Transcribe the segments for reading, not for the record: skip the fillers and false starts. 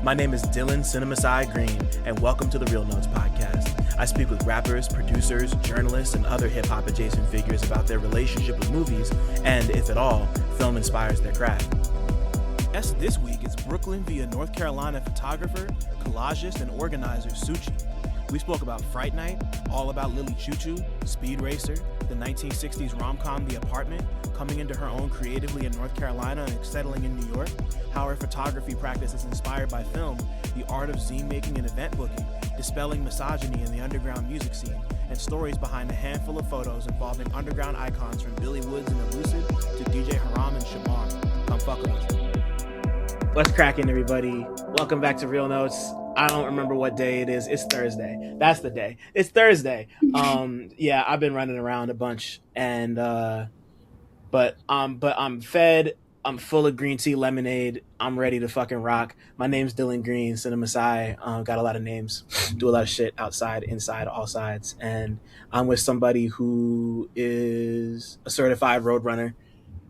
My name is Dylan CineMasai Green, and welcome to the Real Notes podcast. I speak with rappers, producers, journalists, and other hip-hop adjacent figures about their relationship with movies, and, if at all, film inspires their craft. Guest this week is Brookyn-via-North Carolina photographer, collagist, and organizer Suchi. We spoke about Fright Night, all about Lily Chou Chou, Speed Racer, the 1960s rom-com The Apartment, coming into her own creatively in North Carolina and settling in New York, how her photography practice is inspired by film, the art of zine-making and event booking, dispelling misogyny in the underground music scene, and stories behind a handful of photos involving underground icons from Billy Woods and Elucid to DJ Haram and Shemar. Come fuck with us. What's cracking, everybody? Welcome back to Real Notes. I don't remember what day it is. It's Thursday. That's the day. It's Thursday. Yeah, I've been running around a bunch, and but I'm fed. I'm full of green tea lemonade. I'm ready to fucking rock. My name's Dylan Green, CineMasai. Got a lot of names. Do a lot of shit outside, inside, all sides, and I'm with somebody who is a certified roadrunner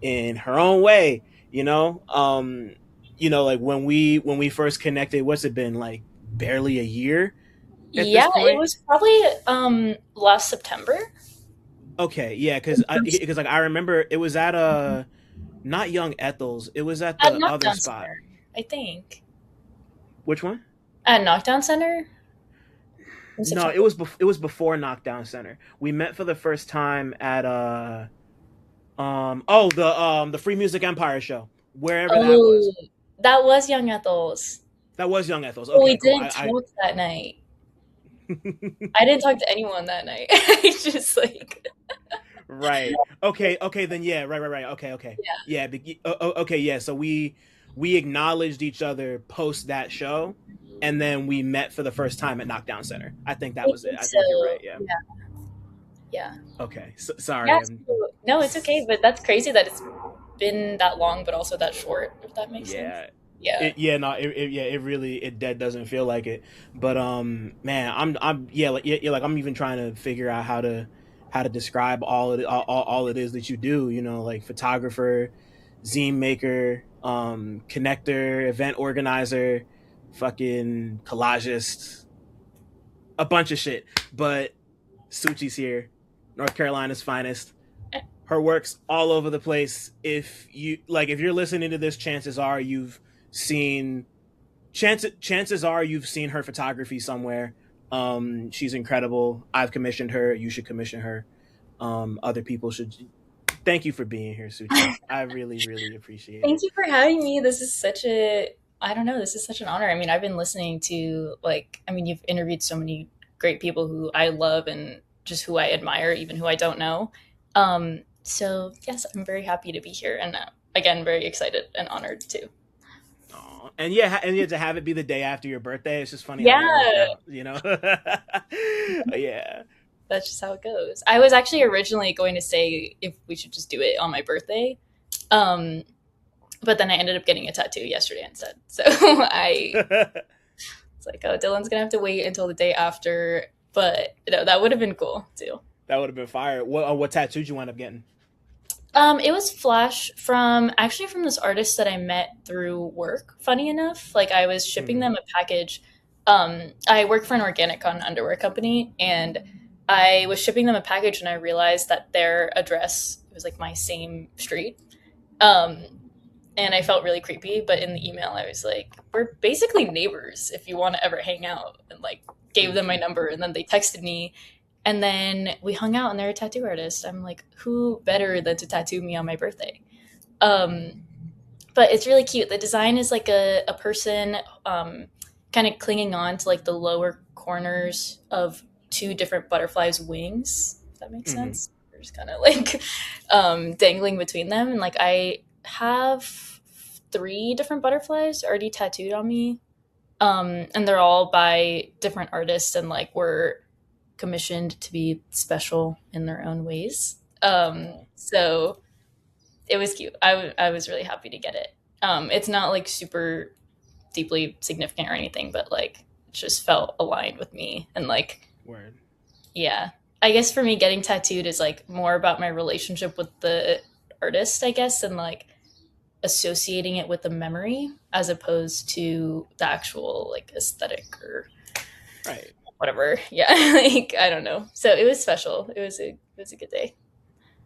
in her own way. Like when we first connected, what's it been, like barely a year at Yeah, this point? it was probably last September. Okay, yeah, because I remember it was at not Young Ethel's, it was at At the other Knockdown spot. Center, I think. Which one? At Knockdown Center? In No, September? it was before Knockdown Center. We met for the first time at the Free Music Empire show, wherever that was. Oh, that was Young Ethel's. That was Young Ethel's. But we Okay, cool. didn't talk that night. I didn't talk to anyone that night. I just Right. Okay. Then yeah. Right. Okay. yeah, Yeah. Okay. Yeah. So we acknowledged each other post that show, and then we met for the first time at Knockdown Center. I think that I was it. think I so. think you're right. Yeah. Yeah. Okay. Sorry. Yeah, so, no, it's okay, but that's crazy that it's been that long, but also that short, if that makes sense. Yeah. Yeah. It really dead doesn't feel like it. But man, I'm I'm even trying to figure out how to describe all it is that you do. Like photographer, zine maker, connector, event organizer, fucking collagist, a bunch of shit. But Suchi's here, North Carolina's finest. Her work's all over the place. If you're listening to this, chances are you've seen her photography somewhere. She's incredible. I've commissioned her. You should commission her. Other people should. Thank you for being here, Suchi. I really, really appreciate it. Thank you for having me. This is such an honor. I mean, I've been listening to, you've interviewed so many great people who I love and just who I admire, even who I don't know. So yes, I'm very happy to be here, and again, very excited and honored too. And to have it be the day after your birthday, it's just funny. Yeah. How that worked out, Yeah. That's just how it goes. I was actually originally going to say if we should just do it on my birthday. But then I ended up getting a tattoo yesterday instead. So it's like, oh, Dylan's going to have to wait until the day after. But that would have been cool too. That would have been fire. What tattoo did you wind up getting? It was Flash from this artist that I met through work. Funny enough, I was shipping them a package. I work for an organic cotton underwear company, and I was shipping them a package, and I realized that their address was my same street. And I felt really creepy, but in the email I was like, we're basically neighbors if you want to ever hang out, and gave them my number, and then they texted me, and then we hung out, and they're a tattoo artist. I'm like, who better than to tattoo me on my birthday? But it's really cute. The design is a person kind of clinging on to the lower corners of two different butterflies' wings. If that makes sense. They're just kind of dangling between them, and I have 3 different butterflies already tattooed on me, and they're all by different artists, and were commissioned to be special in their own ways. So it was cute. I was really happy to get it. It's not super deeply significant or anything, but it just felt aligned with me, and Word. Yeah, I guess for me, getting tattooed is more about my relationship with the artist, I guess, and associating it with the memory as opposed to the actual like aesthetic or Right. whatever. Yeah, like I don't know. So it was special. It was a good day.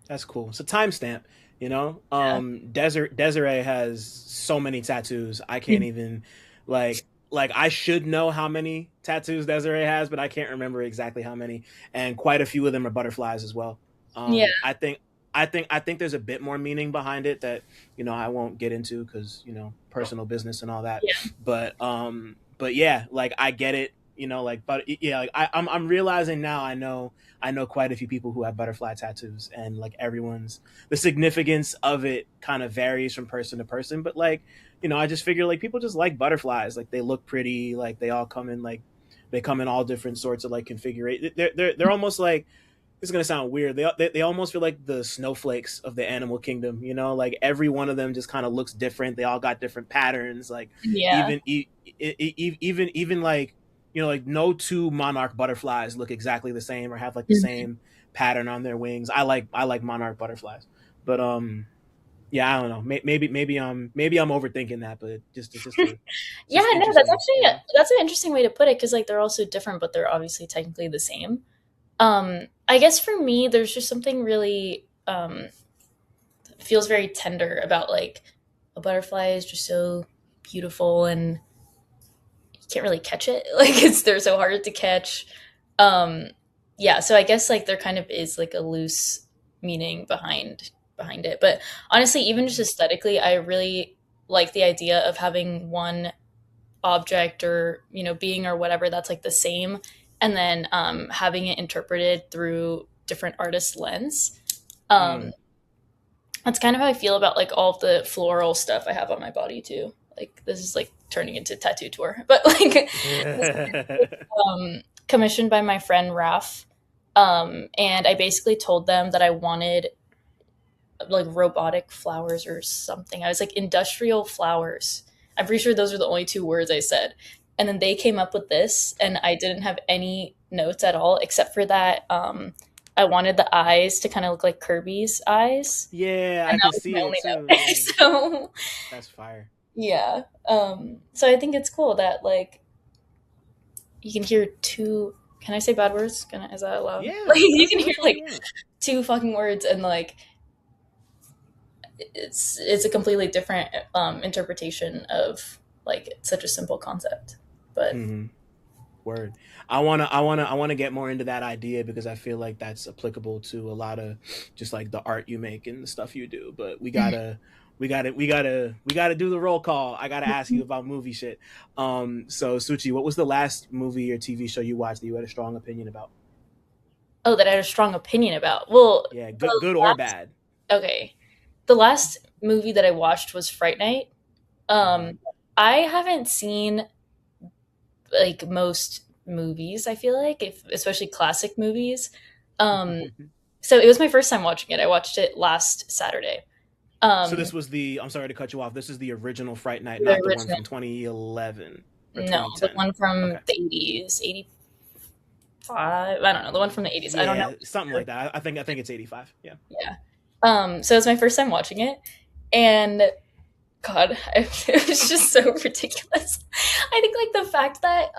That's cool. It's a timestamp, you know. Yeah. Desiree has so many tattoos. I can't even like I should know how many tattoos Desiree has, but I can't remember exactly how many. And quite a few of them are butterflies as well. Yeah. I think there's a bit more meaning behind it that I won't get into because personal business and all that. Yeah. But yeah, like I get it. But yeah, like I'm realizing now. I know quite a few people who have butterfly tattoos, and like the significance of it kind of varies from person to person. But like, I just figure like people just like butterflies. Like they look pretty. Like they come in all different sorts of like configuration. They're almost like, this is gonna sound weird. They almost feel like the snowflakes of the animal kingdom. Like every one of them just kind of looks different. They all got different patterns. Like Yeah. even like like no two monarch butterflies look exactly the same or have like the same pattern on their wings. I like monarch butterflies, but yeah, I don't know. Maybe I'm overthinking that, but it's just Yeah, no, that's interesting. actually that's an interesting way to put it because like they're all so different, but they're obviously technically the same. I guess for me, there's just something really feels very tender about like a butterfly is just so beautiful and you can't really catch it. Like they're so hard to catch. Um, yeah, so I guess like there kind of is like a loose meaning behind it. But honestly, even just aesthetically, I really like the idea of having one object or being or whatever that's like the same and then having it interpreted through different artists lens. Mm. That's kind of how I feel about like all of the floral stuff I have on my body too. Like this is like turning into tattoo tour, but like this commissioned by my friend Raf. And I basically told them that I wanted like robotic flowers or something. I was like industrial flowers. I'm pretty sure those are the only two words I said. And then they came up with this, and I didn't have any notes at all except for that. I wanted the eyes to kind of look like Kirby's eyes, Yeah, I and that can was see my it only too. note. Yeah, So that's fire. yeah. So I think it's cool that like you can hear two. Can I say bad words? Is that allowed? Yeah, Like you that's can hear that's all like you want. two fucking words, and like it's a completely different interpretation of like such a simple concept. But Hmm. Word. I wanna get more into that idea because I feel like that's applicable to a lot of just like the art you make and the stuff you do. But we gotta do the roll call. I gotta ask you about movie shit. So Suchi, what was the last movie or TV show you watched that you had a strong opinion about? oh, that I had a strong opinion about. Well, Yeah, the good or last bad. okay, the last movie that I watched was Fright Night. Hmm. Um, I haven't seen like most movies. I feel like, if, especially classic movies. Um, so it was my first time watching it. I watched it last Saturday. So Um, this was I'm sorry to cut you off. This is the original Fright Night, the not the one original, from 2011 or no, the 2010. one from Okay. the 80s, 85. I don't know, the one from the 80s. I don't know. Yeah, something like that. I think it's 85. Yeah. Yeah. So it's my first time watching it, and God, it was just so ridiculous. I think like the fact that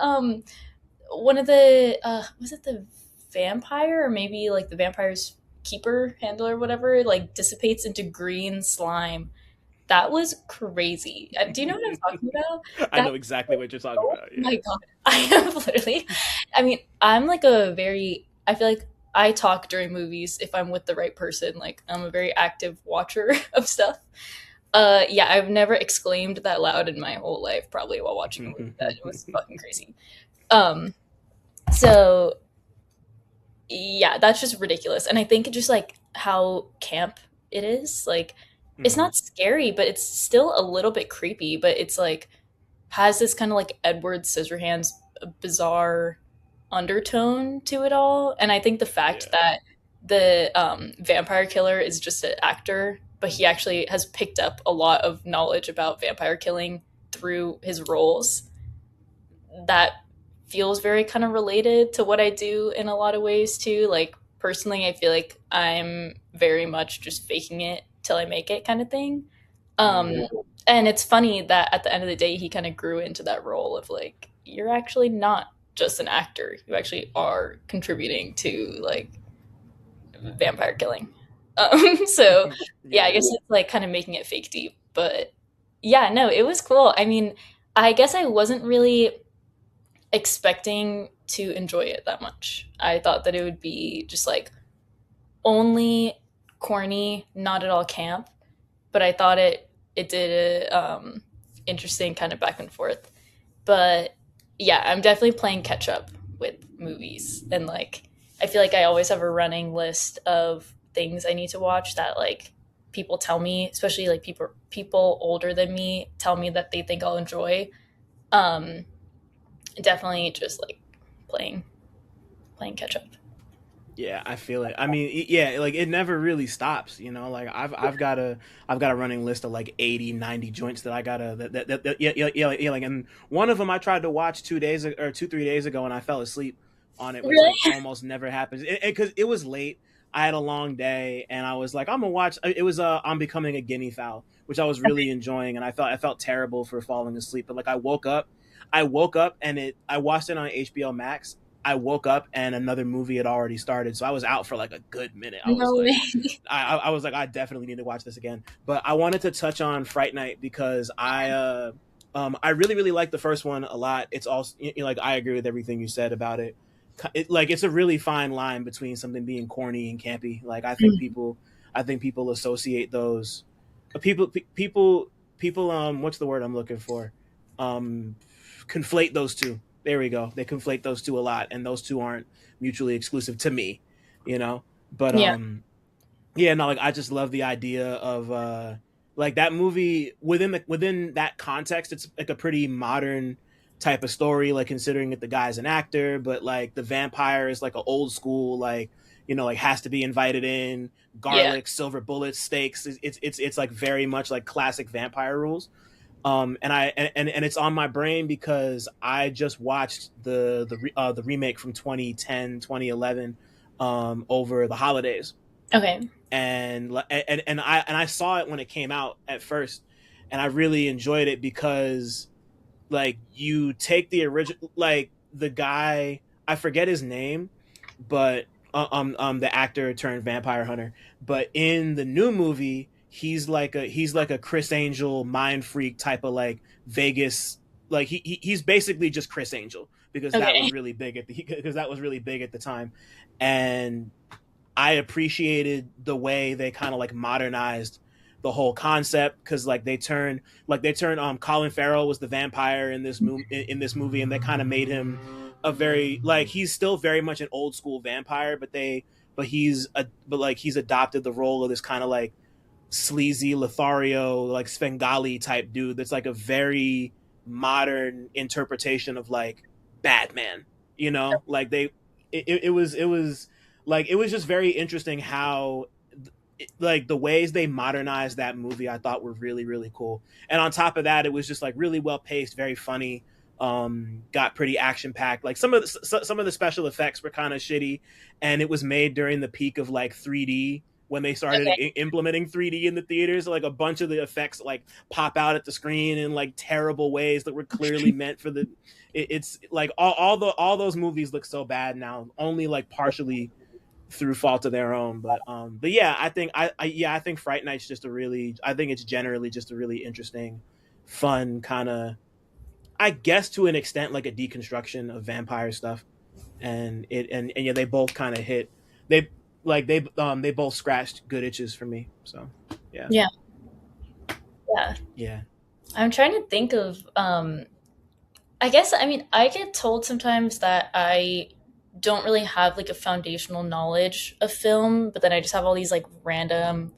one of the was it the vampire or maybe like the vampire's keeper handler or whatever like dissipates into green slime. That was crazy. Do you know what I'm talking about? I That know exactly what you're talking oh about. my Yeah. God. I have literally I mean, I'm like a very I feel like I talk during movies if I'm with the right person. Like I'm a very active watcher of stuff. Yeah, I've never exclaimed that loud in my whole life, probably while watching a movie. That it was fucking crazy. Um, so yeah, that's just ridiculous. And I think just like how camp it is, like it's Hmm. not scary, but it's still a little bit creepy, but it's like has this kind of like Edward Scissorhands bizarre undertone to it all. And I think the fact Yeah. that the vampire killer is just an actor, but he actually has picked up a lot of knowledge about vampire killing through his roles, that feels very kind of related to what I do in a lot of ways too. Like personally, I feel like I'm very much just faking it till I make it kind of thing. Um, and it's funny that at the end of the day, he kind of grew into that role of like, you're actually not just an actor. You actually are contributing to like vampire killing. So yeah, I Yeah. guess it's like kind of making it fake deep, but yeah, no, it was cool. I mean, I guess I wasn't really expecting to enjoy it that much. I thought that it would be just like only corny, not at all camp, but I thought it did a interesting kind of back and forth. But yeah, I'm definitely playing catch up with movies, and like I feel like I always have a running list of things I need to watch that like people tell me, especially like people older than me tell me that they think I'll enjoy. Um, Definitely just like playing playing catch up. Yeah, I feel it. I mean, yeah, like it never really stops, like I've got a running list of like 80, 90 joints that I gotta yeah, like, and one of them I tried to watch 2 days or 2, 3 days ago and I fell asleep on it, which like Really? almost never happens. Because it was late. I had a long day and I was like, I'm gonna watch. It was I'm becoming a guinea fowl, which I was really enjoying, and I felt terrible for falling asleep. But like I woke up and I watched it on HBO Max. I woke up and another movie had already started, so I was out for like a good minute. I was No like, way. I was like, I definitely need to watch this again. But I wanted to touch on Fright Night because I really really like the first one a lot. It's also like I agree with everything you said about it. Like it's a really fine line between something being corny and campy. Like I think people associate those people what's the word I'm looking for? Um Conflate those two. There we go. They conflate those two a lot, and those two aren't mutually exclusive to me, you know. But Yeah. yeah, no, like I just love the idea of like that movie within that context. It's like a pretty modern type of story, like considering that the guy's an actor, but like the vampire is like an old school, like like has to be invited in, Yeah. garlic, silver bullets, stakes. It's like very much like classic vampire rules. And it's on my brain because I just watched the remake from 2010 2011 over the holidays, Okay. and I saw it when it came out at first, and I really enjoyed it because like you take the original, like the guy, I forget his name, but the actor turned vampire hunter, but in the new movie he's like a Chris Angel mind freak type of like Vegas, like he's basically just Chris Angel because that was Okay. really big at the because that was really big at the time. And I appreciated the way they kind of like modernized the whole concept, because like they turned Colin Farrell was the vampire in this movie, and they kind of made him a very, like, he's still very much an old school vampire, but he's adopted the role of this kind of like sleazy Lothario, like Svengali type dude that's like a very modern interpretation of like Batman. Like it was just very interesting how like the ways they modernized that movie I thought were really really cool. And on top of that, it was just like really well paced, very funny. Got pretty action packed. Like some of the special effects were kind of shitty, and it was made during the peak of like 3D when they started Okay. implementing 3D in the theaters. So, like a bunch of the effects like pop out at the screen in like terrible ways that were clearly meant for the. It's like all those movies look so bad now, only like partially through fault of their own. But yeah, I think Fright Night's just I think it's generally just a really interesting, fun kind of, I guess to an extent, like a deconstruction of vampire stuff. And yeah, they both kind of hit, they they both scratched good itches for me. So yeah. Yeah. Yeah. Yeah. I'm trying to think of I guess I mean I get told sometimes that I don't really have like a foundational knowledge of film, but then I just have all these like random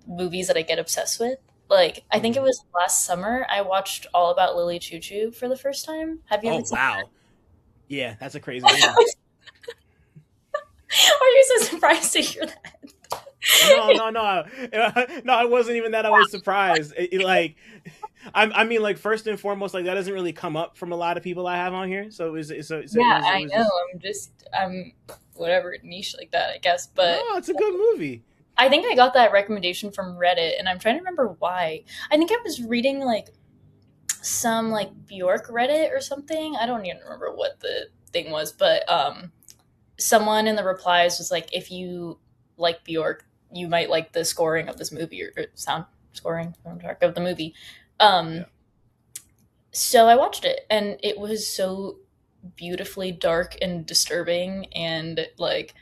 movies that I get obsessed with. Like I think it Mhm. was last summer I watched All About Lily Chou Chou for the first time. Have you ever Oh seen wow. Yeah, that's a crazy movie. that? Are you so surprised to hear that? No, no, no, no. It wasn't even that I was surprised. Like, I mean, like first and foremost, like that doesn't really come up from a lot of people I have on here. So it Yeah, was it I was know. just I'm whatever niche like that, I guess. no. But It's a good movie. I think I got that recommendation from Reddit, and I'm trying to remember why. I think I was reading like some like Bjork Reddit or something. I don't even remember what the thing was, but someone in the replies was like, if you like Bjork, you might like the scoring of this movie or sound scoring soundtrack of the movie. Yeah. So I watched it, and it was so beautifully dark and disturbing, and like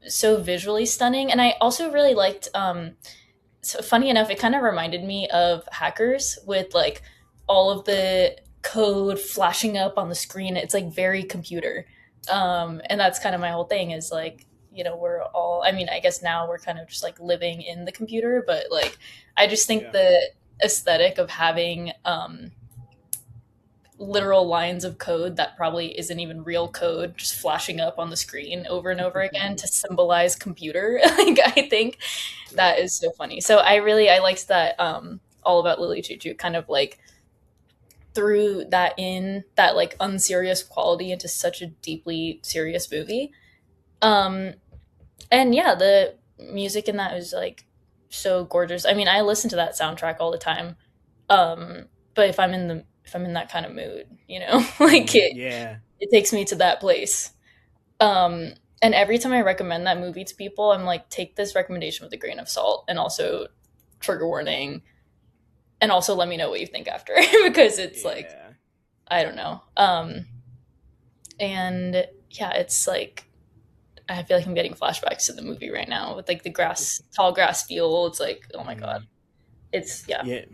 so visually stunning. And I also really liked. So funny enough, it kind of reminded me of Hackers with like all of the code flashing up on the screen. It's like very computer, and that's kind of my whole thing. Is like, you know, we're all. I mean, I guess now we're kind of just like living in the computer, but like I just think Yeah. the aesthetic of having literal lines of code that probably isn't even real code just flashing up on the screen over and over again to symbolize computer. Like I think that is so funny. So I liked that All About Lily Chou Chou kind of like threw that in that like unserious quality into such a deeply serious movie. Um and yeah, the music in that was like so gorgeous. I mean, I listen to that soundtrack all the time. But if I'm in that kind of mood, you know, like Yeah. it takes me to that place. And every time I recommend that movie to people, I'm like, take this recommendation with a grain of salt, and also trigger warning, and also let me know what you think after because it's like Yeah. I don't know. And yeah, it's like I feel like I'm getting flashbacks to the movie right now with like the tall grass fields. Like, oh my god, it's yeah. Yeah.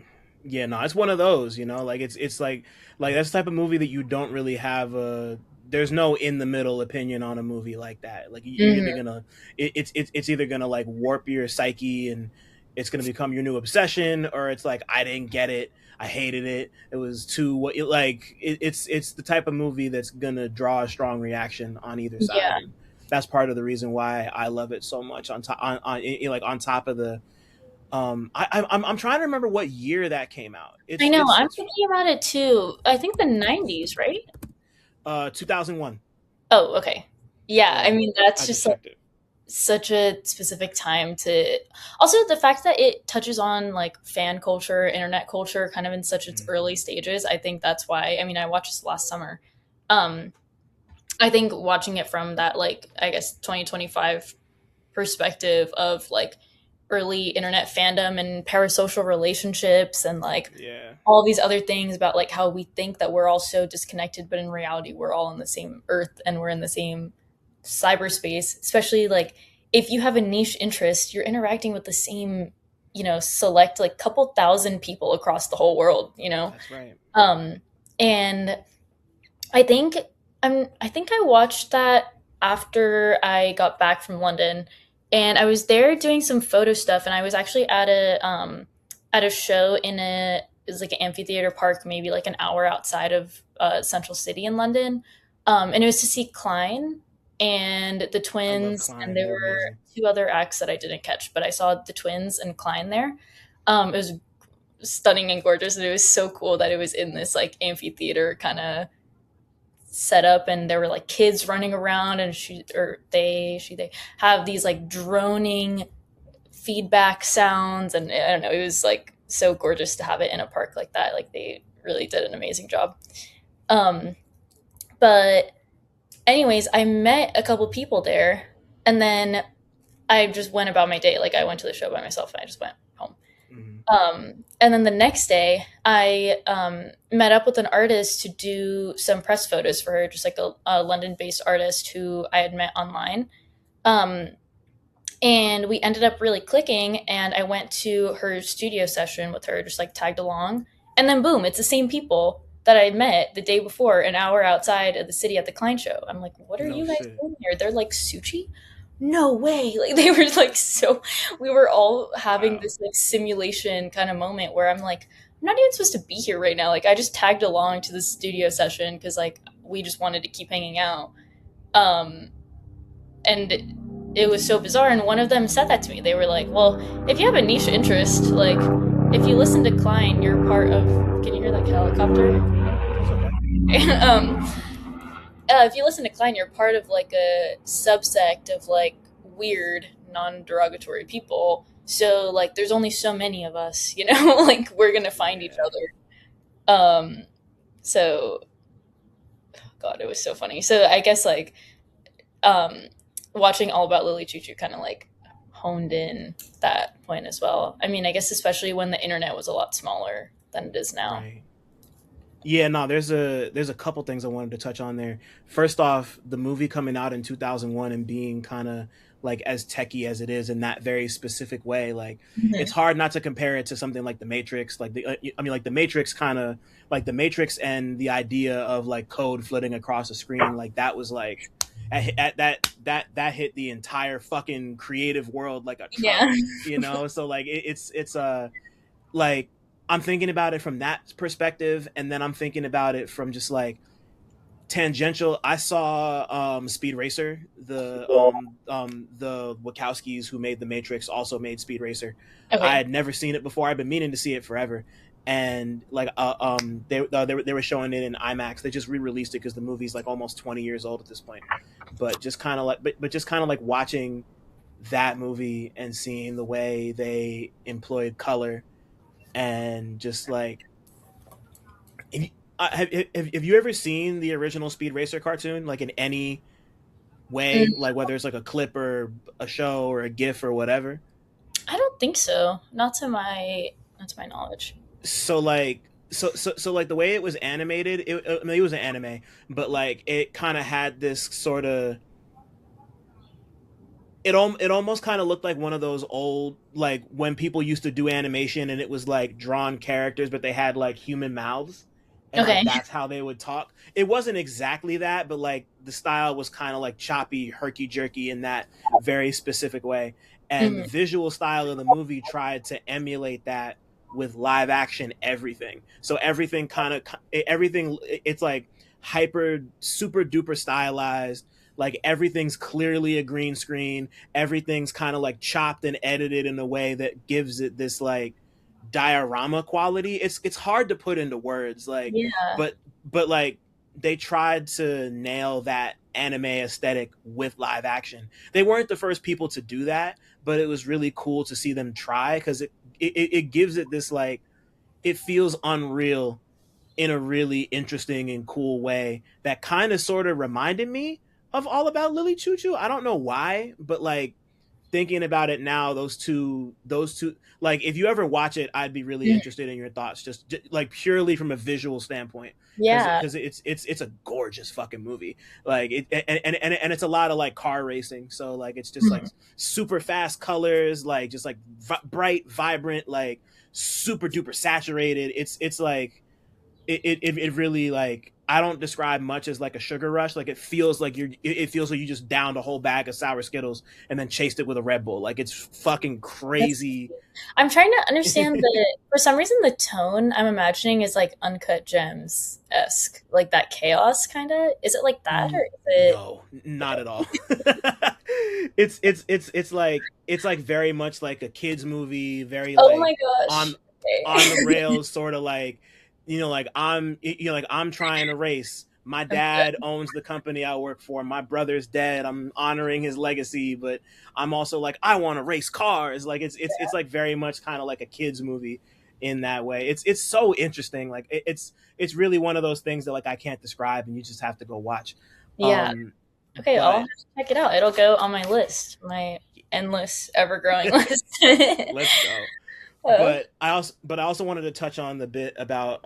Yeah, no, it's one of those, you know, like it's like that's the type of movie that you don't really have a there's no in the middle opinion on a movie like that. Like you're either gonna it's either gonna like warp your psyche and it's gonna become your new obsession, or it's like I didn't get it, I hated it, it was too what it like it's the type of movie that's gonna draw a strong reaction on either side. Yeah. And that's part of the reason why I love it so much. On top like on top of the I'm trying to remember what year that came out. I know. I'm thinking about it too. I think the 90s, right? 2001. Oh, okay. Yeah, I mean that's I just just like checked it. such a specific time to. Also, the fact that it touches on like fan culture, internet culture, kind of in such its early stages. I think that's why. I mean, I watched this last summer. Um, I think watching it from that like I guess 2025 perspective of like early internet fandom and parasocial relationships and like Yeah. all these other things about like how we think that we're all so disconnected, but in reality we're all on the same earth and we're in the same cyberspace. Especially like if you have a niche interest, you're interacting with the same, you know, select like couple thousand people across the whole world, you know. That's right. And I think I think I watched that after I got back from London, and I was there doing some photo stuff, and I was actually at a show in a it was like an amphitheater park, maybe like an hour outside of Central City in London, and it was to see Klein and the Twins, Klein. and there were amazing. two other acts that I didn't catch, but I saw the Twins and Klein there. It was stunning and gorgeous, and it was so cool that it was in this like amphitheater kind of set up, and there were like kids running around, and they have these like droning feedback sounds, and I don't know, it was like so gorgeous to have it in a park like that. Like they really did an amazing job. But anyways, I met a couple people there, and then I just went about my day. Like I went to the show by myself and I just went home. And then the next day, I met up with an artist to do some press photos for her, just like a London-based artist who I had met online. And we ended up really clicking, and I went to her studio session with her, just like tagged along. And then boom, it's the same people that I met the day before, an hour outside of the city at the Klein show. I'm like, what are you guys doing here? They're like, Suchi? No way. Like they were like so we were all having this like simulation kind of moment where I'm like, I'm not even supposed to be here right now. Like I just tagged along to the studio session because like we just wanted to keep hanging out. And it was so bizarre, and one of them said that to me. They were like, well, if you have a niche interest, like if you listen to Klein, you're part of can you hear that helicopter? If you listen to Klein, you're part of like a subsect of like weird non-derogatory people. So like there's only so many of us, you know, like we're gonna find each other. So God, it was so funny. So I guess like um watching All About Lily Chou Chou kind of like honed in that point as well. I mean, I guess especially when the internet was a lot smaller than it is now. Right. Yeah, no, there's a couple things I wanted to touch on there. First off, the movie coming out in 2001 and being kind of like as techy as it is in that very specific way, like it's Mhm. hard not to compare it to something like The Matrix. Like I mean, like The Matrix kind of like The Matrix and the idea of like code flitting across a screen, like that was like at that hit the entire fucking creative world like a truck, Yeah. you know. So like it's like I'm thinking about it from that perspective, and then I'm thinking about it from just like tangential. I saw Speed Racer. The Wachowskis who made The Matrix also made Speed Racer. I Okay. had never seen it before. I've been meaning to see it forever. And like they were showing it in IMAX. They just re-released it because the movie's like almost 20 years old at this point. But just kind of like but just kind of like watching that movie and seeing the way they employed color and just like have, have you ever seen the original Speed Racer cartoon like in any way, Mm, like whether it's like a clip or a show or a gif or whatever? I don't think so. Not to my knowledge. So like so like the way it was animated, I mean, it was an anime, but like it kind of had this sort of it almost kind of looked like one of those old like when people used to do animation and it was like drawn characters but they had like human mouths and like Okay. that's how they would talk. It wasn't exactly that, but like the style was kind of like choppy, herky jerky in that very specific way. And the Mhm. visual style of the movie tried to emulate that with live action everything. So everything kind of everything it's like hyper super duper stylized, like everything's clearly a green screen, everything's kind of like chopped and edited in a way that gives it this like diorama quality. It's hard to put into words, like Yeah. but but like they tried to nail that anime aesthetic with live action. They weren't the first people to do that, but it was really cool to see them try because it gives it this like it feels unreal in a really interesting and cool way that kind of sort of reminded me of All About Lily Chou Chou. I don't know why, but like thinking about it now, those two, like if you ever watch it, I'd be really Mhm. interested in your thoughts, just like purely from a visual standpoint, because Yeah. it's a gorgeous fucking movie. Like and it's a lot of like car racing, so like it's just like Mhm. super fast colors, like just like bright, vibrant, like super duper saturated. It's like it really like I don't describe much as like a sugar rush. Like it feels like it feels like you just downed a whole bag of sour Skittles and then chased it with a Red Bull. Like it's fucking That's crazy. I'm trying to understand for some reason the tone I'm imagining is like Uncut Gems esque, like that chaos kind of. Is it like that or is it? No, not at all. It's like very much like a kids movie, very Oh my like on gosh. on the Okay. rails, sort of like like like I'm trying to race. My I'm dad good. owns the company I work for. My brother's dead. I'm honoring his legacy, but I'm also like I want to race cars. Like it's like very much kind of like a kids movie in that way. It's so interesting. Like it's really one of those things that like I can't describe and you just have to go watch. Yeah. Um, Okay, I'll have but to check it out. It'll go on my list, my endless, ever-growing list. let's go. Uh, But I also wanted to touch on the bit about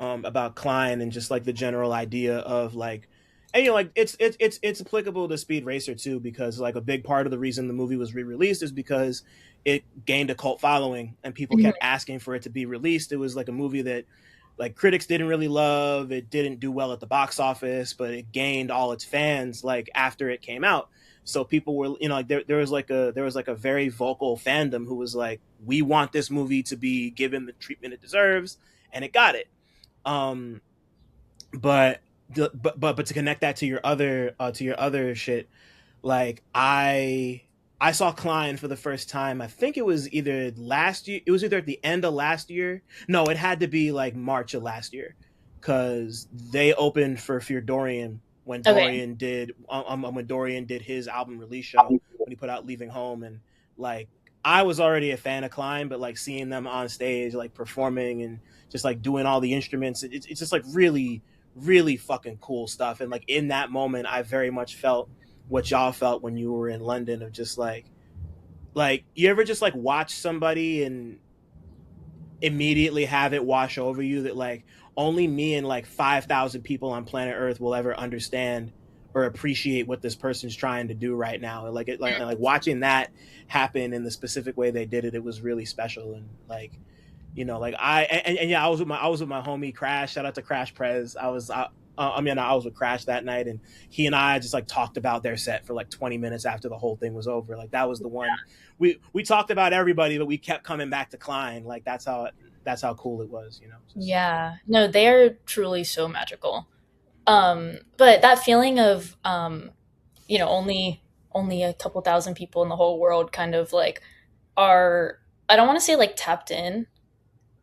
Klein and just like the general idea of like and like it's applicable to Speed Racer too, because like a big part of the reason the movie was re-released is because it gained a cult following and people mhm. kept asking for it to be released. It was like a movie that like critics didn't really love. It didn't do well at the box office, but it gained all its fans like after it came out. So people were, like there was like a very vocal fandom who was like, we want this movie to be given the treatment it deserves, and it got it. Um, but but to connect that to your other shit, like I saw Klein for the first time. I think it was either last year. It was either at the end of last year. No, it had to be like March of last year, because they opened for Fear Dorian Okay. when Dorian did his album release show when he put out Leaving Home, and like I was already a fan of Klein, but like seeing them on stage, like performing and just like doing all the instruments, it's just like really, really fucking cool stuff. And like in that moment, I very much felt what y'all felt when you were in London of just like you ever just like watch somebody and immediately have it wash over you that like only me and like 5,000 people on planet Earth will ever understand or appreciate what this person's trying to do right now. And like watching that happen in the specific way they did it, it was really special. And like, you know, like and yeah, I was with my homie Crash. Shout out to Crash Prez. I was with Crash that night, and he and I just like talked about their set for like 20 minutes after the whole thing was over. Like that was the one we talked about everybody, but we kept coming back to Klein. Like that's how cool it was, you know. Yeah. No, they are truly so magical. But that feeling of only a couple thousand people in the whole world kind of like are, I don't want to say like tapped in,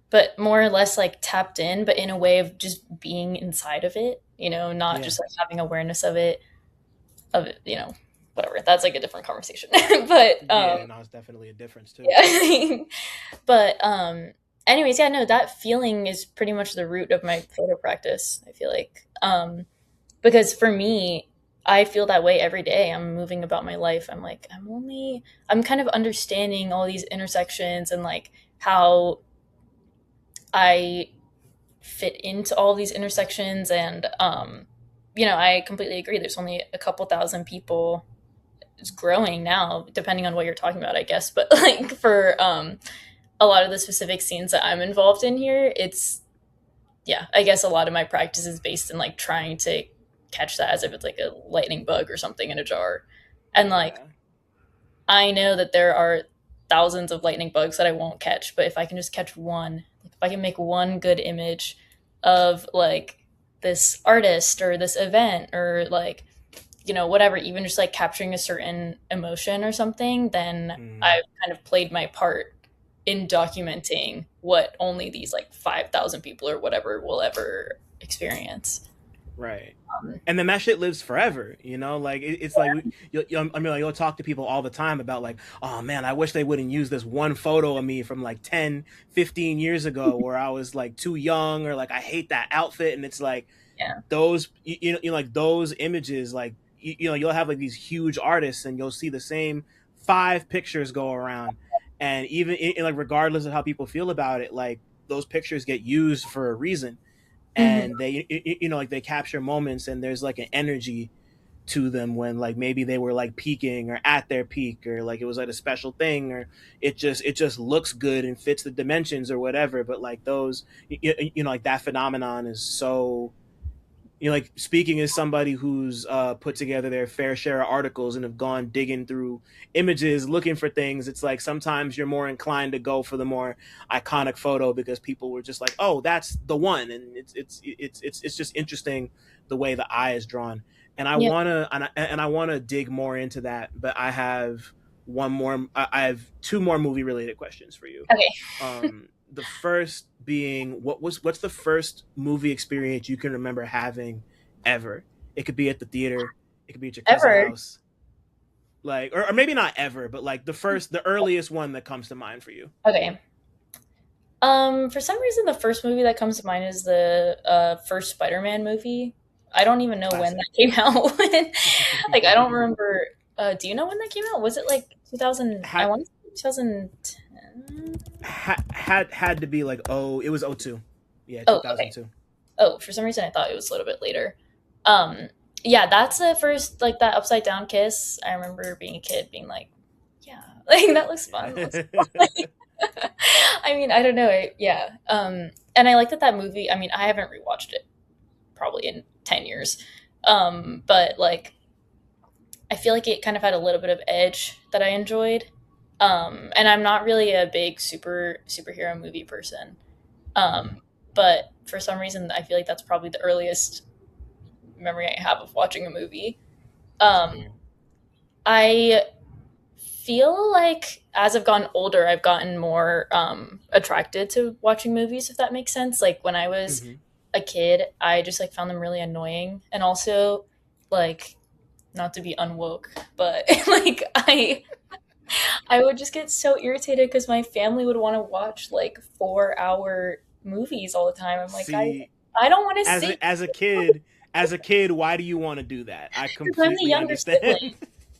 but more or less like tapped in, but in a way of just being inside of it, not just like having awareness of it, whatever. That's like a different conversation. But yeah, no, it's definitely a difference too. Yeah. But anyways, yeah, no, that feeling is pretty much the root of my photo practice, I feel like. Because for me, I feel that way every day. I'm moving about my life. I'm like, I'm kind of understanding all these intersections and like how I fit into all these intersections. And, I completely agree. There's only a couple thousand people. It's growing now, depending on what you're talking about, I guess. But like for a lot of the specific scenes that I'm involved in here, I guess a lot of my practice is based in like trying to catch that as if it's like a lightning bug or something in a jar. And like, I know that there are thousands of lightning bugs that I won't catch, but if I can just catch one, like if I can make one good image of like this artist or this event or like, whatever, even just like capturing a certain emotion or something, then I've kind of played my part in documenting what only these like 5,000 people or whatever will ever experience. Right. And then that shit lives forever, like it's like you'll talk to people all the time about like, oh man, I wish they wouldn't use this one photo of me from like 10-15 years ago where I was like too young, or like I hate that outfit. And it's like those like those images, like you'll have like these huge artists and you'll see the same 5 pictures go around, and even like regardless of how people feel about it, like those pictures get used for a reason. And they like they capture moments, and there's like an energy to them when like maybe they were like peaking or at their peak, or like it was like a special thing, or it just looks good and fits the dimensions or whatever. But like those like that phenomenon is so, like speaking as somebody who's put together their fair share of articles and have gone digging through images looking for things, it's like sometimes you're more inclined to go for the more iconic photo because people were just like, oh, that's the one. And it's just interesting the way the eye is drawn. And I want to dig more into that, but I have I have 2 more movie related questions for you. Okay. The first being, what's the first movie experience you can remember having ever? It could be at the theater, it could be at your cousin's house, like, or maybe not ever, but like the earliest one that comes to mind for you. Okay. For some reason, the first movie that comes to mind is the first Spider-Man movie. I don't even know when that came out. Like, I don't remember. Do you know when that came out? Was it like 2000? I want to say 2010. Had to be like, it was 2002. Yeah, 2002. Okay. For some reason I thought it was a little bit later. Yeah, that's the first, like, that upside down kiss. I remember being a kid being like, yeah, like that looks fun. I mean, I don't know. And I like that movie. I mean, I haven't rewatched it probably in 10 years. But like, I feel like it kind of had a little bit of edge that I enjoyed. And I'm not really a big superhero movie person. But for some reason, I feel like that's probably the earliest memory I have of watching a movie. I feel like as I've gotten older, I've gotten more attracted to watching movies, if that makes sense. Like when I was a kid, I just like found them really annoying. And also, like, not to be unwoke, but like I would just get so irritated because my family would want to watch like 4-hour movies all the time. I'm like, See, I don't want to as sit a kid, why do you want to do that? I because I'm the completely younger understand. sibling.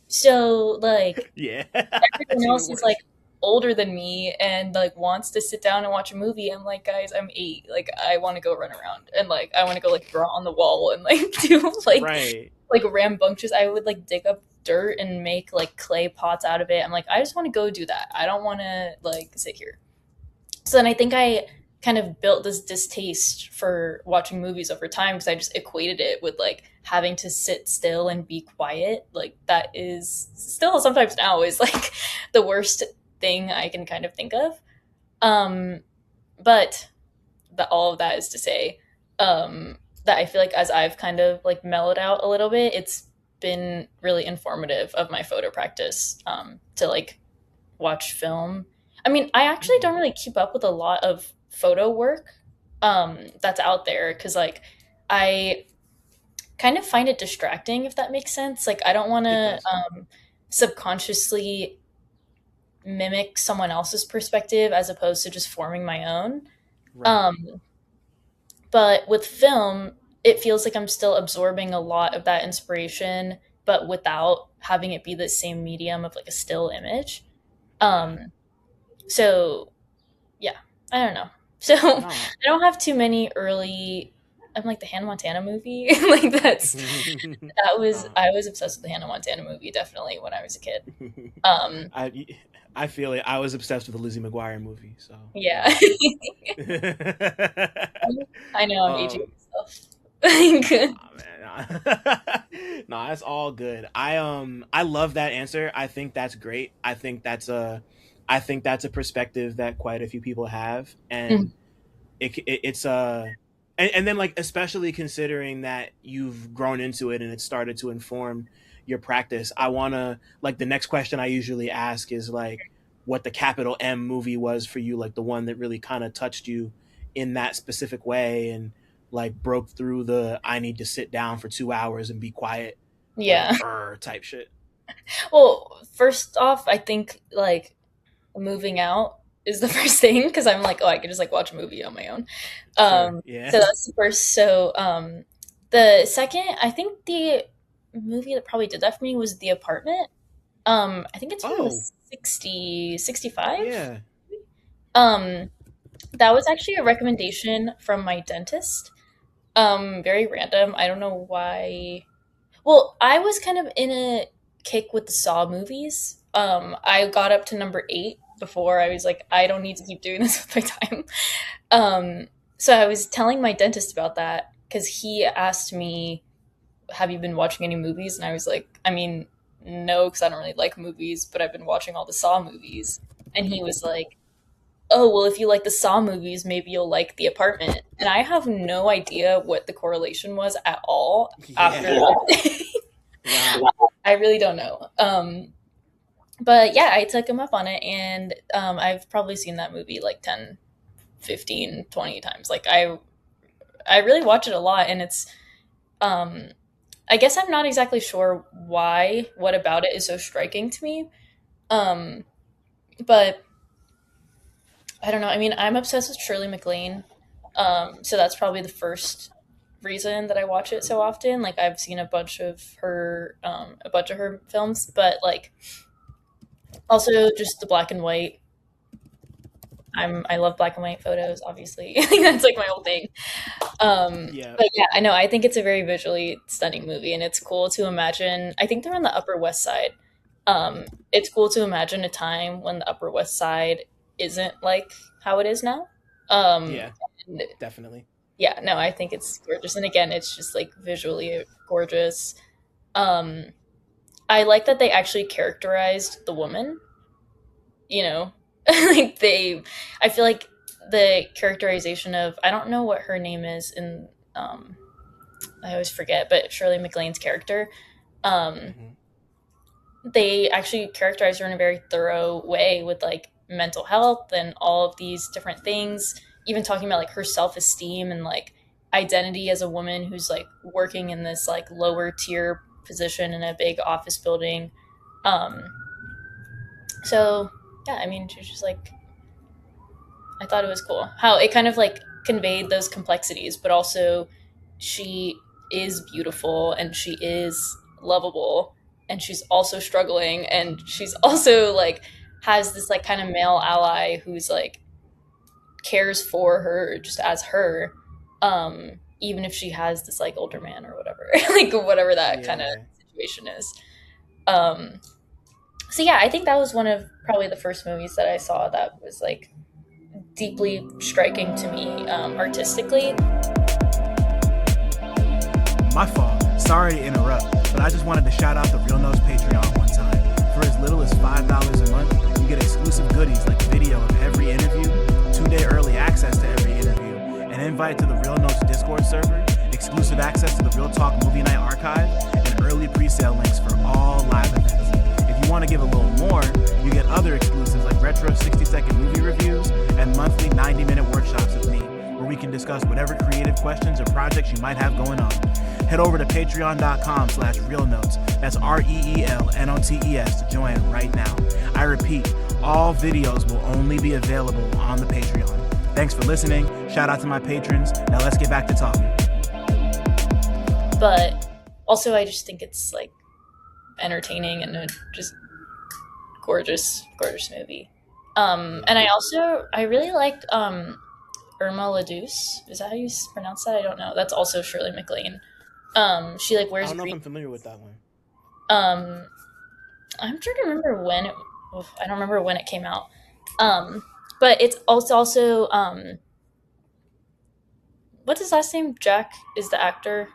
So like Yeah, everyone it's even else is like worse. older than me and like wants to sit down and watch a movie. I'm like, guys, I'm 8. Like I want to go run around and like I want to go like draw on the wall and like do Right. like rambunctious. I would like dig up dirt and make like clay pots out of it. I'm like, I just want to go do that. I don't want to like sit here. So then I think I kind of built this distaste for watching movies over time because I just equated it with like having to sit still and be quiet. Like that is still sometimes now is like the worst thing I can kind of think of. Um, but all of that is to say that I feel like as I've kind of like mellowed out a little bit, it's been really informative of my photo practice to like watch film. I mean, I actually Mhm. don't really keep up with a lot of photo work that's out there because like I kind of find it distracting if that makes sense. Like I don't want It to does. subconsciously mimic someone else's perspective as opposed to just forming my own. Right. Um, but with film, it feels like I'm still absorbing a lot of that inspiration, but without having it be the same medium of like a still image. Yeah. Um, so yeah, I don't know. So I No. don't have too many early. I'm like the Hannah Montana movie. Like that was uh, I was obsessed with the Hannah Montana movie definitely when I was a kid. Um, I I feel it. I was obsessed with the Lizzie McGuire movie, so yeah, yeah. I know I'm aging um, myself. Like, nah, man. Nah, that's all good. I love that answer. I think that's great. I think that's a perspective that quite a few people have, and mm, and then like especially considering that you've grown into it and it started to inform your practice. I want to like the next question I usually ask is like what the capital M movie was for you, like the one that really kind of touched you in that specific way and like broke through the I need to sit down for 2 hours and be quiet like yeah. type shit. Well, first off, I think like moving out is the first thing because I'm like, oh, I can just like watch a movie on my own. Sure. Yeah. So that's the first. So the second, I think the movie that probably did that for me was The Apartment. I think it's from the Oh, 65. yeah. Um, that was actually a recommendation from my dentist. Very random. I don't know why. Well, I was kind of in a kick with the Saw movies. I got up to number 8 before I was like, I don't need to keep doing this with my time. Um, so I was telling my dentist about that because he asked me, "Have you been watching any movies?" And I was like, "I mean, no, because I don't really like movies, but I've been watching all the Saw movies." And he was like, "Oh, well, if you like the Saw movies, maybe you'll like The Apartment." And I have no idea what the correlation was at all after Yeah. that. Wow. I really don't know. But yeah, I took him up on it, and I've probably seen that movie like 10, 15, 20 times. Like I really watch it a lot, and it's um, I guess I'm not exactly sure why, what about it is so striking to me. Um, but I don't know. I mean, I'm obsessed with Shirley MacLaine. So that's probably the first reason that I watch it so often. Like I've seen a bunch of her films, but like also just the black and white. I love black and white photos, obviously. I think that's like my whole thing. Yeah. But yeah, I know. I think it's a very visually stunning movie, and it's cool to imagine. I think they're on the Upper West Side. It's cool to imagine a time when the Upper West Side isn't like how it is now. Um, Yeah. and Definitely. yeah, no, I think it's gorgeous, and again, it's just like visually gorgeous. Um, I like that they actually characterized the woman. You know, like I feel like the characterization of I don't know what her name is in I always forget, but Shirley MacLaine's character, um, Hmm. they actually characterize her in a very thorough way with like mental health and all of these different things, even talking about like her self esteem and like identity as a woman who's like working in this like lower tier position in a big office building. Um, So yeah, I mean, she was just like, I thought it was cool how it kind of like conveyed those complexities, but also she is beautiful and she is lovable and she's also struggling and she's also like has this like kind of male ally who's like cares for her just as her, even if she has this like older man or whatever, like whatever that kind of Yeah. situation is. um so yeah, I think that was one of probably the first movies that I saw that was like deeply striking to me, artistically. My fault. Sorry to interrupt, but I just wanted to shout out the Real Notes Patreon one time. For as little as $5 a month, you get exclusive goodies like video of every interview, 2-day early access to every interview, an invite to the Real Notes Discord server, exclusive access to the Real Talk Movie Night archive, and early pre-sale links for all live events. If you want to give a little more, you get other exclusives like retro 60-second movie reviews and monthly 90-minute workshops with me, where we can discuss whatever creative questions or projects you might have going on. Head over to patreon.com/realnotes. That's REELNOTES to join right now. I repeat, all videos will only be available on the Patreon. Thanks for listening. Shout out to my patrons. Now let's get back to talking. But also, I just think it's like entertaining and a just gorgeous, gorgeous movie. And I really liked Irma Ladouce. Is that how you pronounce that? I don't know. That's also Shirley MacLaine. She like I wears don't know if green. I'm familiar with that one. Um, I'm trying to remember when it. I don't remember when it came out. But it's also what's his last name? Jack is the actor.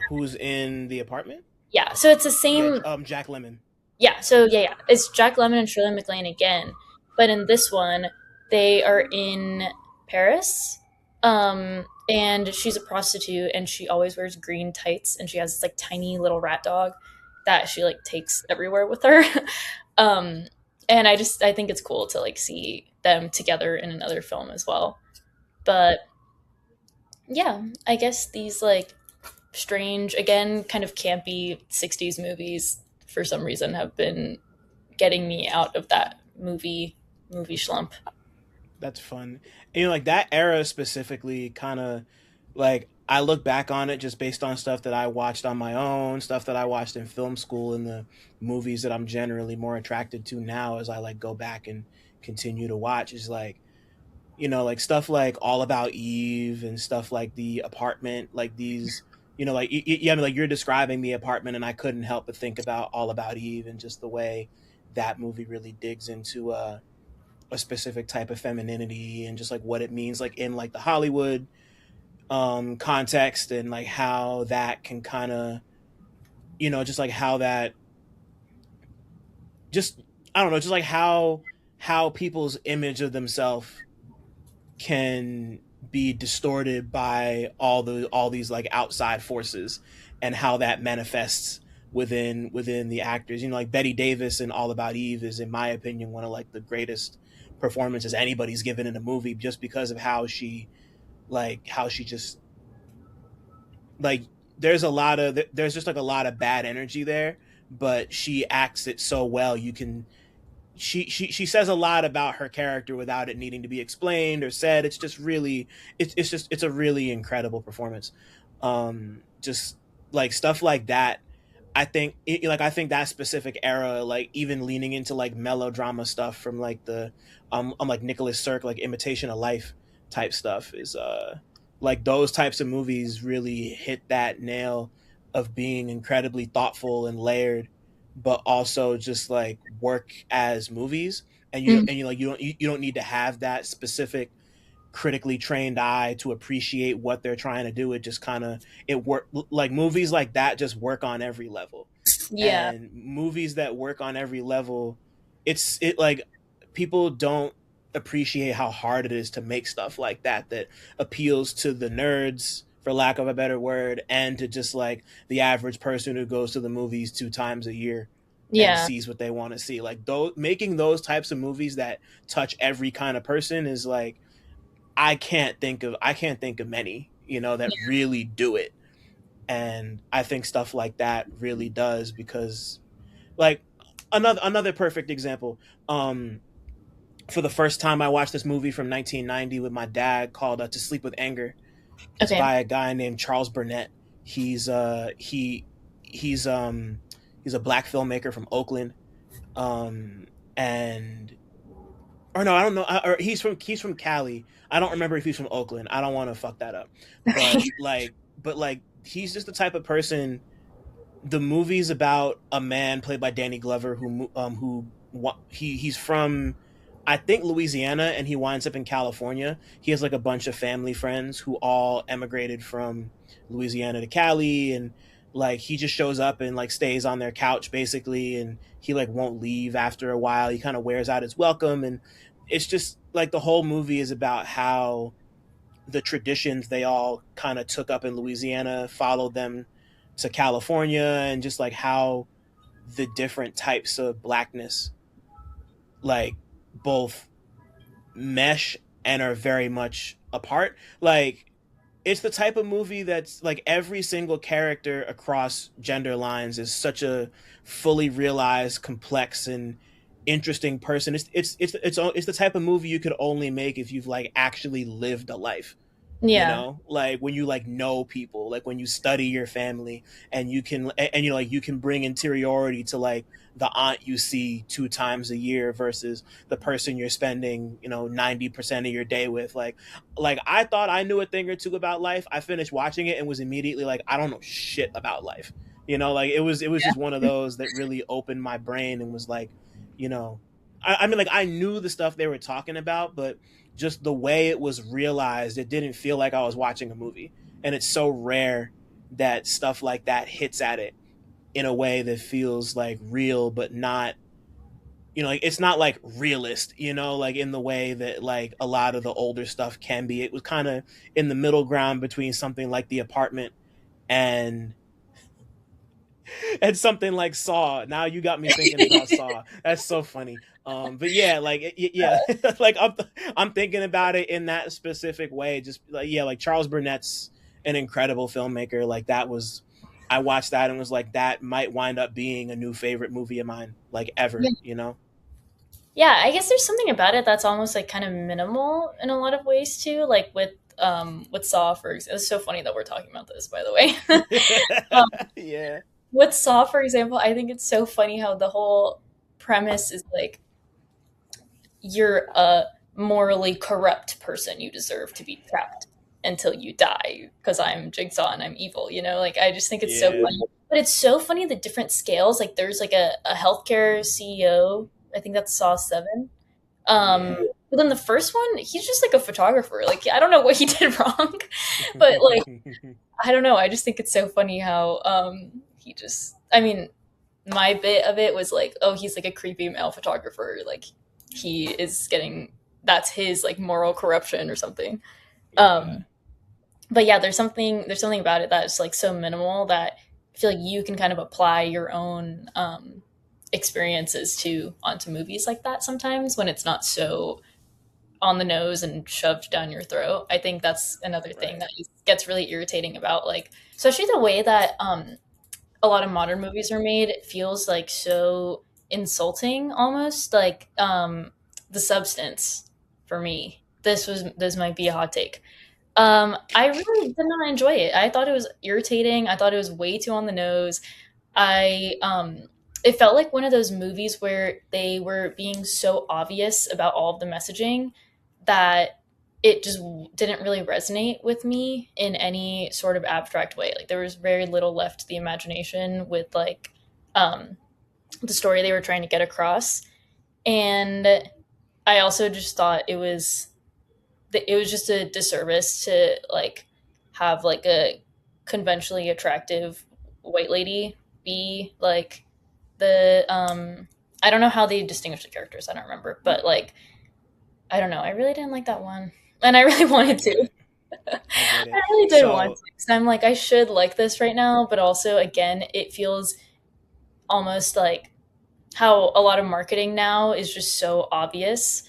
Who's in the apartment? Yeah, so it's the Yeah, same. Jack Lemmon. Yeah, so yeah, it's Jack Lemmon and Shirley MacLaine again, but in this one, they are in Paris, and she's a prostitute, and she always wears green tights, and she has this like tiny little rat dog that she like takes everywhere with her. um, and I think it's cool to like see them together in another film as well. But yeah, I guess these like strange, again, kind of campy '60s movies for some reason have been getting me out of that movie slump. That's fun. And, like that era specifically, kind of like I look back on it just based on stuff that I watched on my own, stuff that I watched in film school, and the movies that I'm generally more attracted to now as I like go back and continue to watch is like, like stuff like All About Eve and stuff like The Apartment, like these, like yeah, I mean, like you're describing The Apartment, and I couldn't help but think about All About Eve and just the way that movie really digs into a specific type of femininity and just like what it means like in like the Hollywood context, and like how that can kind of just like how that just I don't know, just like how people's image of themselves can be distorted by all these like outside forces, and how that manifests within the actors. Like Betty Davis in All About Eve is, in my opinion, one of like the greatest performances anybody's given in a movie, just because of how she just like there's just like a lot of bad energy there, but she acts it so well. You can she says a lot about her character without it needing to be explained or said. It's just really it's a really incredible performance. Just like stuff like that. I think that specific era, like even leaning into like melodrama stuff from like the like Nicholas Sirk, like Imitation of Life type stuff, is like those types of movies really hit that nail of being incredibly thoughtful and layered, but also just like work as movies. And Mm. you don't need to have that specific critically trained eye to appreciate what they're trying to do. It just kind of it work like movies like that just work on every level. Yeah, And movies that work on every level, it like people don't appreciate how hard it is to make stuff like that appeals to the nerds, for lack of a better word, and to just like the average person who goes to the movies 2 times a year and yeah, sees what they want to see. Like those making those types of movies that touch every kind of person is like I can't think of many, that really do it. And I think stuff like that really does, because like another perfect example. For the first time, I watched this movie from 1990 with my dad called "To Sleep with Anger." It's Okay. by a guy named Charles Burnett. He's he's he's a black filmmaker from Oakland, and or no, I don't know. Or he's from Cali. I don't remember if he's from Oakland. I don't want to fuck that up. Okay. But he's just the type of person. The movie's about a man played by Danny Glover he's from, I think, Louisiana, and he winds up in California. He has like a bunch of family friends who all emigrated from Louisiana to Cali, and like he just shows up and like stays on their couch basically, and he like won't leave after a while. He kind of wears out his welcome, and it's just like the whole movie is about how the traditions they all kind of took up in Louisiana followed them to California, and just like how the different types of blackness like both mesh and are very much apart. Like it's the type of movie that's like every single character across gender lines is such a fully realized, complex, and interesting person. It's the type of movie you could only make if you've like actually lived a life. You Yeah. know, like when you like know people, like when you study your family, and you know, like you can bring interiority to like the aunt you see 2 times a year versus the person you're spending, you know, 90% of your day with. Like I thought I knew a thing or two about life. I finished watching it and was immediately like, I don't know shit about life. You know, like it was just one of those that really opened my brain and was like, you know, I mean, like I knew the stuff they were talking about, but just the way it was realized, it didn't feel like I was watching a movie. And it's so rare that stuff like that hits at it in a way that feels like real, but not, you know, like it's not like realist, you know, like in the way that like a lot of the older stuff can be. It was kind of in the middle ground between something like The Apartment and and something like Saw. Now you got me thinking about Saw. That's so funny. But yeah, like yeah, like I'm thinking about it in that specific way. Just like yeah, like Charles Burnett's an incredible filmmaker. Like that was, I watched that and was like, that might wind up being a new favorite movie of mine, like ever. Yeah. You know? Yeah, I guess there's something about it that's almost like kind of minimal in a lot of ways too. Like with Saw, for example. It's so funny that we're talking about this, by the way. um, Yeah. with Saw, for example, I think it's so funny how the whole premise is like you're a morally corrupt person. You deserve to be trapped until you die because I'm Jigsaw and I'm evil. You know, like I just think it's so Yeah. funny. But it's so funny the different scales. Like there's like a healthcare CEO. I think that's Saw 7. Yeah. But then the first one, he's just like a photographer. Like I don't know what he did wrong, but like I don't know. I just think it's so funny how he just. I mean, my bit of it was like, oh, he's like a creepy male photographer. Like he is getting that's his like moral corruption or something. Yeah. Um, but yeah, there's something about it that's like so minimal that I feel like you can kind of apply your own experiences to onto movies like that sometimes when it's not so on the nose and shoved down your throat. I think that's another thing Right. that gets really irritating about like especially the way that a lot of modern movies are made. It feels like so insulting almost like the substance for me. This might be a hot take. I really did not enjoy it. I thought it was irritating. I thought it was way too on the nose. I it felt like one of those movies where they were being so obvious about all of the messaging that it just didn't really resonate with me in any sort of abstract way. Like there was very little left to the imagination with like um the story they were trying to get across. And I also just thought it was just a disservice to like have like a conventionally attractive white lady be like the I don't know how they distinguish the characters. I don't remember, but like I don't know. I really didn't like that one, and I really I wanted get to. it. I get I it. really did want So to because I'm like I should like this right now, but also again, it feels almost like how a lot of marketing now is just so obvious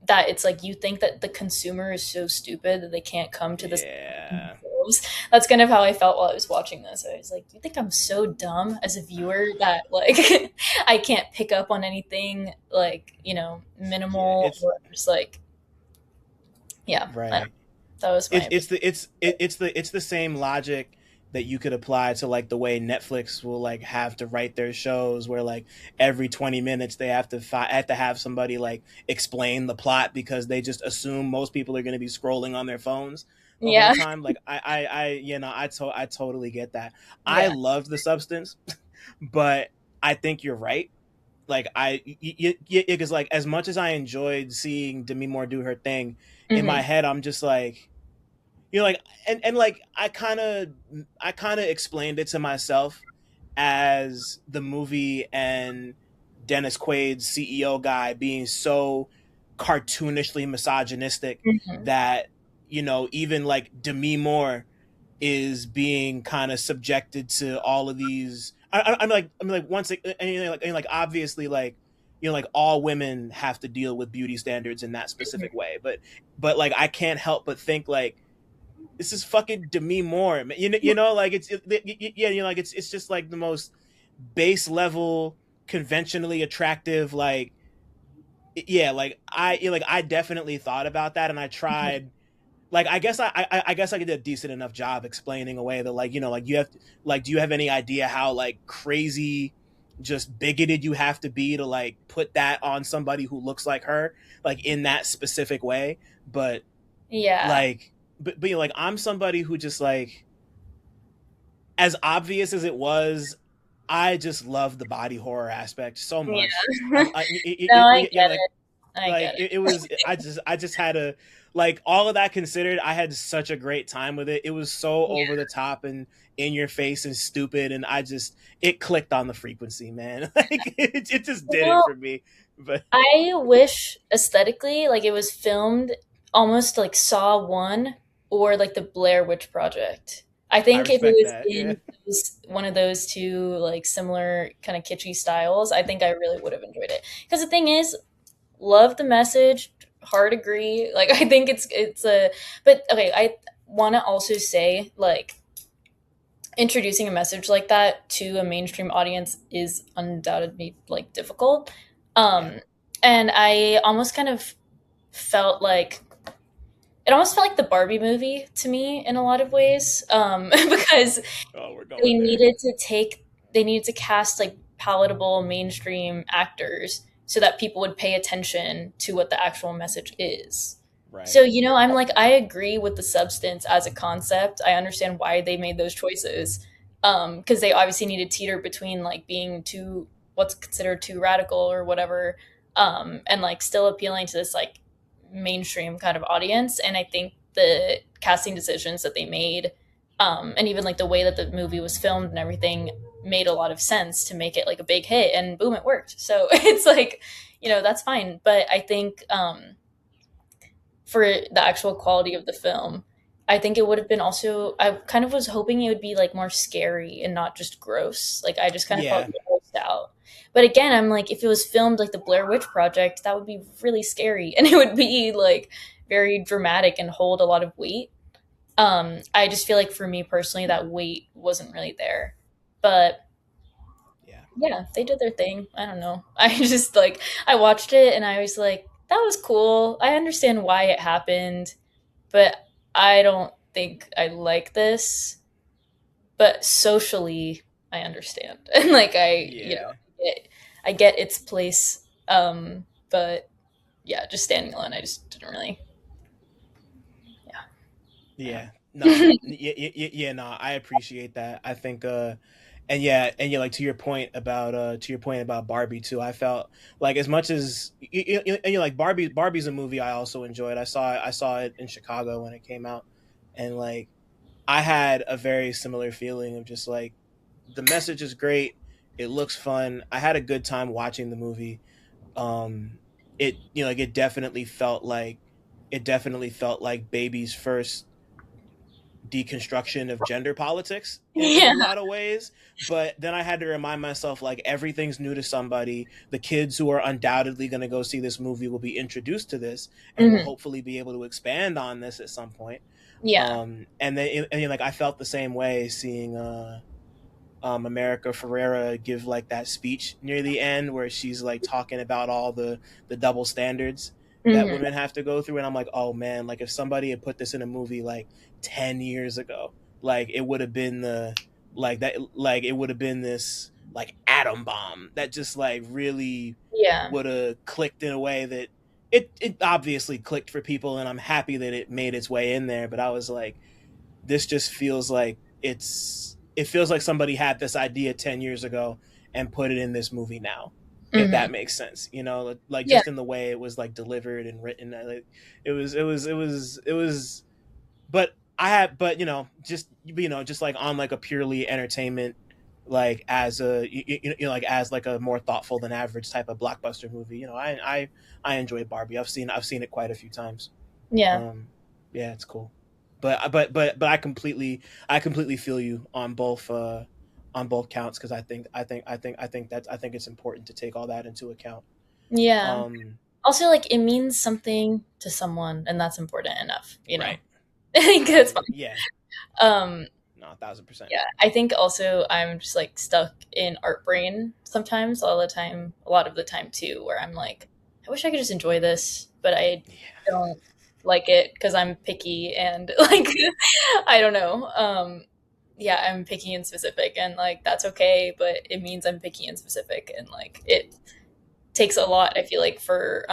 that it's like you think that the consumer is so stupid that they can't come to this yeah. themselves. That's kind of how I felt while I was watching this. I was like, you think I'm so dumb as a viewer that like I can't pick up on anything like, Yeah, minimal it's or just like, yeah, I don't know. right. That was my opinion. It's the same logic that you could apply to like the way Netflix will like have to write their shows, where like every 20 minutes they have to have somebody like explain the plot because they just assume most people are going to be scrolling on their phones the whole Yeah, time. Like I totally get that. I yeah. love the substance, but I think you're right. Like because like as much as I enjoyed seeing Demi Moore do her thing, in my Hmm. head I'm just like, like, and like I kind of explained it to myself as the movie and Dennis Quaid's CEO guy being so cartoonishly misogynistic Hmm. that even like Demi Moore is being kind of subjected to all of these. I mean, like once, like obviously, like like all women have to deal with beauty standards in that specific way, but like I can't help but think like this is fucking Demi Moore, man. Like yeah, like it's just like the most base level, conventionally attractive, like yeah, like I definitely thought about that, and I tried. Like I guess I did a decent enough job explaining away that like like you have to, like do you have any idea how like crazy just bigoted you have to be to like put that on somebody who looks like her like in that specific way, but Yeah. like like I'm somebody who just like as obvious as it was, I just love the body horror aspect so much. Yeah. No, I Yeah, get it. I like get it. it was I just had a like all of that considered, I had such a great time with it. It was so over Yeah. the top and in your face and stupid, and it clicked on the frequency, man. Like it just You did it know, for me. But I wish aesthetically, like it was filmed almost like Saw One or like the Blair Witch Project. I I think if it respect was that. Yeah. in one of those two like similar kind of kitschy styles, I think I really would have enjoyed it. Because the thing is, love the message, hard agree. Like I think it's a, but okay, I want to also say like introducing a message like that to a mainstream audience is undoubtedly like difficult. Yeah. Um, and I almost kind of felt like it almost felt like the Barbie movie to me in a lot of ways, because Oh, we're they going there. needed to take they needed to cast like palatable mainstream actors so that people would pay attention to what the actual message is. So, Right. I'm like, I agree with the substance as a concept. I understand why they made those choices. Because they obviously need to teeter between like being too, what's considered too radical or whatever, and like still appealing to this like mainstream kind of audience. And I think the casting decisions that they made, and even like the way that the movie was filmed and everything made a lot of sense to make it like a big hit, and boom, it worked. So it's like, that's fine. But I think, for the actual quality of the film, I think it would have been also, I kind of was hoping it would be like more scary and not just gross. Like I just kind of felt Yeah. grossed out. But again, I'm like, if it was filmed like the Blair Witch Project, that would be really scary and it would be like very dramatic and hold a lot of weight. I just feel like for me personally, that weight wasn't really there. But Yeah. yeah, they did their thing. I don't know. I just like, I watched it and I was like, that was cool. I understand why it happened, but I don't think I like this. But socially, I understand. And like Yeah. I get its place. But yeah, just standing alone, I just didn't really, yeah, I Yeah. don't No. know. Yeah, no, I appreciate that. I think and yeah, like to your point about Barbie too. I felt like as much as and you're like Barbie's a movie I also enjoyed. I saw it in Chicago when it came out, and like I had a very similar feeling of just like the message is great. It looks fun. I had a good time watching the movie. It like it definitely felt like baby's first deconstruction of gender politics in a Yeah. lot of ways. But then I had to remind myself like everything's new to somebody. The kids who are undoubtedly going to go see this movie will be introduced to this and will Hmm. hopefully be able to expand on this at some point. Yeah. And then and, like I felt the same way seeing America Ferrera give like that speech near the end where she's like talking about all the double standards that Hmm. women have to go through, and I'm like, oh man, like if somebody had put this in a movie like 10 years ago, like it would have been the like that like it would have been this like atom bomb that just like really Yeah. would have clicked in a way that it obviously clicked for people, and I'm happy that it made its way in there. But I was like, this just feels like it feels like somebody had this idea 10 years ago and put it in this movie now, if Hmm. that makes sense, you know, like Yeah. just in the way it was like delivered and written, like, it was but I had but just like on like a purely entertainment, like as a like as like a more thoughtful than average type of blockbuster movie, I enjoy Barbie. I've seen it quite a few times. Yeah. um yeah, it's cool. But I completely feel you on both counts, because I think it's important to take all that into account. Yeah. um Also, like, it means something to someone, and that's important enough, you know? right. I think that's fine. Yeah. Um, No, 1,000%. yeah, I think also I'm just like stuck in art brain sometimes, all the time, a lot of the time too, where I'm like, I wish I could just enjoy this, but I Yeah. don't like it because I'm picky and like I don't know. Yeah, I'm picky and specific, and like that's okay, but it means I'm picky and specific, and like it takes a lot. I feel like for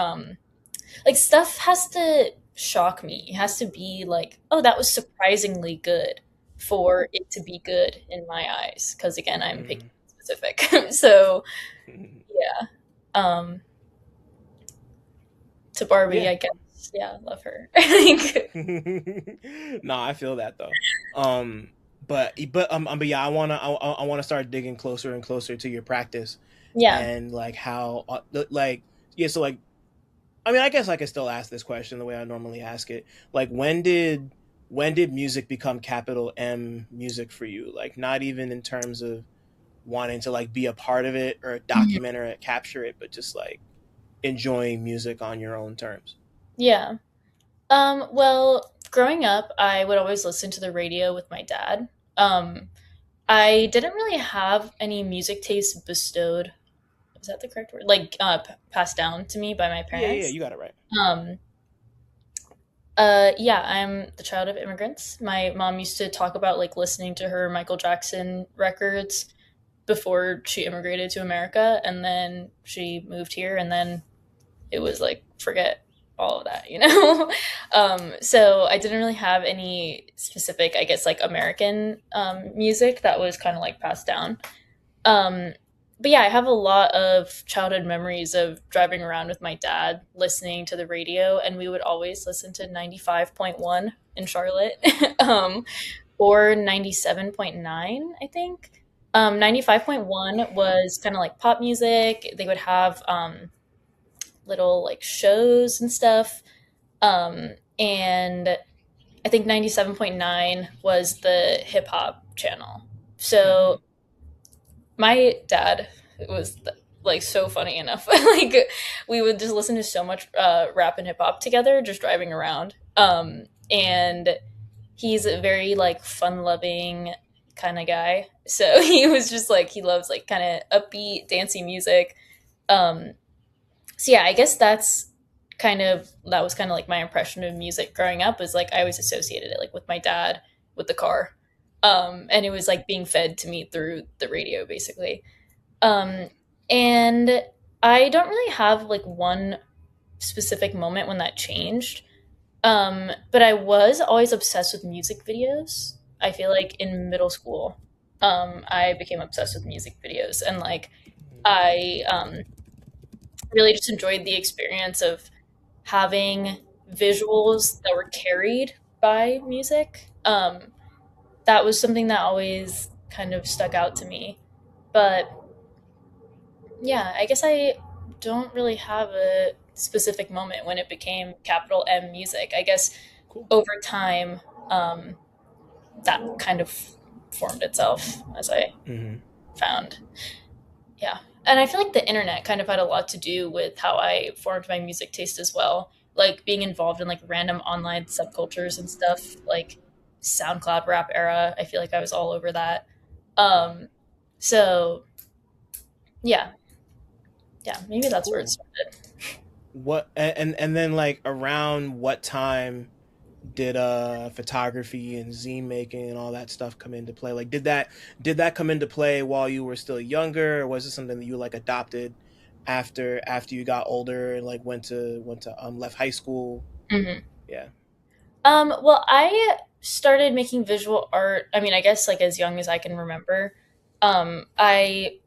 like stuff has to shock me. It has to be like, oh, that was surprisingly good for it to be good in my eyes. Because again, I'm picky Mhm. and specific. So yeah. Um, to Barbie, Yeah. I guess. Yeah, love her. Like, No, I feel that though. But yeah, I wanna start digging closer and closer to your practice, yeah. and like how like yeah. So like, I mean, I guess I could still ask this question the way I normally ask it. Like, when did music become capital M music for you? Like, not even in terms of wanting to like be a part of it or Mhm. document or capture it, but just like enjoying music on your own terms. Yeah. Well, growing up, I would always listen to the radio with my dad. Um, I didn't really have any music taste bestowed. Is that the correct word? Like passed down to me by my Yeah, yeah, parents. you got it right. Um, yeah, I'm the child of immigrants. My mom used to talk about like listening to her Michael Jackson records before she immigrated to America, and then she moved here, and then it was like forget all of that, you know. So I didn't really have any specific, I guess, like American music that was kind of like passed down. Um, but yeah, I have a lot of childhood memories of driving around with my dad, listening to the radio, and we would always listen to 95.1 in Charlotte, or 97.9, I think. 95.1 was kind of like pop music. They would have little like shows and stuff. And I think 97.9 was the hip hop channel. Hmm. So my dad was like so funny enough. Like we would just listen to so much rap and hip hop together, just driving around. And he's a very like fun loving kind of guy. So he was just like he loves like kind of upbeat, dancey music. Um, so yeah, I guess that was kind of like my impression of music growing up. Was like I always associated it like with my dad with the car. And it was like being fed to me through the radio basically. Um, and I don't really have like one specific moment when that changed. But I was always obsessed with music videos. I feel like in middle school, I became obsessed with music videos, and like I really just enjoyed the experience of having visuals that were carried by music. That was something that always kind of stuck out to me. But yeah, I guess I don't really have a specific moment when it became capital M music. I guess Cool. over time, um, that kind of formed itself as I Hmm. found. Yeah. And I feel like the internet kind of had a lot to do with how I formed my music taste as well. like being involved in like random online subcultures and stuff, like SoundCloud rap era. I feel like I was all over that. Um, so yeah, yeah, maybe that's where it Cool. started. What and then like around what time did photography and zine making and all that stuff come into play? Like did that come into play while you were still younger, or was it something that you like adopted after you got older and like went to left high school? Hmm. Yeah. Well, I started making visual art. I mean, I guess like as young as I can remember. I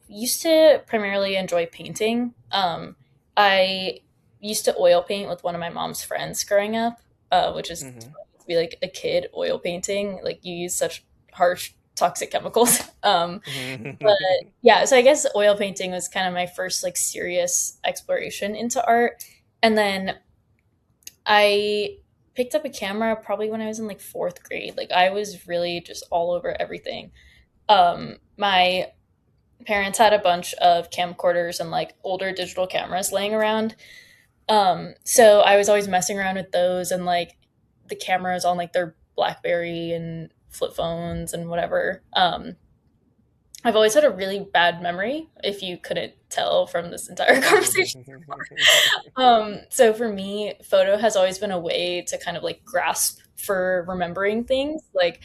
used to primarily enjoy painting. I used to oil paint with one of my mom's friends growing up, which is Hmm. to be like a kid oil painting. Like you use such harsh, toxic chemicals. But yeah, so I guess oil painting was kind of my first like serious exploration into art. And then I picked up a camera probably when I was in like fourth grade. Like I was really just all over everything. My parents had a bunch of camcorders and like older digital cameras laying around. So I was always messing around with those and like the cameras on like their BlackBerry and flip phones and whatever. I've always had a really bad memory, if you couldn't tell from this entire conversation. So for me, photo has always been a way to kind of like grasp for remembering things. Like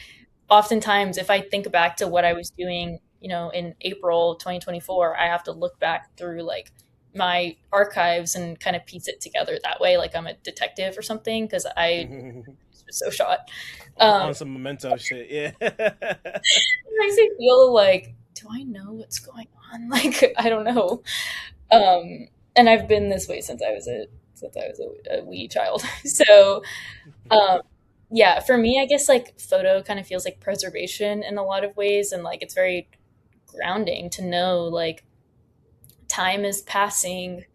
oftentimes if I think back to what I was doing, in April 2024, I have to look back through like my archives and kind of piece it together that way, like I'm a detective or something, because I was so shot. On It some memento shit, yeah. makes me feel like, do I know what's going on? Like, I don't know. And I've been this way since I was a wee child. So, um, yeah, for me, I guess like photo kind of feels like preservation in a lot of ways, and like it's very grounding to know like time is passing.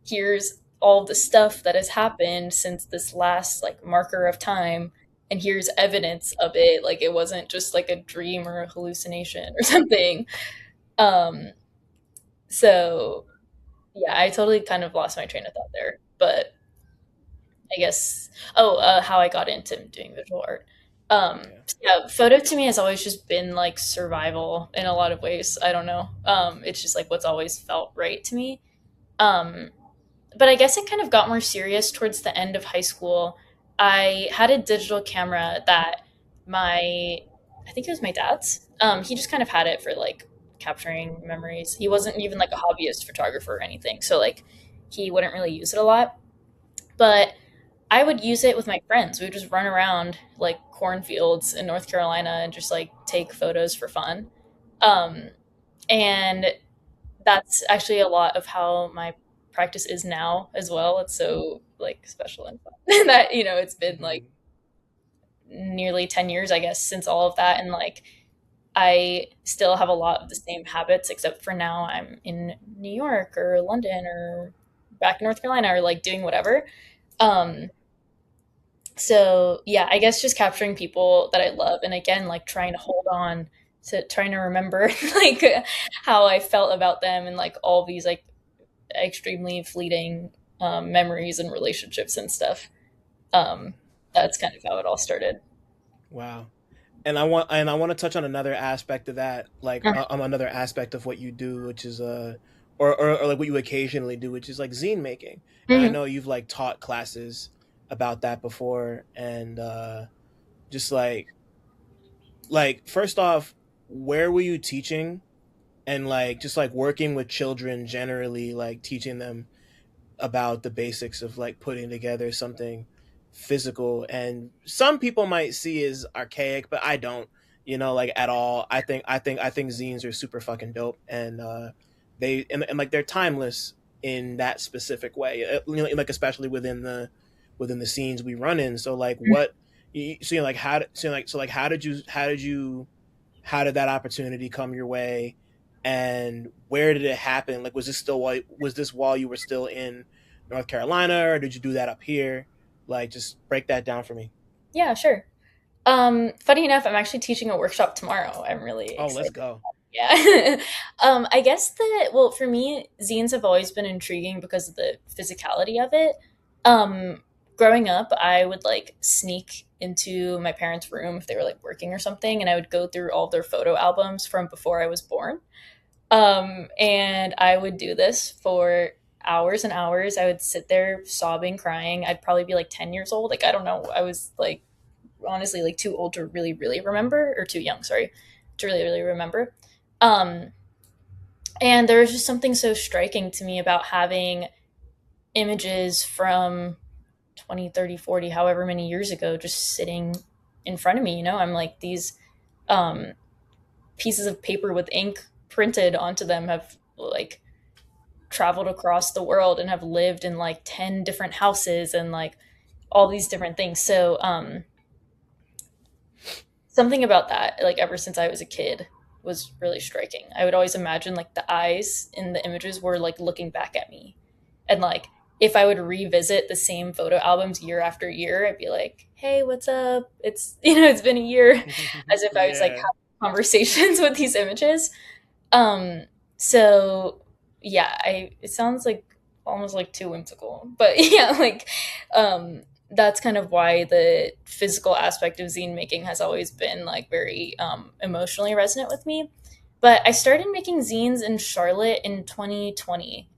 Here's all the stuff that has happened since this last like marker of time, and here's evidence of it. Like it wasn't just like a dream or a hallucination or something. Um, so yeah, I totally kind of lost my train of thought there, but I guess, how I got into doing visual art. Yeah. Yeah, photo to me has always just been like survival in a lot of ways. I don't know. It's just like what's always felt right to me. Um, but I guess it kind of got more serious towards the end of high school. I had a digital camera that I think it was my dad's. He just kind of had it for like capturing memories. He wasn't even like a hobbyist photographer or anything, so like he wouldn't really use it a lot. But I would use it with my friends. We would just run around like cornfields in North Carolina and just like take photos for fun. Um, and that's actually a lot of how my practice is now as well. It's so like special and fun that it's been like nearly 10 years, I guess, since all of that. And like I still have a lot of the same habits, except for now I'm in New York or London or back in North Carolina or like doing whatever. Um, so yeah, I guess just capturing people that I love, and again like trying to hold on to trying to remember like how I felt about them, and like all these like extremely fleeting memories and relationships and stuff. um that's kind of how it all started. Wow. And I want to touch on another aspect of that, like Uh-huh. another aspect of what you do, which is or like what you occasionally do, which is like zine making. And I Mhm. know you've like taught classes about that before, and just like first off, where were you teaching, and like just like working with children generally, like teaching them about the basics of like putting together something physical, and some people might see as archaic, but I don't, like at all. I think zines are super fucking dope, and and like they're timeless in that specific way, like especially within the scenes we run in. So like what so like how did that opportunity come your way, and where did it happen? Like, was this while you were still in North Carolina, or did you do that up here? Like, just break that down for me. Yeah, sure. Funny enough, I'm actually teaching a workshop tomorrow. I'm really Oh, let's excited. go. Yeah. I guess that, well, for me, zines have always been intriguing because of the physicality of it. Um, Growing up, I would like sneak into my parents' room if they were like working or something, and I would go through all of their photo albums from before I was born. And I would do this for hours and hours. I would sit there sobbing, crying. I'd probably be like 10 years old. Like, I don't know. I was like, honestly, like too old to really, really remember, or too young, sorry, to really, really remember. Um, and there was just something so striking to me about having images from 20, 30, 40, however many years ago, just sitting in front of me. You know, I'm like, these um, pieces of paper with ink printed onto them have like traveled across the world and have lived in like 10 different houses and like all these different things. So something about that, like ever since I was a kid, was really striking. I would always imagine like the eyes in the images were like looking back at me. And like if I would revisit the same photo albums year after year, I'd be like, hey, what's up? It's, you know, it's been a year, as if I was like Yeah. having conversations with these images. Um, so yeah, it sounds like almost like too whimsical, but yeah, like, that's kind of why the physical aspect of zine making has always been like very, emotionally resonant with me. But I started making zines in Charlotte in 2020.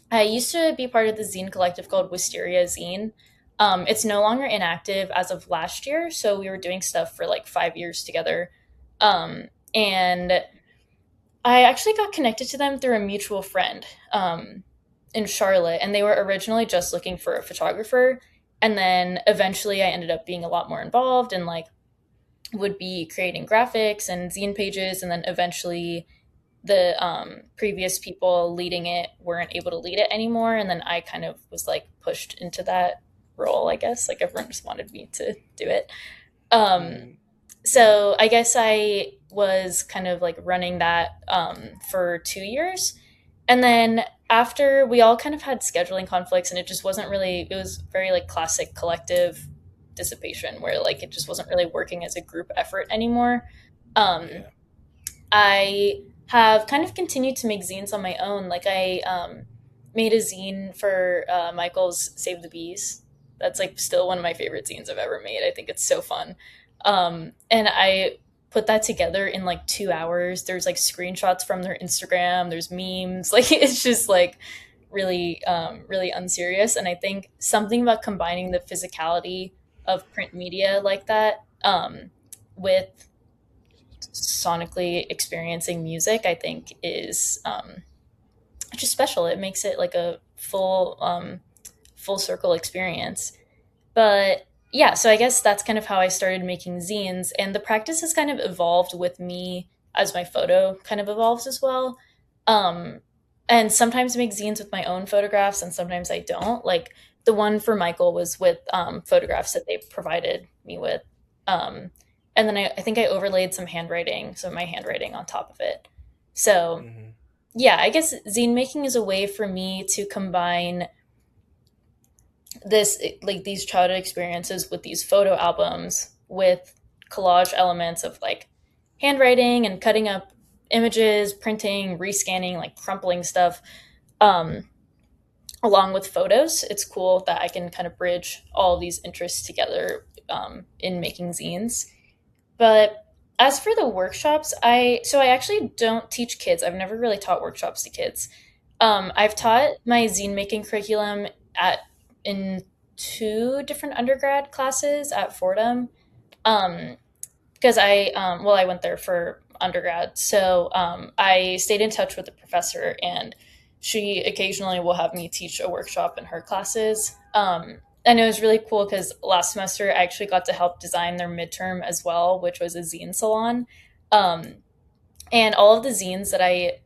I used to be part of the zine collective called Wisteria Zine. It's no longer inactive as of last year, so we were doing stuff for like 5 years together. And I actually got connected to them through a mutual friend, in Charlotte, and they were originally just looking for a photographer. And then eventually I ended up being a lot more involved and like would be creating graphics and zine pages. And then eventually the previous people leading it weren't able to lead it anymore. And then I kind of was like pushed into that role, I guess. Like everyone just wanted me to do it. Um, Mm-hmm. so I guess I was kind of like running that for 2 years. And then after we all kind of had scheduling conflicts and it just wasn't really, it was very like classic collective dissipation where like it just wasn't really working as a group effort anymore. Um, Yeah. I have kind of continued to make zines on my own. Like I made a zine for Michael's Save the Bees. That's like still one of my favorite zines I've ever made. I think it's so fun. And I put that together in like 2 hours. There's like screenshots from their Instagram. There's memes. Like it's just like really, really unserious. And I think something about combining the physicality of print media like that, with sonically experiencing music, I think is, just special. It makes it like a full circle experience. But yeah, so I guess that's kind of how I started making zines, and the practice has kind of evolved with me as my photo kind of evolves as well. Um, and sometimes I make zines with my own photographs, and sometimes I don't. Like the one for Michael was with photographs that they provided me with. Um, and then I think I overlaid some of my handwriting on top of it. So Mm-hmm. yeah, I guess zine making is a way for me to combine this, like these childhood experiences with these photo albums with collage elements of like handwriting and cutting up images, printing, rescanning, like crumpling stuff, um, along with photos. It's cool that I can kind of bridge all of these interests together, in making zines. But as for the workshops, I actually don't teach kids. I've never really taught workshops to kids. I've taught my zine making curriculum at in two different undergrad classes at Fordham. Um, because I went there for undergrad, so I stayed in touch with the professor, and she occasionally will have me teach a workshop in her classes. And it was really cool because last semester I actually got to help design their midterm as well, which was a zine salon. Um, and all of the zines that I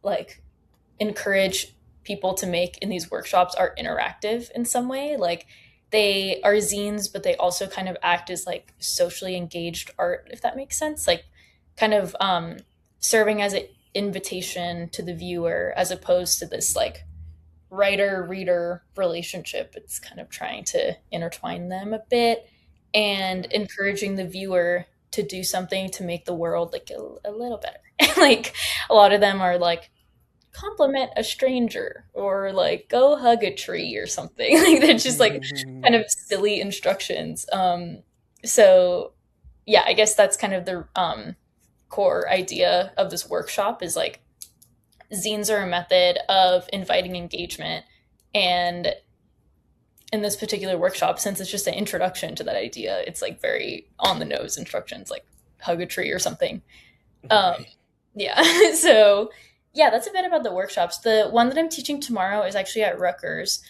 like encourage people to make in these workshops are interactive in some way. Like they are zines, but they also kind of act as like socially engaged art, if that makes sense. Like kind of serving as an invitation to the viewer as opposed to this like writer reader relationship. It's kind of trying to intertwine them a bit and Right. encouraging the viewer to do something to make the world like a little better. Like a lot of them are like compliment a stranger or like go hug a tree or something. Like they're just like kind of silly instructions. So yeah, I guess that's kind of the core idea of this workshop is like zines are a method of inviting engagement. And in this particular workshop, since it's just an introduction to that idea, it's like very on the nose instructions, like hug a tree or something. Um, Right. yeah. So yeah, that's a bit about the workshops. The one that I'm teaching tomorrow is actually at Rutgers.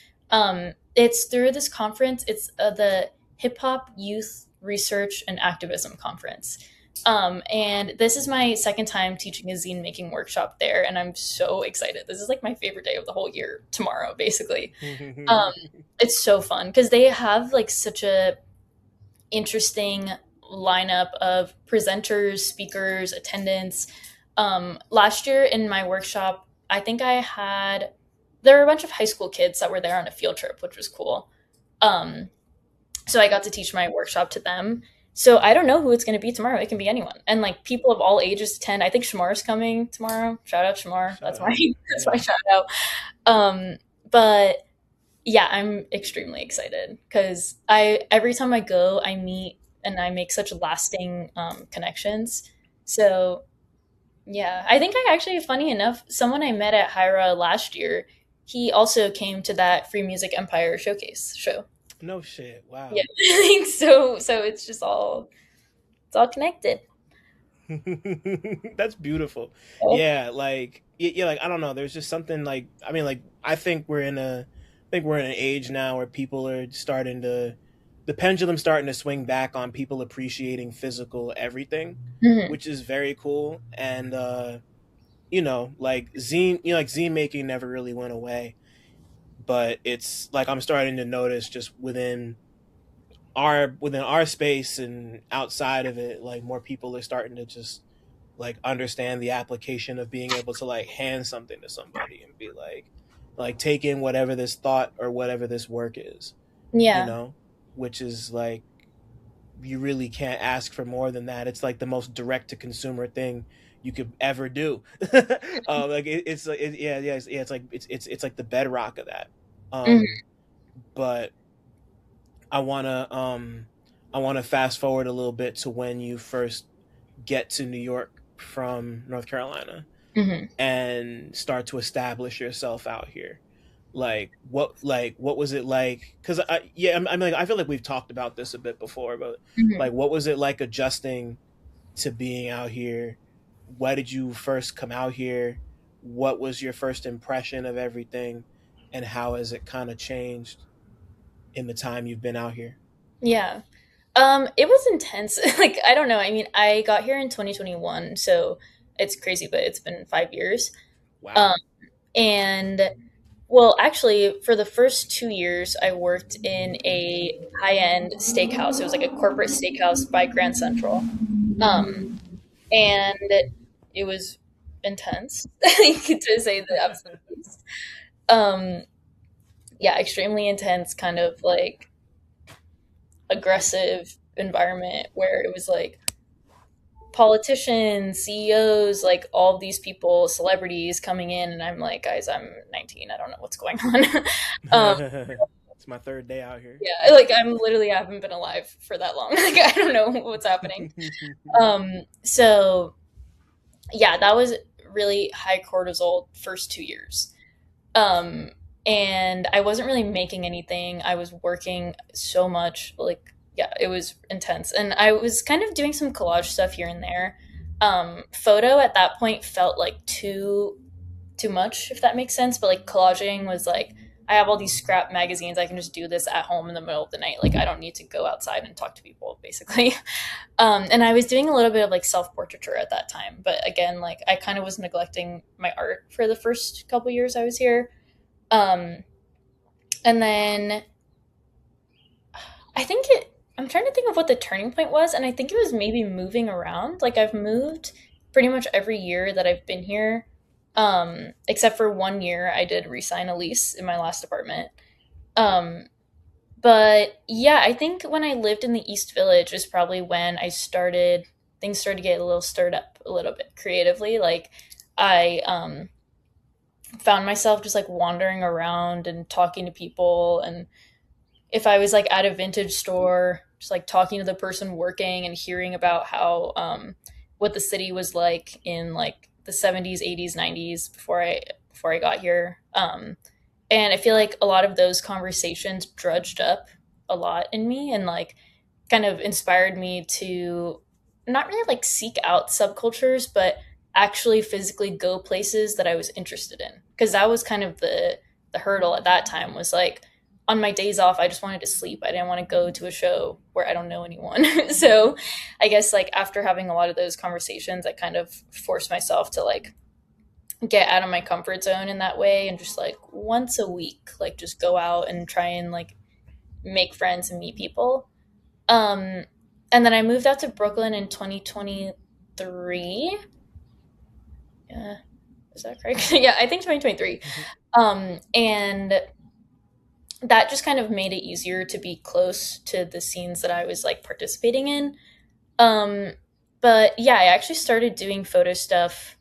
It's through this conference. It's the Hip Hop Youth Research and Activism Conference. And this is my second time teaching a zine making workshop there, and I'm so excited. This is like my favorite day of the whole year, tomorrow, basically. Um, it's so fun because they have like such a interesting lineup of presenters, speakers, attendants. Last year in my workshop, I think there were a bunch of high school kids that were there on a field trip, which was cool. Um, so I got to teach my workshop to them. So I don't know who it's going to be tomorrow. It can be anyone, and like people of all ages attend. I think Shamar's coming tomorrow. Shout out Shamar. Shout That's my out. that's my Yeah. shout out. But yeah, I'm extremely excited because I every time I go, I meet and I make such lasting connections. So yeah, I think I actually, funny enough, someone I met at Hyra last year, he also came to that Free Music Empire showcase show. No shit. Yeah, Wow. I think so. So it's all connected. That's beautiful. Oh. Yeah, like yeah, like I don't know. There's just something like I mean, like I think we're in an age now where people are starting to the pendulum starting to swing back on people appreciating physical everything, Mhm. which is very cool. And like zine making never really went away, but it's like I'm starting to notice just within our space and outside of it, like more people are starting to just like understand the application of being able to like hand something to somebody and be like take in whatever this thought or whatever this work is, you Yeah. know, which is like you really can't ask for more than that. It's like the most direct to consumer thing you could ever do. Like it's like it's like it's like the bedrock of that. Mhm. But I wanna I wanna fast forward a little bit to when you first get to New York from North Carolina Mhm. and start to establish yourself out here. Like what was it like? Because I mean, like, I feel like we've talked about this a bit before, but Mhm. like what was it like adjusting to being out here? Why did you first come out here? What was your first impression of everything, and how has it kind of changed in the time you've been out here? Yeah. It was intense. Like I don't know. I mean, I got here in 2021, so it's crazy, but it's been 5 years. Um, Wow. and well, actually, for the first 2 years, I worked in a high-end steakhouse. It was like a corporate steakhouse by Grand Central. Um, and it was intense, to say the absolute least. Um, yeah, extremely intense, kind of like aggressive environment where it was like politicians, CEOs, like all these people, celebrities coming in, and I'm like, guys, I'm 19. I don't know what's going on. um, It's my third day out here. yeah, like I haven't been alive for that long. Like I don't know what's happening. So yeah, that was really high cortisol first 2 years. Um, and I wasn't really making anything. I was working so much. Like, yeah, it was intense. And I was kind of doing some collage stuff here and there. Photo at that point felt like too much, if that makes sense. But like collaging was like I have all these scrap magazines. I can just do this at home in the middle of the night. Like I don't need to go outside and talk to people, basically. And I was doing a little bit of like self portraiture at that time. But again, like I kind of was neglecting my art for the first couple years I was here. Um, and then I think I'm trying to think of what the turning point was, and I think it was maybe moving around. Like I've moved pretty much every year that I've been here, except for 1 year I did resign a lease in my last apartment. Um, but yeah, I think when I lived in the East Village is probably when things started to get a little stirred up a little bit creatively. Like I found myself just like wandering around and talking to people. And if I was like at a vintage store, just like talking to the person working and hearing about how what the city was like in like the 70s, 80s, 90s before I got here. And I feel like a lot of those conversations drudged up a lot in me and like kind of inspired me to not really like seek out subcultures, but actually physically go places that I was interested in. Because that was kind of the hurdle at that time was like on my days off, I just wanted to sleep. I didn't want to go to a show where I don't know anyone. So I guess like after having a lot of those conversations, I kind of forced myself to like get out of my comfort zone in that way and just like once a week, like just go out and try and like make friends and meet people. Um, and then I moved out to Brooklyn in 2023. Yeah, is that correct? Yeah, I think 2023. Mhm. And that just kind of made it easier to be close to the scenes that I was like participating in. Um, but yeah, I actually started doing photo stuff.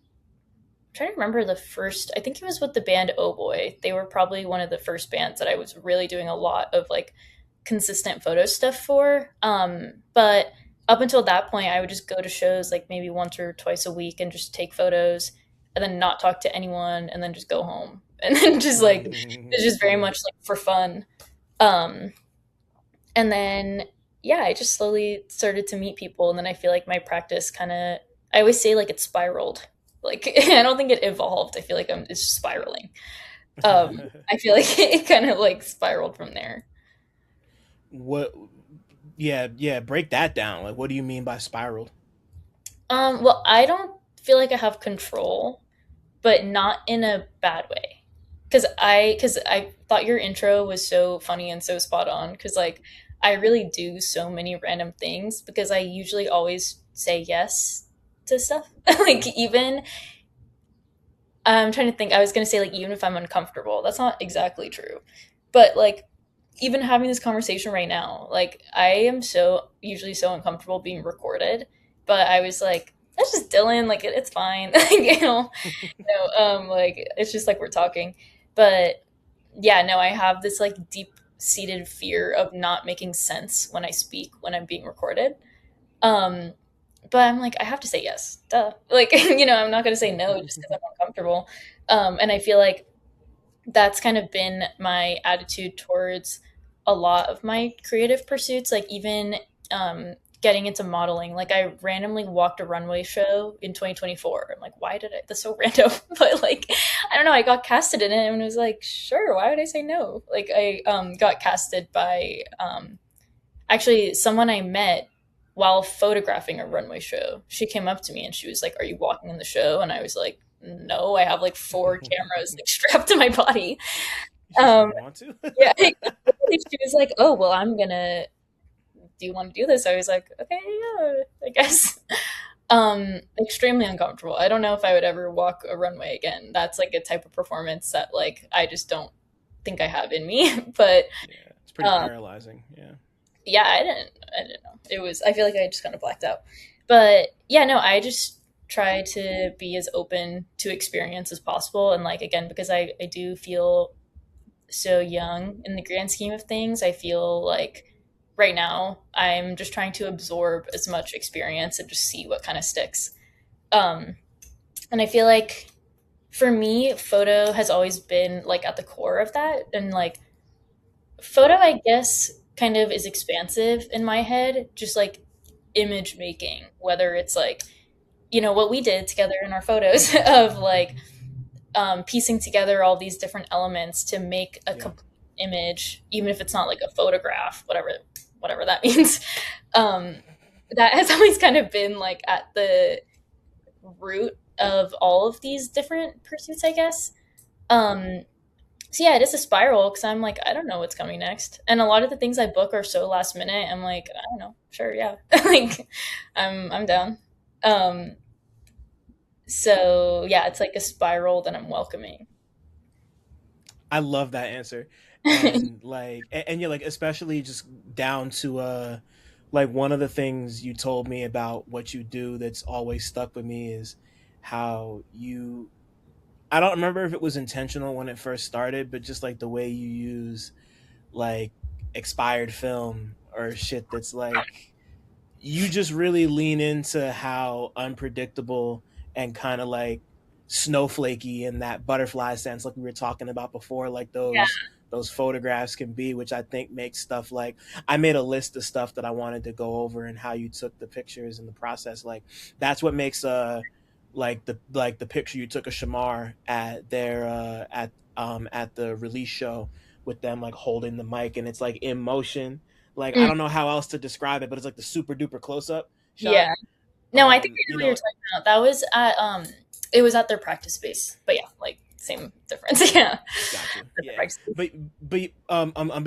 I'm trying to remember the first, I think it was with the band Oh Boy. They were probably one of the first bands that I was really doing a lot of like consistent photo stuff for. But up until that point, I would just go to shows like maybe once or twice a week and just take photos and then not talk to anyone and then just go home. And then just like, it's just very Yeah. much like for fun. Um, and then, yeah, I just slowly started to meet people. And then I feel like my practice kind of, I always say like it spiraled. Like, I don't think it evolved. I feel like it's just spiraling. I feel like it kind of like spiraled from there. What? Yeah, yeah. Break that down. Like, what do you mean by spiraled? Well, I don't feel like I have control, but not in a bad way. Cause I thought your intro was so funny and so spot on. Cause like I really do so many random things because I usually always say yes to stuff. Like even I'm trying to think. I was gonna say like even if I'm uncomfortable, that's not exactly true. But like even having this conversation right now, like I am so usually so uncomfortable being recorded. But I was like, that's just Dylan. Like it's fine. Like, like it's just like we're talking. But yeah, no, I have this like deep seated fear of not making sense when I speak when I'm being recorded. Um, but I'm like, I have to say yes, duh. Like, I'm not gonna say no just because I'm uncomfortable. And I feel like that's kind of been my attitude towards a lot of my creative pursuits, like even getting into modeling. Like I randomly walked a runway show in 2024. I'm like, why did I? That's so random. But like, I don't know. I got casted in it and was like, sure. Why would I say no? Like I got casted by actually someone I met while photographing a runway show. She came up to me and she was like, "Are you walking in the show?" And I was like, "No, I have like four cameras like strapped to my body." She said, Um, "Want to?" yeah, she was like, "Oh, well, I'm gonna. Do you want to do this?" I was like, "Okay, yeah, I guess." Extremely uncomfortable. I don't know if I would ever walk a runway again. That's like a type of performance that like I just don't think I have in me. But Yeah, it's pretty um, paralyzing. Yeah. yeah, I didn't know. It was I feel like I just kind of blacked out. But yeah, no, I just try to be as open to experience as possible. And like again, because I do feel so young in the grand scheme of things, I feel like right now I'm just trying to absorb as much experience and just see what kind of sticks. Um and I feel like for me, photo has always been like at the core of that. And like photo, I guess, kind of is expansive in my head, just like image making, whether it's like, what we did together in our photos of like piecing together all these different elements to make a Yeah. complete image, even if it's not like a photograph, whatever that means. Um, that has always kind of been like at the root of all of these different pursuits, I guess. Um, so yeah, it is a spiral because I'm like, I don't know what's coming next, and a lot of the things I book are so last minute. I'm like, I don't know, sure, yeah, like, I'm down. Um, so yeah, it's like a spiral that I'm welcoming. I love that answer. And like and yeah, like especially just down to like one of the things you told me about what you do that's always stuck with me is how you I don't remember if it was intentional when it first started, but just like the way you use like expired film or shit that's like you just really lean into how unpredictable and kind of like snowflakey in that butterfly sense like we were talking about before, like Yeah. those photographs can be, which I think makes stuff like I made a list of stuff that I wanted to go over and how you took the pictures and the process. Like that's what makes like the picture you took of Shamar at their at the release show with them like holding the mic and it's like in motion. Like I Mm, don't know how else to describe it, but it's like the super duper close up shot. yeah. No, I think I You know what you're know, talking about. That was at it was at their practice space. But yeah, like same difference. Yeah. got you. At the Yeah, practice space. but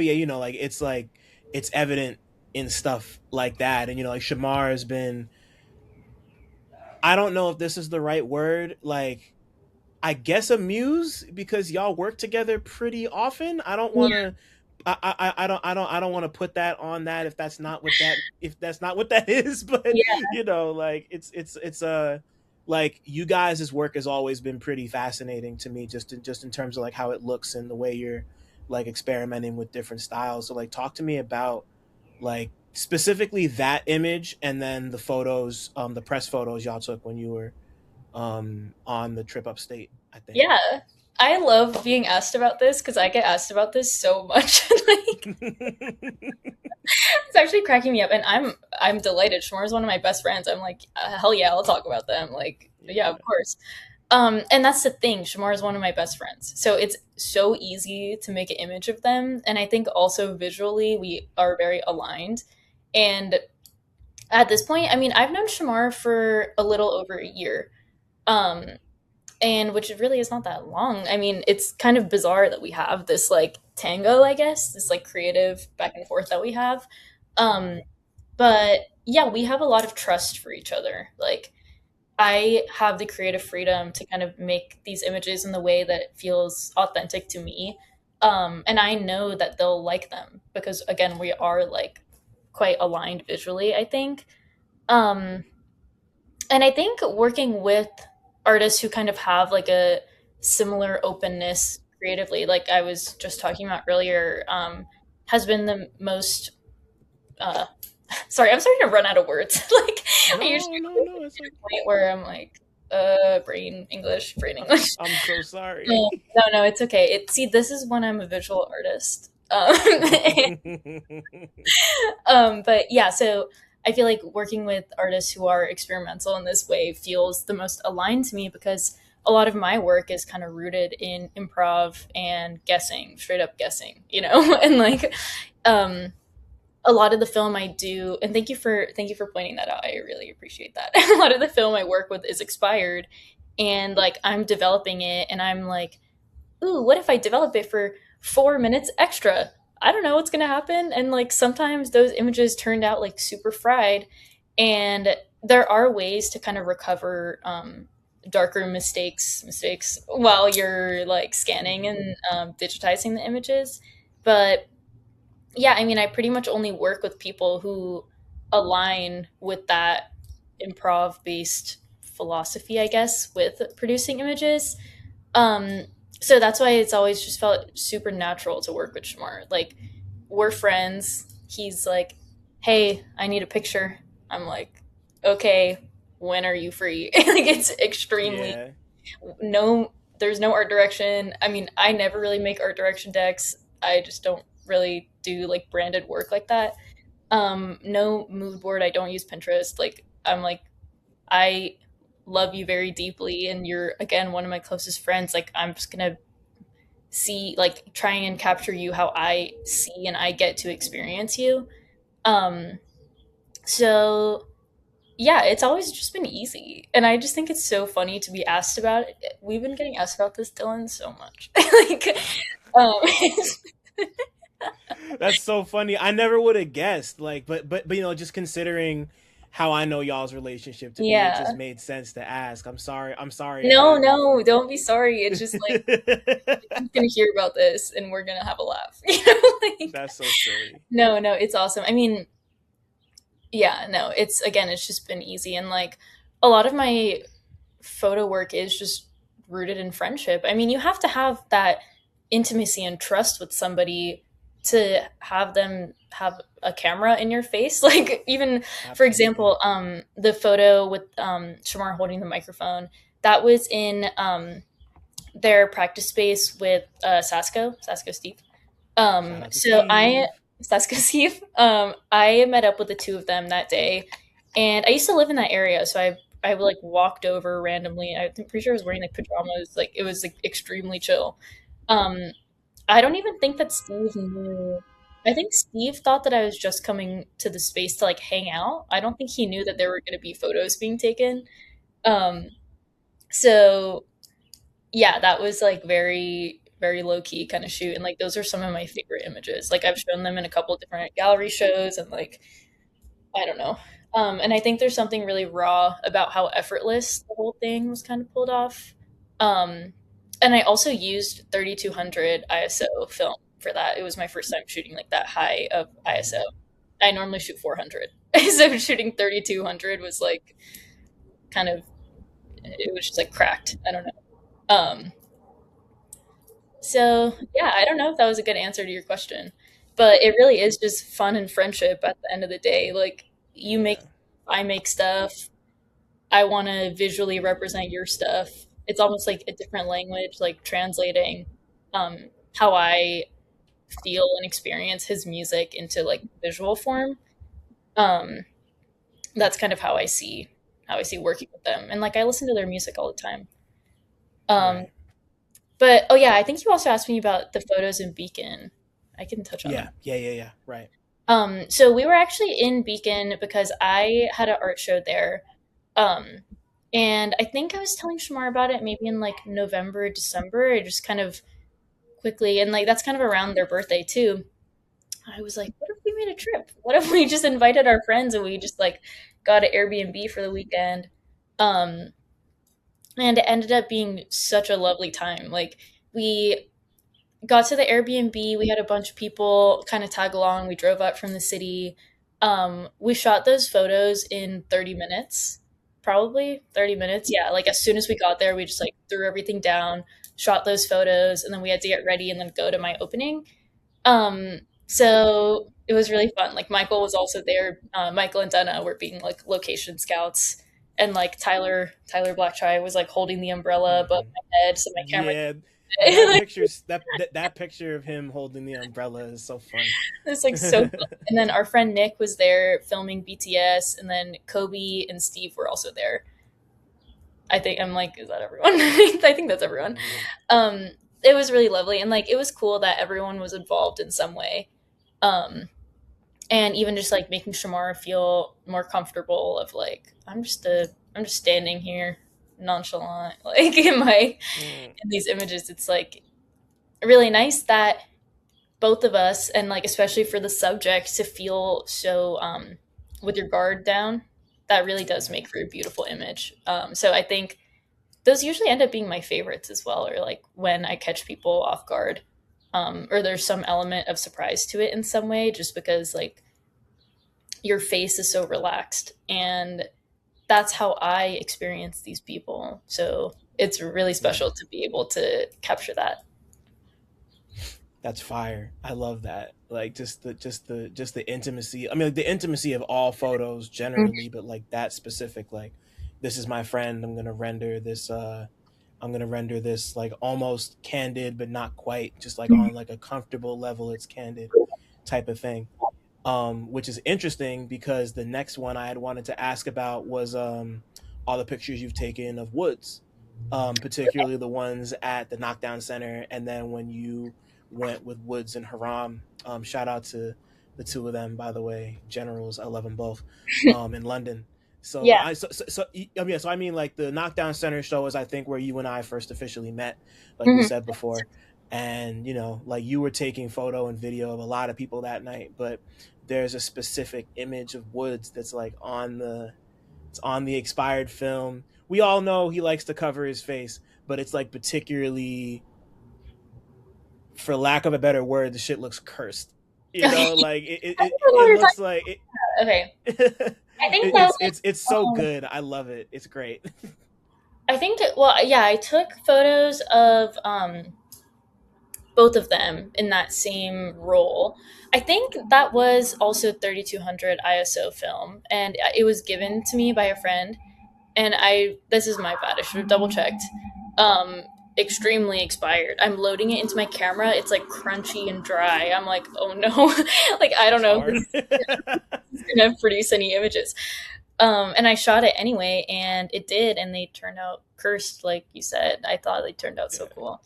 yeah, you know, like it's evident in stuff like that, and you know, like Shamar has been. I don't know if this is the right word. Like I guess a muse because y'all work together pretty often. I don't want Yeah. to. I don't want to put that on that if that's not what that is. But Yeah. you know, like it's like you guys' work has always been pretty fascinating to me, just in terms of like how it looks and the way you're like experimenting with different styles. So like, talk to me about like specifically that image and then the photos, the press photos y'all took when you were on the trip upstate, I think. Yeah. I love being asked about this because I get asked about this so much. Like it's actually cracking me up, and I'm delighted. Shmore is one of my best friends. I'm like, hell yeah, I'll talk about them. Like, yeah, of Yeah. course. And that's the thing. Shamar is one of my best friends, so it's so easy to make an image of them. And I think also visually we are very aligned. And at this point, I mean, I've known Shamar for a little over a year, um, and which really is not that long. I mean, it's kind of bizarre that we have this like tango, I guess, this like creative back and forth that we have. Um, but yeah, we have a lot of trust for each other. Like I have the creative freedom to kind of make these images in the way that it feels authentic to me. And I know that they'll like them because again, we are like quite aligned visually, I think. Um, and I think working with artists who kind of have like a similar openness creatively, like I was just talking about earlier, has been the most uh, sorry, I'm starting to run out of words. Like I usually No, it's like point where I'm like, brain I'm, English. I'm so sorry. No, no, it's okay. See, this is when I'm a visual artist. But yeah, so I feel like working with artists who are experimental in this way feels the most aligned to me because a lot of my work is kind of rooted in improv and guessing, straight up guessing, you know, and like, um, a lot of the film I do, and thank you for pointing that out. I really appreciate that. A lot of the film I work with is expired, and like I'm developing it, and I'm like, ooh, what if I develop it for 4 minutes extra? I don't know what's gonna happen, and like sometimes those images turned out like super fried, and there are ways to kind of recover darker mistakes while you're like scanning and digitizing the images, but yeah, I mean, I pretty much only work with people who align with that improv based philosophy, I guess, with producing images. Um, so that's why it's always just felt super natural to work with Shamar. Like, we're friends. He's like, hey, I need a picture. I'm like, okay, when are you free? Like, it's extremely Yeah. no, there's no art direction. I mean, I never really make art direction decks. I just don't really do like branded work like that. No mood board. I don't use Pinterest. Like I'm like I love you very deeply and you're again one of my closest friends. Like I'm just going to see like trying and capture you how I see and I get to experience you. Um so yeah, it's always just been easy. And I just think it's so funny to be asked about it. We've been getting asked about this, Dylan, so much. Like, um, That's so funny. I never would have guessed. Like, but you know, just considering how I know y'all's relationship to be, it just yeah. made sense to ask. I'm sorry. I'm sorry No, again. no, don't be sorry. It's just like, I'm going to hear about this and we're going to have a laugh. You know, like, That's so silly. no, no, it's awesome. I mean, yeah, no, it's, again, it's just been easy. And like, a lot of my photo work is just rooted in friendship. I mean, you have to have that intimacy and trust with somebody to have them have a camera in your face. Like, even for Absolutely. example, the photo with Shamar holding the microphone, that was in their practice space with Sasko Steve. Shout out to So Steve. Sasko Steve, I met up with the two of them that day, and I used to live in that area, so I like walked over randomly. I'm pretty sure I was wearing like pajamas. Like, it was like extremely chill. Um, I don't even think that Steve knew. I think Steve thought that I was just coming to the space to like hang out. I don't think he knew that there were going to be photos being taken. Um, so yeah, that was like very, very low key kind of shoot. And like, those are some of my favorite images. Like, I've shown them in a couple of different gallery shows, and like, I don't know. And I think there's something really raw about how effortless the whole thing was kind of pulled off. Um, and I also used 3200 ISO film for that. It was my first time shooting like that high of ISO. I normally shoot 400. So shooting 3200 was like kind of, it was just like cracked. I don't know. So yeah, I don't know if that was a good answer to your question, but it really is just fun and friendship at the end of the day. Like, you make, Yeah. I make stuff. I want to visually represent your stuff. It's almost like a different language, like translating how I feel and experience his music into like visual form. Um, that's kind of how I see working with them, and like, I listen to their music all the time. Um, Right. but oh yeah, I think you also asked me about the photos in Beacon. I can touch on Yeah. that. Yeah. Yeah. Yeah. Right. So we were actually in Beacon because I had an art show there. Um, and I think I was telling Shamar about it maybe in like November, December. I just kind of quickly, and like, that's kind of around their birthday too. I was like, what if we made a trip? What if we just invited our friends and we just like got an Airbnb for the weekend? Um, and it ended up being such a lovely time. Like, we got to the Airbnb. We had a bunch of people kind of tag along. We drove up from the city. We shot those photos in 30 minutes, probably 30 minutes. Yeah, like, as soon as we got there, we just like threw everything down, shot those photos, and then we had to get ready and then go to my opening. So it was really fun. Like, Michael was also there. Michael and Dana were being like location scouts, and like Tyler Blackchai was like holding the umbrella above Hmm. my head, so my camera. Yeah. That picture's that picture of him holding the umbrella is so fun. It's like so fun. And then our friend Nick was there filming BTS, and then Kobe and Steve were also there. I think I'm like, is that everyone? I think that's everyone. Hmm. Um, it was really lovely, and like, it was cool that everyone was involved in some way. Um, and even just like making Shamara feel more comfortable of like, I'm just standing here nonchalant, like, in these images. It's like really nice that both of us, and like especially for the subject, to feel so with your guard down, that really does Right. make for a beautiful image. So I think those usually end up being my favorites as well, or like when I catch people off guard, or there's some element of surprise to it in some way, just because like your face is so relaxed, and that's how I experience these people. So it's really Yeah. special to be able to capture that. That's fire. I love that. Like, just the intimacy. I mean, like, the intimacy of all photos generally, but like that specific, like, this is my friend. I'm gonna render this like almost candid, but not quite. Just like on like a comfortable level, it's candid type of thing. Which is interesting because the next one I had wanted to ask about was all the pictures you've taken of woods, particularly the ones at the Knockdown Center, and then when you went with Woods and Haram. Shout out to the two of them, by the way, generals. I love them both. In London. So Yeah. I yeah. So I mean, like the Knockdown Center show is I think where you and I first officially met, like we Mhm. said before, and like you were taking photo and video of a lot of people that night, but there's a specific image of Woods that's like it's on the expired film. We all know he likes to cover his face, but it's like particularly, for lack of a better word, the shit looks cursed. Okay. Like I think I know what it you're looks talking like it, about. Okay. I think that it's so um, good. I love it. It's great. I think that, well, yeah, I took photos of both of them in that same role. I think that was also 3200 ISO film, and it was given to me by a friend. And this is my bad. I should have double checked. Um, Extremely expired. I'm loading it into my camera. It's like crunchy and dry. I'm like, oh no, like I don't That's know if hard. this is gonna produce any images. And I shot it anyway, and it did, and they turned out cursed, like you said. I thought they turned out so Yeah, cool.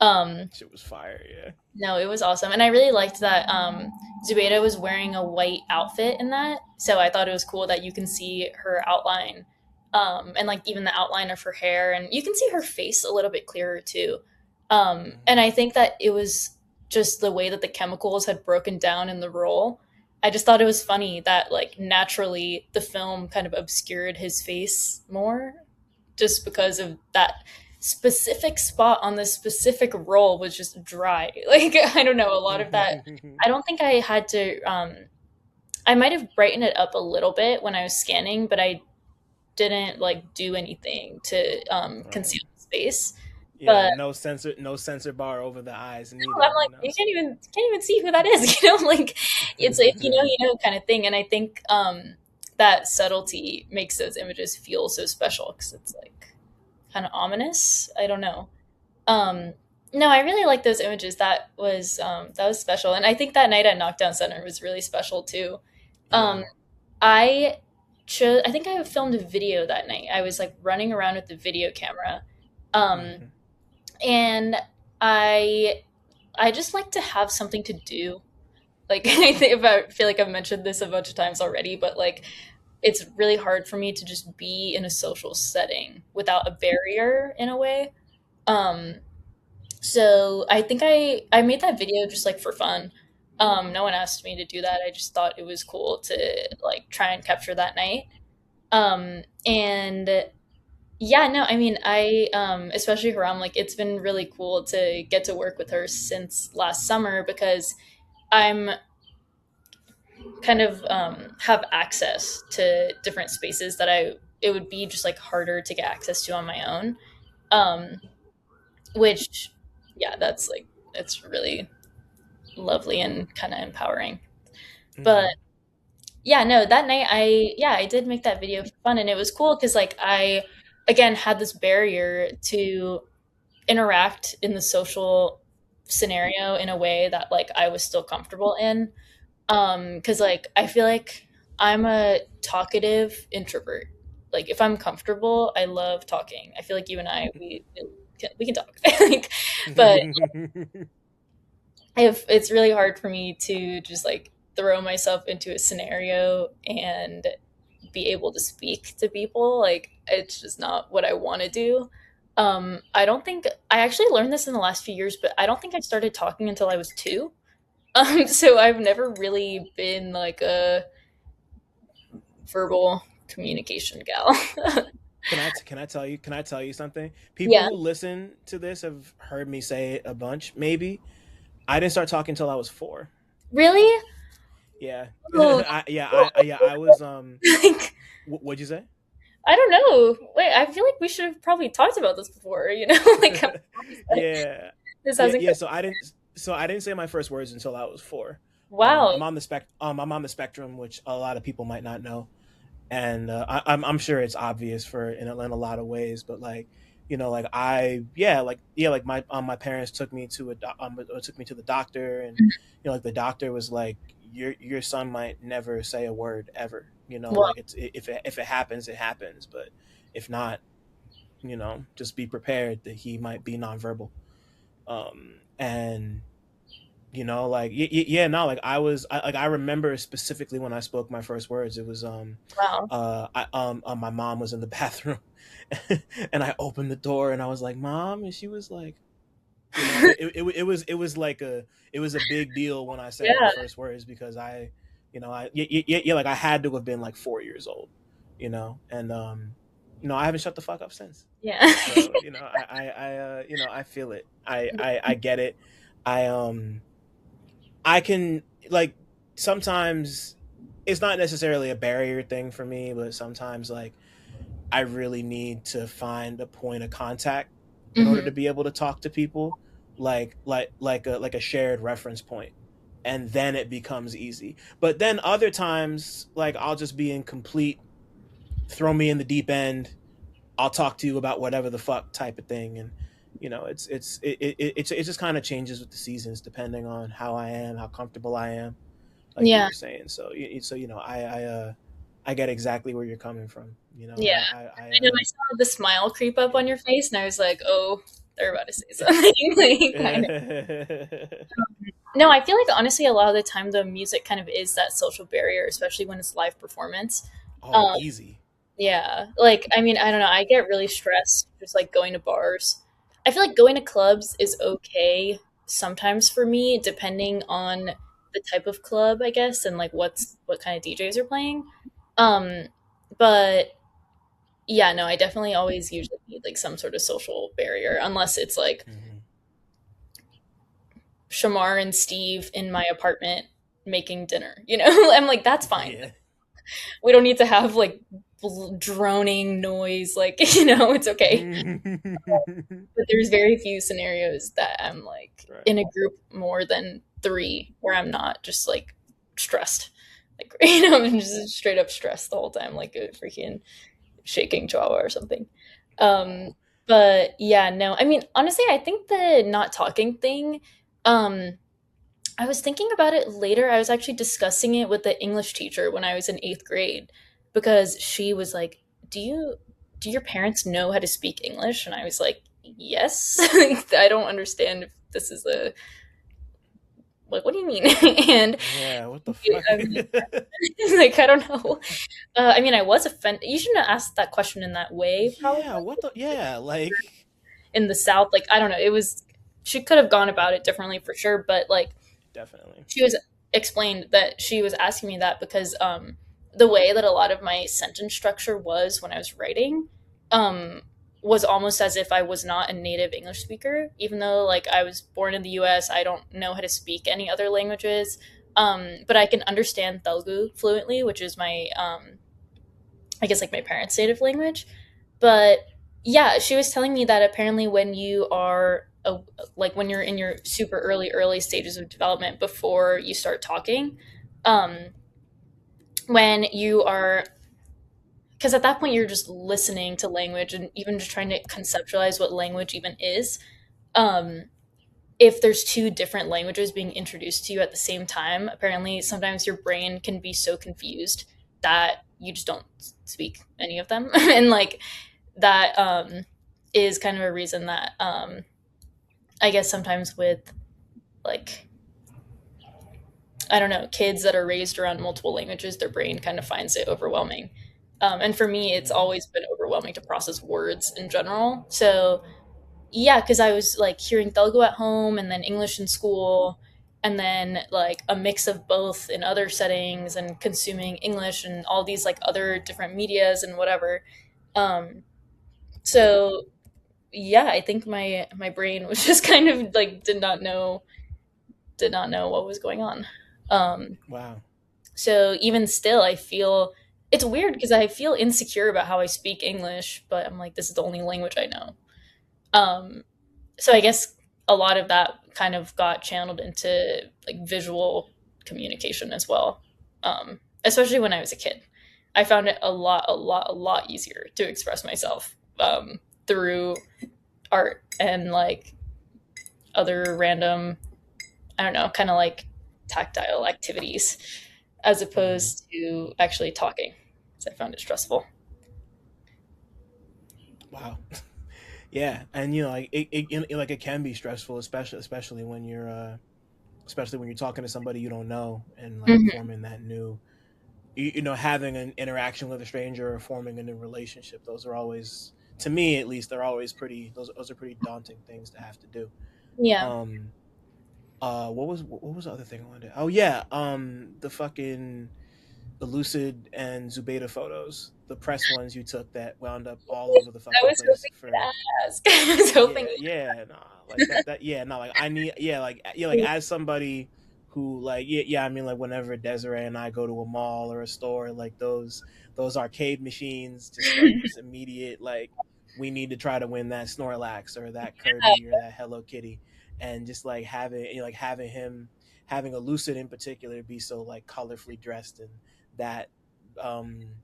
Um, shit was fire. Yeah. no, it was awesome, and I really liked that Zubaida was wearing a white outfit in that. So I thought it was cool that you can see her outline, and like even the outline of her hair, and you can see her face a little bit clearer too. And I think that it was just the way that the chemicals had broken down in the role. I just thought it was funny that like naturally the film kind of obscured his face more just because of that specific spot on this specific role was just dry. Like I don't know, a lot of that. I don't think I had to. I might have brightened it up a little bit when I was scanning, but I didn't like do anything to Right. conceal the space. Yeah, But no censor bar over the eyes no, I'm neither, like, you can't even see who that is. Like it's if you know kind of thing. And I think that subtlety makes those images feel so special because it's like kind of ominous. I don't know. Um, no, I really like those images. That was special, and I think that night at Knockdown Center was really special too. Um, Yeah. I chose. I think I filmed a video that night. I was like running around with the video camera, um, Hmm. and I I just like to have something to do. Like I think about, I feel like I've mentioned this a bunch of times already, but like it's really hard for me to just be in a social setting without a barrier in a way. Um, so I think I made that video just like for fun. No one asked me to do that. I just thought it was cool to like try and capture that night. And yeah, no, I mean, especially Haram, like it's been really cool to get to work with her since last summer because I'm kind of have access to different spaces that it would be just like harder to get access to on my own. Um, which, yeah, that's like, it's really lovely and kind of empowering. But Hmm. yeah, no, that night I did make that video for fun and it was cool because like I again had this barrier to interact in the social scenario in a way that like I was still comfortable in. Because like I feel like I'm a talkative introvert. Like if I'm comfortable, I love talking. I feel like you and I we can talk. Like, but if it's really hard for me to just like throw myself into a scenario and be able to speak to people, like it's just not what I want to do. I don't think I actually learned this in the last few years, but I don't think I started talking until I was two. So I've never really been like a verbal communication gal. Can I tell you something? People Yeah. who listen to this have heard me say it a bunch. Maybe I didn't start talking until I was 4. Really? Yeah. Oh, I was like, what'd you say? I don't know. Wait, I feel like we should have probably talked about this before, like Yeah. this Yeah, hasn't yeah, so I didn't say my first words until I was 4. wow. I'm on the spectrum, which a lot of people might not know. And I'm sure it's obvious in a lot of ways, but like, like like my parents took me to the doctor, and like the doctor was like, your son might never say a word ever, Well, like if it happens, it happens, but if not, just be prepared that he might be nonverbal. And like yeah, no, like I remember specifically when I spoke my first words. It was wow. my mom was in the bathroom, and I opened the door and I was like, "Mom," and she was like, it was a big deal when I said my Yeah. first words, because like I had to have been like 4 years old, and I haven't shut the fuck up since. Yeah. So I feel it. I get it. I I can, like, sometimes it's not necessarily a barrier thing for me, but sometimes like I really need to find a point of contact in order to Hmm. be able to talk to people, like a shared reference point, and then it becomes easy. But then other times, like I'll just be in complete throw me in the deep end. I'll talk to you about whatever the fuck type of thing, and it just kind of changes with the seasons depending on how I am, how comfortable I am, like you Yeah. were saying. So I get exactly where you're coming from. Yeah. I know I saw the smile creep up on your face, and I was like, "Oh, they're about to say something." Like, I know. No, I feel like honestly, a lot of the time, the music kind of is that social barrier, especially when it's live performance. Oh, Um, easy. yeah, like I mean, I don't know. I get really stressed just like going to bars. I feel like going to clubs is okay sometimes for me, depending on the type of club, I guess, and like what kind of DJs are playing. Um, but yeah, no, I definitely always usually need like some sort of social barrier, unless it's like Hmm. Shamar and Steve in my apartment making dinner. You know, I'm like, that's fine. Yeah. We don't need to have like droning noise. Like, it's okay. But there's very few scenarios that I'm like Right. in a group more than three where I'm not just like stressed. Like, I'm just straight up stressed the whole time, like a freaking shaking chihuahua or something. Um, Oh. but yeah, no, I mean, honestly, I think the not talking thing, um, I was thinking about it later. I was actually discussing it with the English teacher when I was in eighth grade because she was like, do your parents know how to speak English? And I was like, yes. I don't understand if this is a like, what do you mean? And Yeah. What the fuck? I mean, like, I don't know. I mean, I was offended. You shouldn't have asked that question in that way, probably. Yeah. What the? Yeah. Like. In the South, like, I don't know. It was, she could have gone about it differently for sure, but like, Definitely. she was explained that she was asking me that because the way that a lot of my sentence structure was when I was writing um, was almost as if I was not a native English speaker, even though like I was born in the U.S. I don't know how to speak any other languages, but I can understand Telugu fluently, which is my I guess like my parents' native language. But yeah, she was telling me that apparently when you are like when you're in your super early stages of development before you start talking, um, when you are because at that point you're just listening to language and even just trying to conceptualize what language even is. Um, if there's two different languages being introduced to you at the same time, apparently sometimes your brain can be so confused that you just don't speak any of them. And like that is kind of a reason that I guess sometimes with like I don't know kids that are raised around multiple languages, their brain kind of finds it overwhelming. And for me, it's Hmm. always been overwhelming to process words in general. So yeah, because I was like hearing Telugu at home and then English in school, and then like a mix of both in other settings and consuming English and all these like other different medias and whatever. Um, so yeah, I think my brain was just kind of like did not know what was going on. Um, Wow. so even still, I feel it's weird because I feel insecure about how I speak English, but I'm like, this is the only language I know. Um, so I guess a lot of that kind of got channeled into like visual communication as well. Especially when I was a kid, I found it a lot easier to express myself through art and like other random, I don't know, kind of like tactile activities as Hmm. opposed to actually talking. So I found it stressful. Wow. Yeah, and like like it can be stressful, especially when you're especially when you're talking to somebody you don't know and like Hmm. forming that new having an interaction with a stranger or forming a new relationship. Those are always, to me at least, they're always pretty those are pretty daunting things to have to do. Yeah, um what was the other thing I wanted to, oh yeah, the fucking Elucid and Zubeda photos, the press ones you took that wound up all over the I fucking was place hoping for. you'd ask. I was hoping. Yeah, yeah, nah, like that, yeah, no, like I need, yeah, like as somebody who like I mean like whenever Desiree and I go to a mall or a store, like those arcade machines, just like this immediate like we need to try to win that Snorlax or that Kirby or that Hello Kitty, and just like having him having Elucid in particular be so like colorfully dressed and that um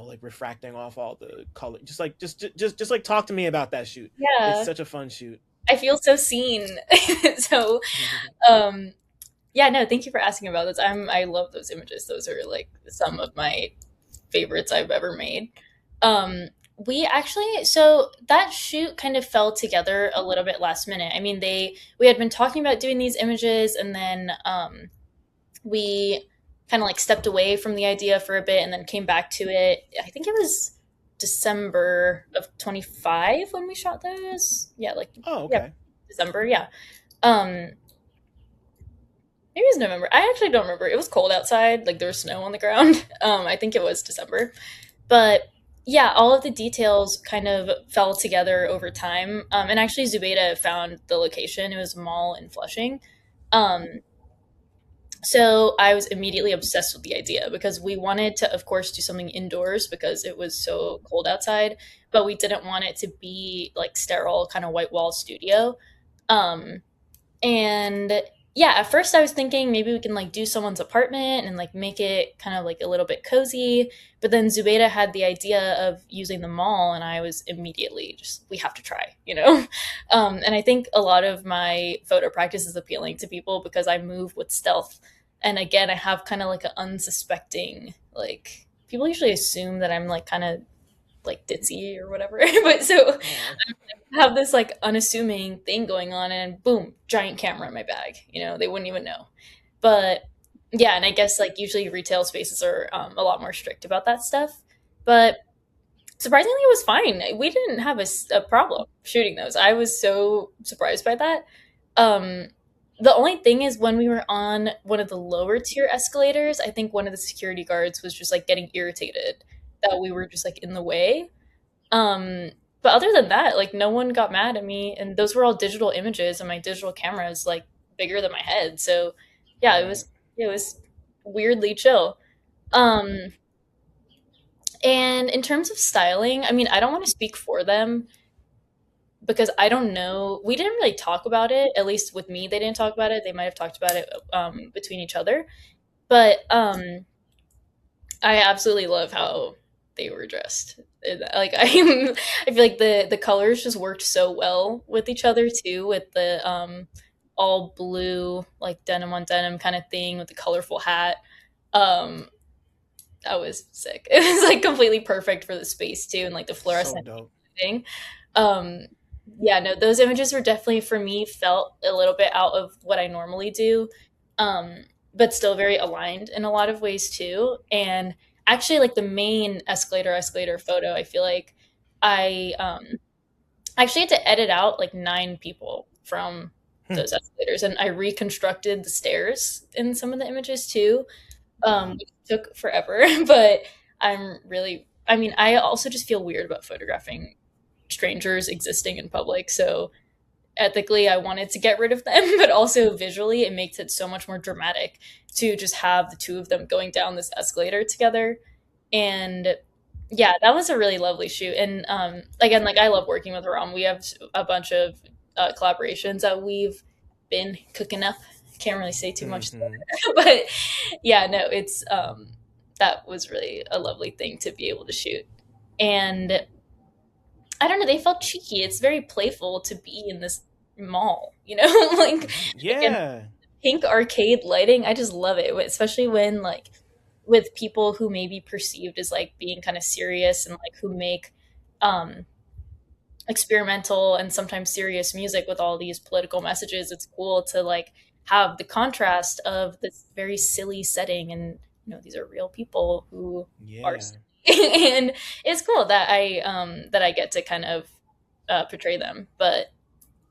like refracting off all the color, just like just like talk to me about that shoot. It's Yeah, such a fun shoot. I feel so seen. So, um, yeah, no, thank you for asking about this. I love those images. Those are like some of my favorites I've ever made. Um, we actually, so that shoot kind of fell together a little bit last minute. I mean, we had been talking about doing these images, and then we kind of like stepped away from the idea for a bit and then came back to it. I think it was December of 25 when we shot those. Yeah, like, Oh, yeah, okay. December, yeah. Um, Maybe it was November. I actually don't remember. It was cold outside, like there was snow on the ground. I think it was December. But yeah, all of the details kind of fell together over time. And actually, Zubaida found the location. It was a mall in Flushing. Um, so I was immediately obsessed with the idea because we wanted to, of course, do something indoors because it was so cold outside, but we didn't want it to be like sterile, kind of white wall studio. Um, and yeah, at first I was thinking maybe we can like do someone's apartment and like make it kind of like a little bit cozy. But then Zubaida had the idea of using the mall, and I was immediately just, we have to try, you know? And I think a lot of my photo practice is appealing to people because I move with stealth. And again, I have kind of like an unsuspecting, like, people usually assume that I'm like kind of like ditzy or whatever. But so Oh, have this like unassuming thing going on and boom, giant camera in my bag. They wouldn't even know. But yeah, and I guess like usually retail spaces are a lot more strict about that stuff. But surprisingly, it was fine. We didn't have a problem shooting those. I was so surprised by that. Um, the only thing is when we were on one of the lower tier escalators, I think one of the security guards was just like getting irritated that we were just like in the way. um, but other than that, like no one got mad at me, and those were all digital images, and my digital camera is like bigger than my head. So yeah, it right. was it was weirdly chill. Um, and in terms of styling, I mean, I don't want to speak for them because I don't know. We didn't really talk about it. At least with me, they didn't talk about it. They might have talked about it between each other. But I absolutely love how they were dressed. Like I feel like the colors just worked so well with each other too, with the all blue like denim on denim kind of thing with the colorful hat. Um, that was sick. It was like completely perfect for the space too, and like the So fluorescent dope. thing. Um, yeah, no, those images were definitely for me felt a little bit out of what I normally do, but still very aligned in a lot of ways too. And actually, like the main escalator photo, I feel like I actually had to edit out like 9 people from Hmm. those escalators, and I reconstructed the stairs in some of the images too, Wow. which took forever. But I mean, I also just feel weird about photographing strangers existing in public. So ethically, I wanted to get rid of them, but also visually, it makes it so much more dramatic to just have the two of them going down this escalator together. And yeah, that was a really lovely shoot. And again, like I love working with Ram. We have a bunch of collaborations that we've been cooking up. Can't really say too much, Hmm. but yeah, no, it's that was really a lovely thing to be able to shoot. And I don't know, they felt cheeky. It's very playful to be in this mall, like again, Yeah. pink arcade lighting. I just love it, especially when like with people who may be perceived as like being kind of serious and like who make um experimental and sometimes serious music with all these political messages. It's cool to like have the contrast of this very silly setting, and these are real people who are Yeah. silly. And it's cool that I get to kind of portray them. But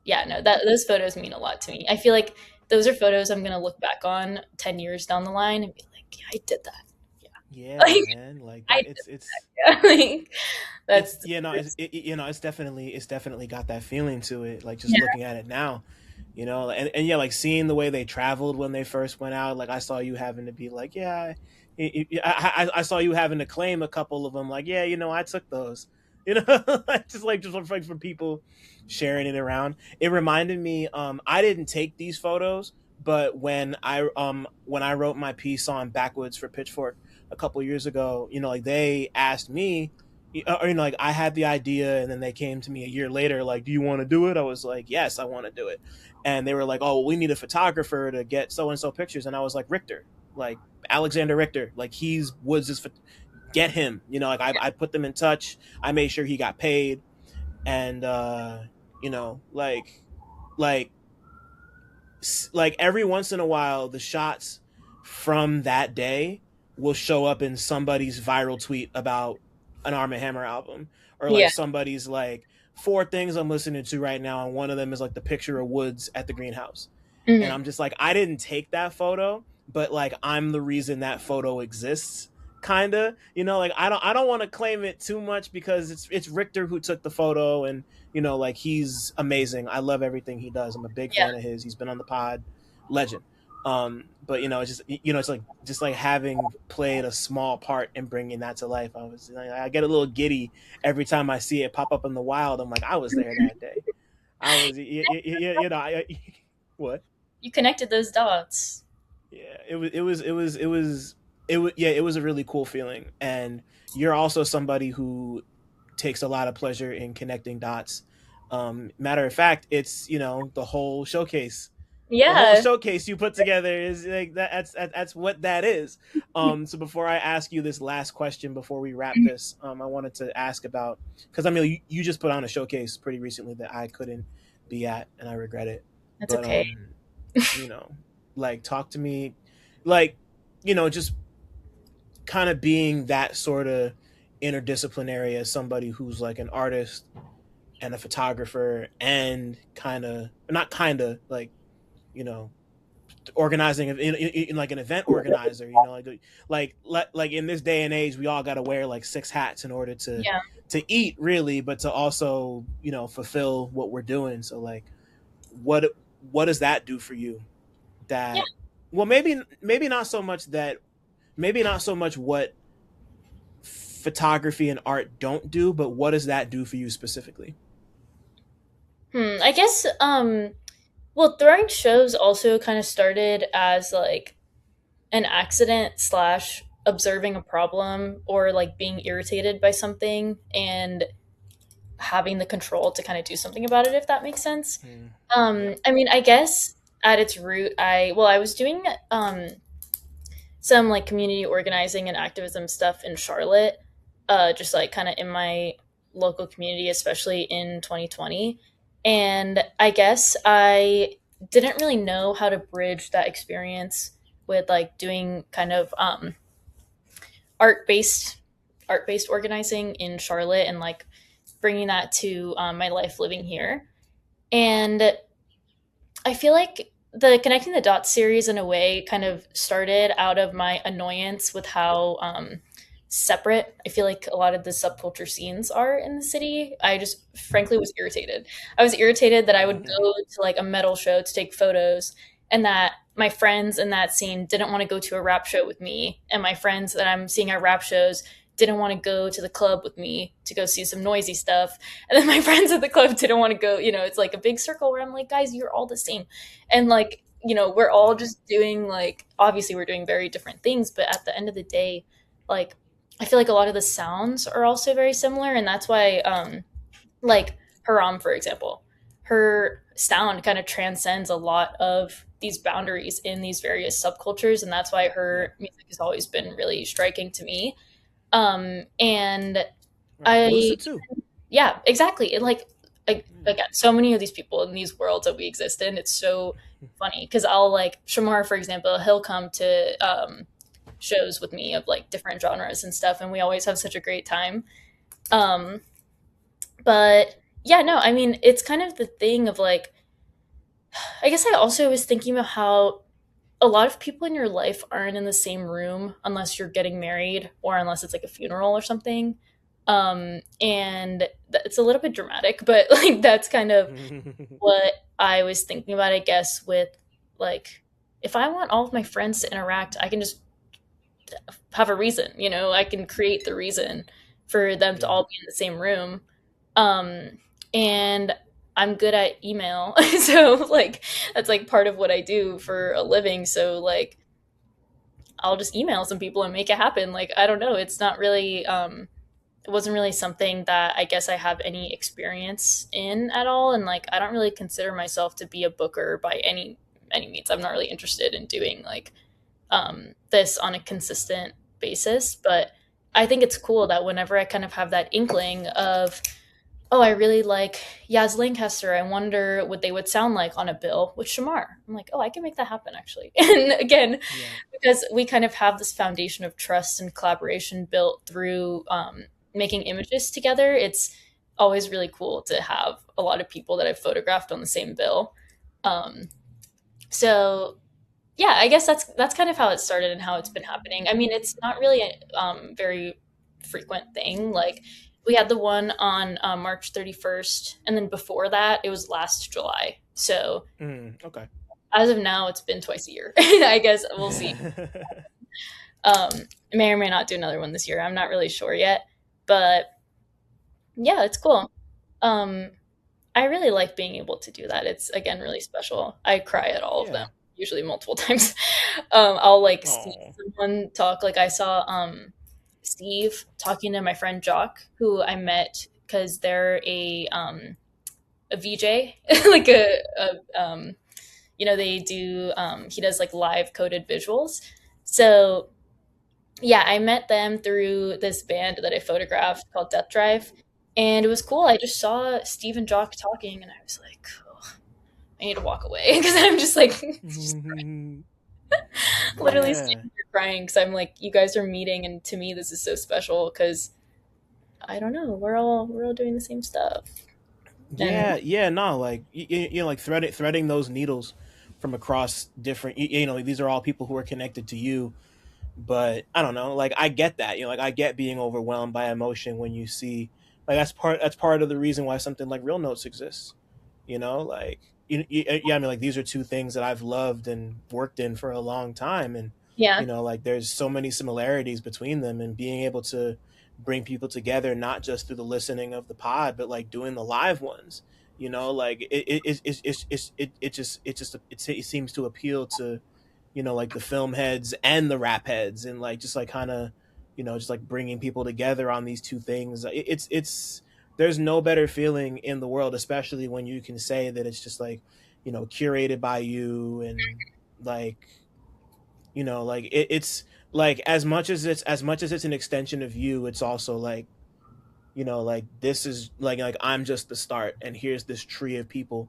yeah, no, that those photos mean a lot to me. I feel like those are photos I'm gonna look back on 10 years down the line and be like, yeah, I did that. Yeah. Yeah, Like man. Like I that. did It's that. Like it's that's no, it's definitely got that feeling to it. Like just yeah. looking at it now, and yeah, like seeing the way they traveled when they first went out. Like I saw you having to be like, yeah, I saw you having to claim a couple of them. Like, yeah, I took those. Just like for people sharing it around. It reminded me. I didn't take these photos, but when I wrote my piece on Backwoods for Pitchfork a couple years ago, like they asked me, like I had the idea, and then they came to me a year later, like, do you want to do it? I was like, yes, I want to do it. And they were like, oh, well, we need a photographer to get so and so pictures. And I was like, Richter, like Alexander Richter, like he's Woods' get him. Like I put them in touch. I made sure he got paid, and like like every once in a while, the shots from that day will show up in somebody's viral tweet about an Arm& Hammer album, or like Yeah. somebody's like four things I'm listening to right now, and one of them is like the picture of Woods at the greenhouse, and Hmm. I'm just like, I didn't take that photo, but like I'm the reason that photo exists. Kinda, like I don't want to claim it too much because it's Richter who took the photo, and like he's amazing. I love everything he does. I'm a big Yeah. fan of his. He's been on the pod, legend. But it's just it's like just like having played a small part in bringing that to life. I get a little giddy every time I see it pop up in the wild. I'm like, I was there that day. I was what? You connected those dots. Yeah, it was a really cool feeling. And you're also somebody who takes a lot of pleasure in connecting dots. Matter of fact, it's the whole Yeah. showcase you put together is like that. That's what that is. So before I ask you this last question before we wrap this, I wanted to ask about, because I mean you just put on a showcase pretty recently that I couldn't be at, and I regret it. That's But okay. you know, like talk to me, like just kind of being that sort of interdisciplinary as somebody who's like an artist and a photographer, and kind of not kind of like you know organizing in like an event organizer, like in this day and age we all got to wear like six hats in order to Yeah. eat, really, but to also fulfill what we're doing. So like what what does that do for you? Yeah. That, well, maybe not so much that, maybe not so much what photography and art don't do, but what does that do for you specifically? I guess well, throwing shows also kind of started as like an accident slash observing a problem or like being irritated by something and having the control to kind of do something about it, if that makes sense. Yep. I mean, I guess at its root, I was doing some like community organizing and activism stuff in Charlotte, just like kind of in my local community, especially in 2020. And I guess I didn't really know how to bridge that experience with like doing kind of art based art based organizing in Charlotte and like bringing that to my life living here. And I feel like the Connecting the Dots series, in a way, kind of started out of my annoyance with how separate I feel like a lot of the subculture scenes are in the city. I just frankly was irritated. I was irritated that I would go to like a metal show to take photos, and that my friends in that scene didn't want to go to a rap show with me, and my friends that I'm seeing at rap shows didn't want to go to the club with me to go see some noisy stuff. And then my friends at the club didn't want to go. It's like a big circle where I'm like, guys, you're all the same. And like, we're all just doing like, obviously we're doing very different things, but at the end of the day, like, I feel like a lot of the sounds are also very similar. And that's why, like Haram, for example, her sound kind of transcends a lot of these boundaries in these various subcultures. And that's why Yeah. her music has always been really striking to me. And Right. I, Elucid too. yeah, exactly. And like Yeah. again, so many of these people in these worlds that we exist in, it's so funny because I'll like Shamar, for example, he'll come to shows with me of like different genres and stuff, and we always have such a great time. Um, but yeah, no, I mean, it's kind of the thing of like, I guess I also was thinking about how a lot of people in your life aren't in the same room unless you're getting married or unless it's like a funeral or something. And it's a little bit dramatic, but like that's kind of what I was thinking about, I guess, with like if I want all of my friends to interact, I can just have a reason, I can create the reason for them to Yeah. all be in the same room. And I'm good at email. So like that's like part of what I do for a living. So like I'll just email some people and make it happen. Like I don't know, it's not really it wasn't really something that I guess I have any experience in at all. And like I don't really consider myself to be a booker by any means. I'm not really interested in doing like this on a consistent basis. But I think it's cool that whenever I kind of have that inkling of, oh, I really like Yaz Lancaster, I wonder what they would sound like on a bill with Shamar. I'm like, oh, I can make that happen actually. And again, Yeah. because we kind of have this foundation of trust and collaboration built through making images together, it's always really cool to have a lot of people that I've photographed on the same bill. Um, so yeah, I guess that's kind of how it started and how it's been happening. I mean, it's not really a very frequent thing. Like we had the one on March 31st, and then before that, it was last July. So Okay. as of now, it's been twice a year. I guess we'll see. Um, may or may not do another one this year. I'm not really sure yet, but yeah, it's cool. Um, I really like being able to do that. It's again really special. I cry at all of them, Yeah. usually multiple times. I'll like see Oh. someone talk. Like I saw Steve talking to my friend Jock, who I met because they're a VJ, like they do he does like live coded visuals. So yeah, I met them through this band that I photographed called Death Drive. And it was cool. I just saw Steve and Jock talking, and I was like, oh, I need to walk away because I'm just like literally standing Yeah. here crying because I'm like, you guys are meeting, and to me, this is so special because I don't know, we're all doing the same stuff, and Yeah, yeah, no, like like threading those needles from across different. Like, these are all people who are connected to you, but I don't know. Like I get that. Like I get being overwhelmed by emotion when you see like that's part of the reason why something like Real Notes exists. Like yeah, I mean like these are two things that I've loved and worked in for a long time, and yeah, like there's so many similarities between them, and being able to bring people together not just through the listening of the pod, but like doing the live ones. Like it seems to appeal to like the film heads and the rap heads, and like just like kind of just like bringing people together on these two things. It's there's no better feeling in the world, especially when you can say that it's just like curated by you, and like like it's like as much as it's an extension of you, it's also like like this is like I'm just the start, and here's this tree of people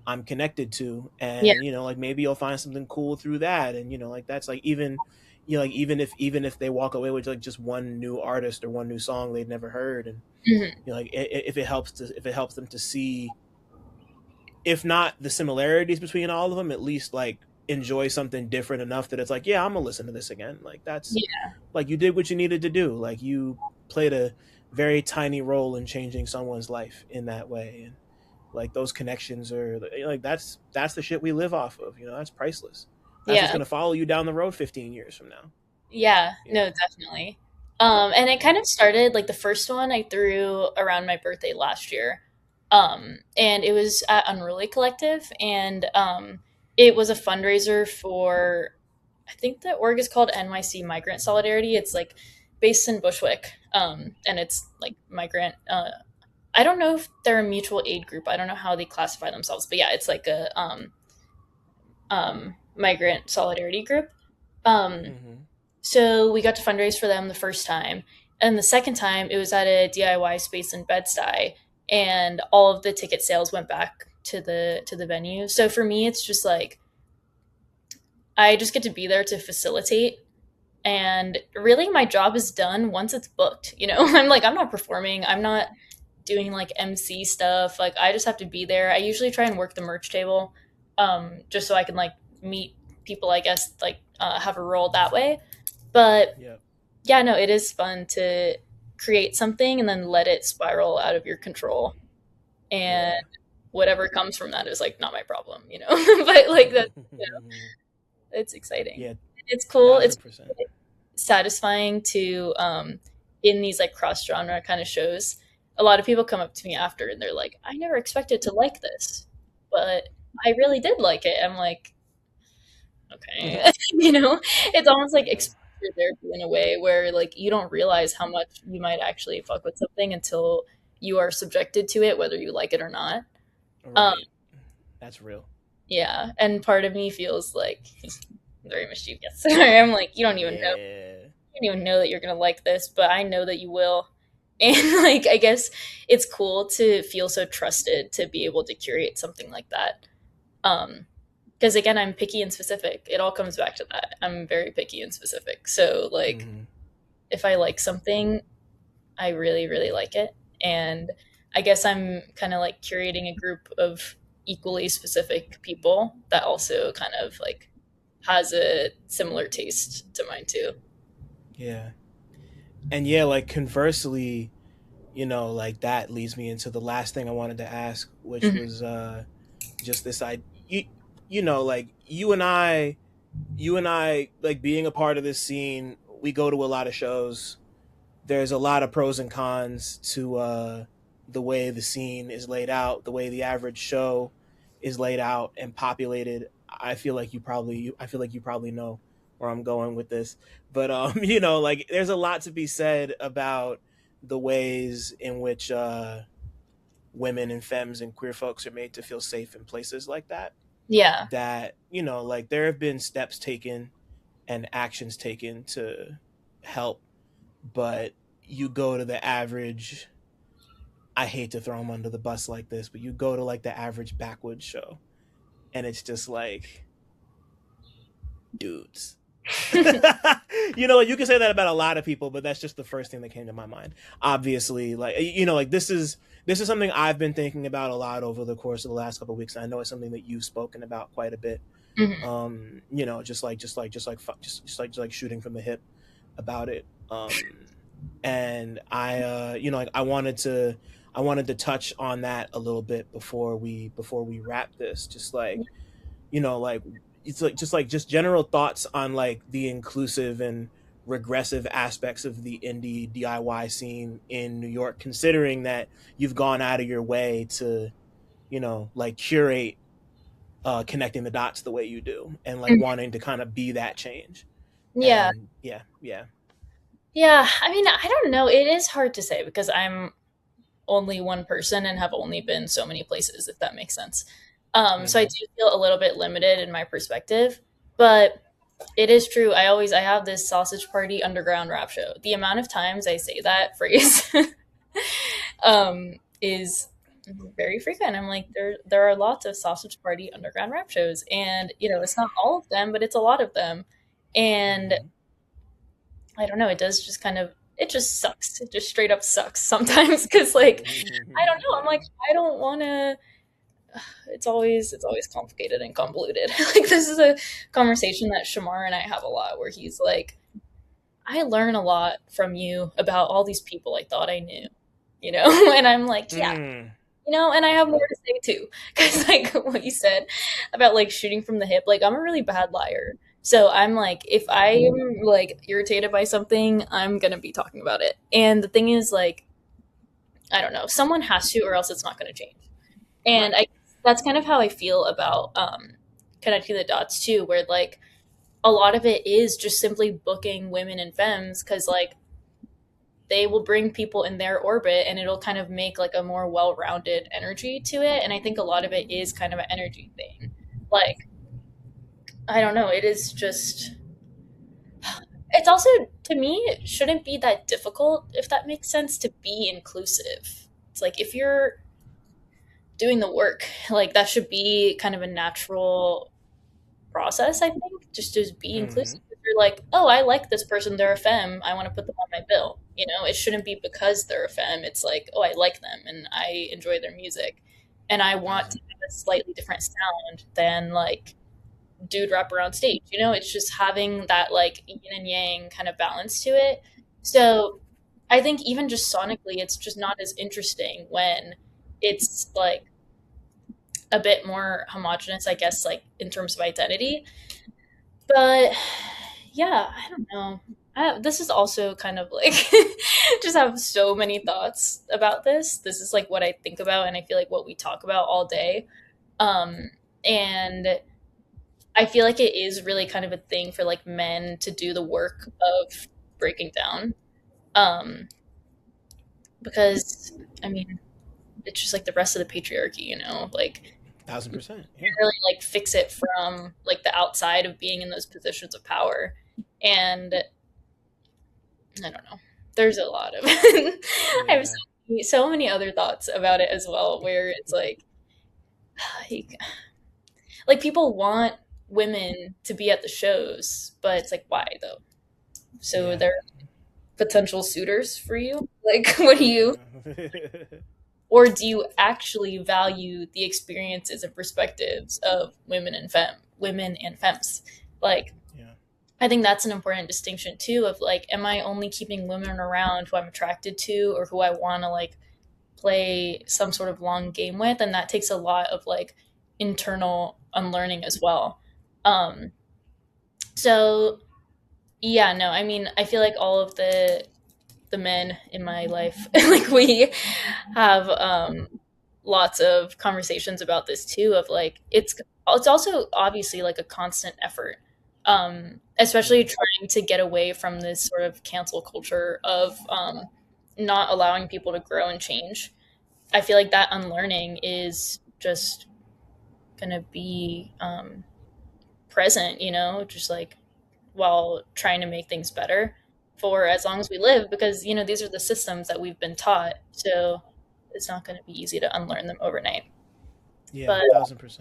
I'm connected to, yeah, and like maybe you'll find something cool through that, and like that's like even like even if they walk away with like just one new artist or one new song they've never heard, and hmm like if it helps them to see, if not the similarities between all of them, at least like enjoy something different enough that it's like, yeah, I'm gonna listen to this again. Like that's yeah, like you did what you needed to do. Like you played a very tiny role in changing someone's life in that way, and like those connections are like that's the shit we live off of. That's priceless. That's what's yeah. gonna follow you down the road 15 years from now. Yeah, You no, know. definitely. And it kind of started like the first one I threw around my birthday last year. And it was at Unruly Collective, and it was a fundraiser for, I think the org is called NYC Migrant Solidarity. It's like based in Bushwick, and it's like migrant. I don't know if they're a mutual aid group. I don't know how they classify themselves, but yeah, it's like a migrant solidarity group. Um, Hmm. so we got to fundraise for them the first time. And the second time, it was at a DIY space in Bed-Stuy, and all of the ticket sales went back to the venue. So for me, it's just like I just get to be there to facilitate, and really my job is done once it's booked. I'm like I'm not performing. I'm not doing like MC stuff. Like I just have to be there. I usually try and work the merch table, just so I can like meet people. I guess like have a role that way. But Yeah. yeah, no, it is fun to create something and then let it spiral out of your control, and Yeah. whatever comes from that is like not my problem, but like that, it's exciting. Yeah, It's cool. It's 1000%. satisfying to in these like cross genre kind of shows. A lot of people come up to me after and they're like, I never expected to like this, but I really did like it. I'm like, okay. It's almost like Yeah. exposure therapy in a way where like you don't realize how much you might actually fuck with something until you are subjected to it, whether you like it or not. um Right. That's real. yeah, and part of me feels like very mischievous. I'm like, Yeah. you don't even know that you're gonna like this, but I know that you will. And like, I guess it's cool to feel so trusted to be able to curate something like that. Because again, I'm picky and specific. It all comes back to that. I'm very picky and specific. So like, Hmm. if I like something, I really, really like it. And I guess I'm kind of like curating a group of equally specific people that also kind of like has a similar taste to mine too. Yeah. And yeah, like conversely, like that leads me into the last thing I wanted to ask, which Mhm. was just this idea. Like you and I, like being a part of this scene, we go to a lot of shows. There's a lot of pros and cons to the way the scene is laid out, the way the average show is laid out and populated. I feel like you probably know where I'm going with this, but like there's a lot to be said about the ways in which women and femmes and queer folks are made to feel safe in places like that. Yeah. That like there have been steps taken and actions taken to help, but you go to the average, I hate to throw them under the bus like this, but you go to like the average backwoods show and it's just like dudes. You can say that about a lot of people, but that's just the first thing that came to my mind. Obviously, like like this is something I've been thinking about a lot over the course of the last couple of weeks. And I know it's something that you've spoken about quite a bit. Mhm. Just like shooting from the hip about it. And like I wanted to touch on that a little bit before we wrap this. Just like like it's like just general thoughts on like the inclusive and regressive aspects of the indie DIY scene in New York, considering that you've gone out of your way to like curate connecting the dots the way you do, and like Mhm. wanting to kind of be that change. Yeah. And yeah, yeah. Yeah. I mean, I don't know. It is hard to say because I'm only one person and have only been so many places, if that makes sense. So I Hmm. do feel a little bit limited in my perspective, but it is true. I have this sausage party underground rap show. The amount of times I say that phrase is very frequent. I'm like, there are lots of sausage party underground rap shows, and it's not all of them, but it's a lot of them. And Hmm. I don't know, it does just kind of it just sucks. It just straight up sucks sometimes because like I don't know. I'm Yeah. like, I don't want to. It's always complicated and convoluted. Like this is a conversation that Shamar and I have a lot, where he's like, I learn a lot from you about all these people I thought I knew, and I'm like, yeah, Mm, and I that's have more real. to say too, because like what you said about like shooting from the hip, like I'm a really bad liar. So I'm like, if I'm like irritated by something, I'm gonna be talking about it. And the thing is, like, I don't know, someone has to, or else it's not gonna change. And Right. I that's kind of how I feel about connecting the dots too, where like a lot of it is just simply booking women and femmes because like they will bring people in their orbit and it'll kind of make like a more well-rounded energy to it. And I think a lot of it is kind of an energy thing. Like, I don't know, it is just it's also, to me, it shouldn't be that difficult, if that makes sense, to be inclusive. It's like if you're doing the work, like that should be kind of a natural process, I think, just be Hmm. inclusive. If you're like, oh, I like this person, they're a femme, I want to put them on my bill. It shouldn't be because they're a femme. It's like, oh, I like them and I enjoy their music, and I want Hmm. to have a slightly different sound than like dude rapper on stage. It's just having that like yin and yang kind of balance to it. So I think even just sonically, it's just not as interesting when it's like a bit more homogenous, I guess, like in terms of identity. But yeah, I don't know. This is also kind of like just have so many thoughts about this. This is like what I think about, and I feel like what we talk about all day. And I feel like it is really kind of a thing for like men to do the work of breaking down. Um, because I mean, it's just like the rest of the patriarchy, you know, like 1,000%. Yeah. can't really like fix it from like the outside of being in those positions of power. And I don't know. There's a lot of I have Yeah. so many other thoughts about it as well, where it's like people want women to be at the shows, but it's like why though? So Yeah. they're potential suitors for you? Like what do you, Yeah. or do you actually value the experiences and perspectives of women and femmes? Like Yeah. I think that's an important distinction too of like, am I only keeping women around who I'm attracted to or who I want to like play some sort of long game with? And that takes a lot of like internal unlearning as well. Um, so yeah, no, I mean, I feel like all of the men in my life, like we have lots of conversations about this too. Of like, it's also obviously like a constant effort, especially Yeah. trying to get away from this sort of cancel culture of not allowing people to grow and change. I feel like that unlearning is just gonna be present, you know, just like while trying to make things better for as long as we live, because you know these are the systems that we've been taught, so it's not going to be easy to unlearn them overnight. Yeah. But 1,000%.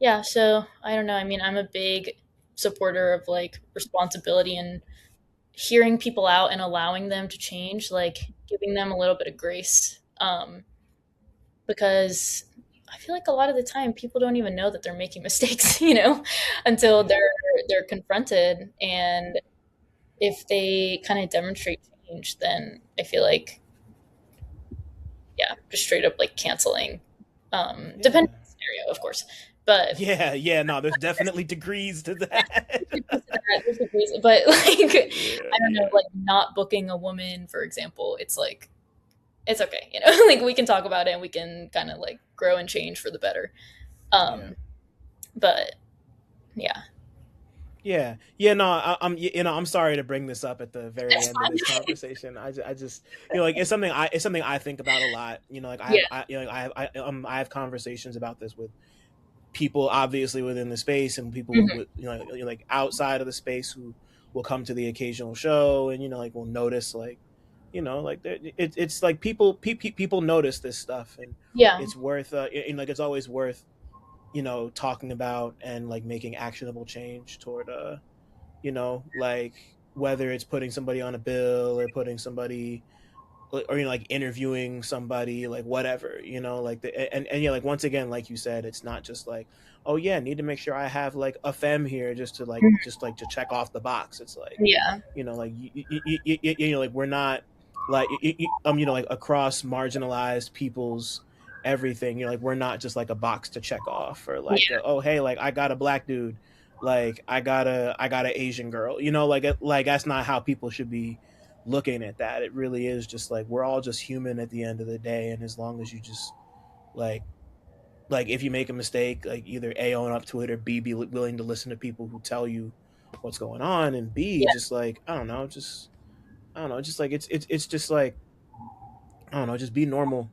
yeah, so I don't know, I mean, I'm a big supporter of like responsibility and hearing people out and allowing them to change, like giving them a little bit of grace, because I feel like a lot of the time people don't even know that they're making mistakes, you know, until Yeah. they're confronted. And if they kind of demonstrate change, then I feel like, yeah, just straight up like canceling, Yeah. depending on the scenario, of course. But Yeah. Yeah. No, there's definitely degrees to that. but like Yeah. I don't know, Yeah. like not booking a woman, for example, it's like it's okay, you know, like we can talk about it and we can kind of like grow and change for the better. Yeah. Um, but yeah, Yeah, yeah, no, I'm sorry to bring this up at the very it's end of this fine. conversation. I just, like it's something I think about a lot. Like Yeah. I have conversations about this with people, obviously within the space, and people Mhm. with like outside of the space who will come to the occasional show, and like will notice like like it's like people notice this stuff, and Yeah. it's worth like it's always worth talking about and like making actionable change toward like whether it's putting somebody on a bill or putting somebody or like interviewing somebody, like whatever, like and yeah, like once again, like you said, it's not just like, oh yeah, need to make sure I have like a femme here just to like Mhm. just like to check off the box. It's like, Yeah. like like we're not like like across marginalized people's everything, like we're not just like a box to check off, or like Yeah. oh hey, like I got a black dude, like I got a Asian girl, like that's not how people should be looking at that. It really is just like we're all just human at the end of the day, and as long as you just like if you make a mistake, like either A, own up to it, or B, be willing to listen to people who tell you what's going on, and B, Yeah. just like I don't know, just like it's just like I don't know, just be normal.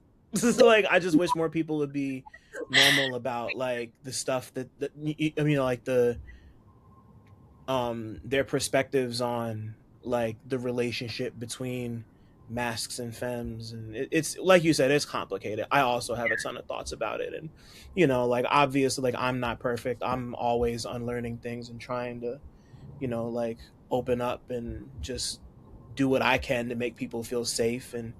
Like I just wish more people would be normal about like the stuff that I mean, like their perspectives on like the relationship between masks and femmes, and it's like you said, it's complicated. I also have a ton of thoughts about it, and like obviously, like I'm not perfect. I'm always unlearning things and trying to like open up and just do what I can to make people feel safe and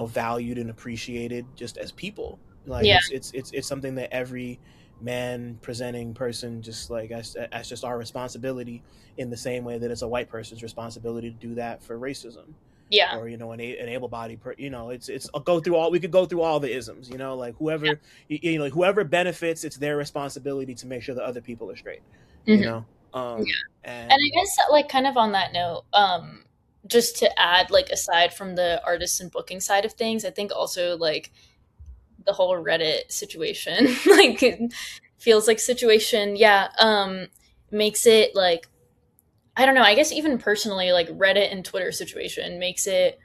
valued and appreciated just as people. Like Yeah. it's something that every man presenting person, just like as just our responsibility, in the same way that it's a white person's responsibility to do that for racism. Yeah. or an able-bodied it's go through all we could go through all the isms, like whoever like whoever benefits, it's their responsibility to make sure that other people are straight, you Hmm. know And I and guess like kind of on that note, just to add, like aside from the artists and booking side of things, I think also like the whole Reddit situation, like it feels like situation, yeah, makes it like I don't know. I guess even personally, like Reddit and Twitter situation makes it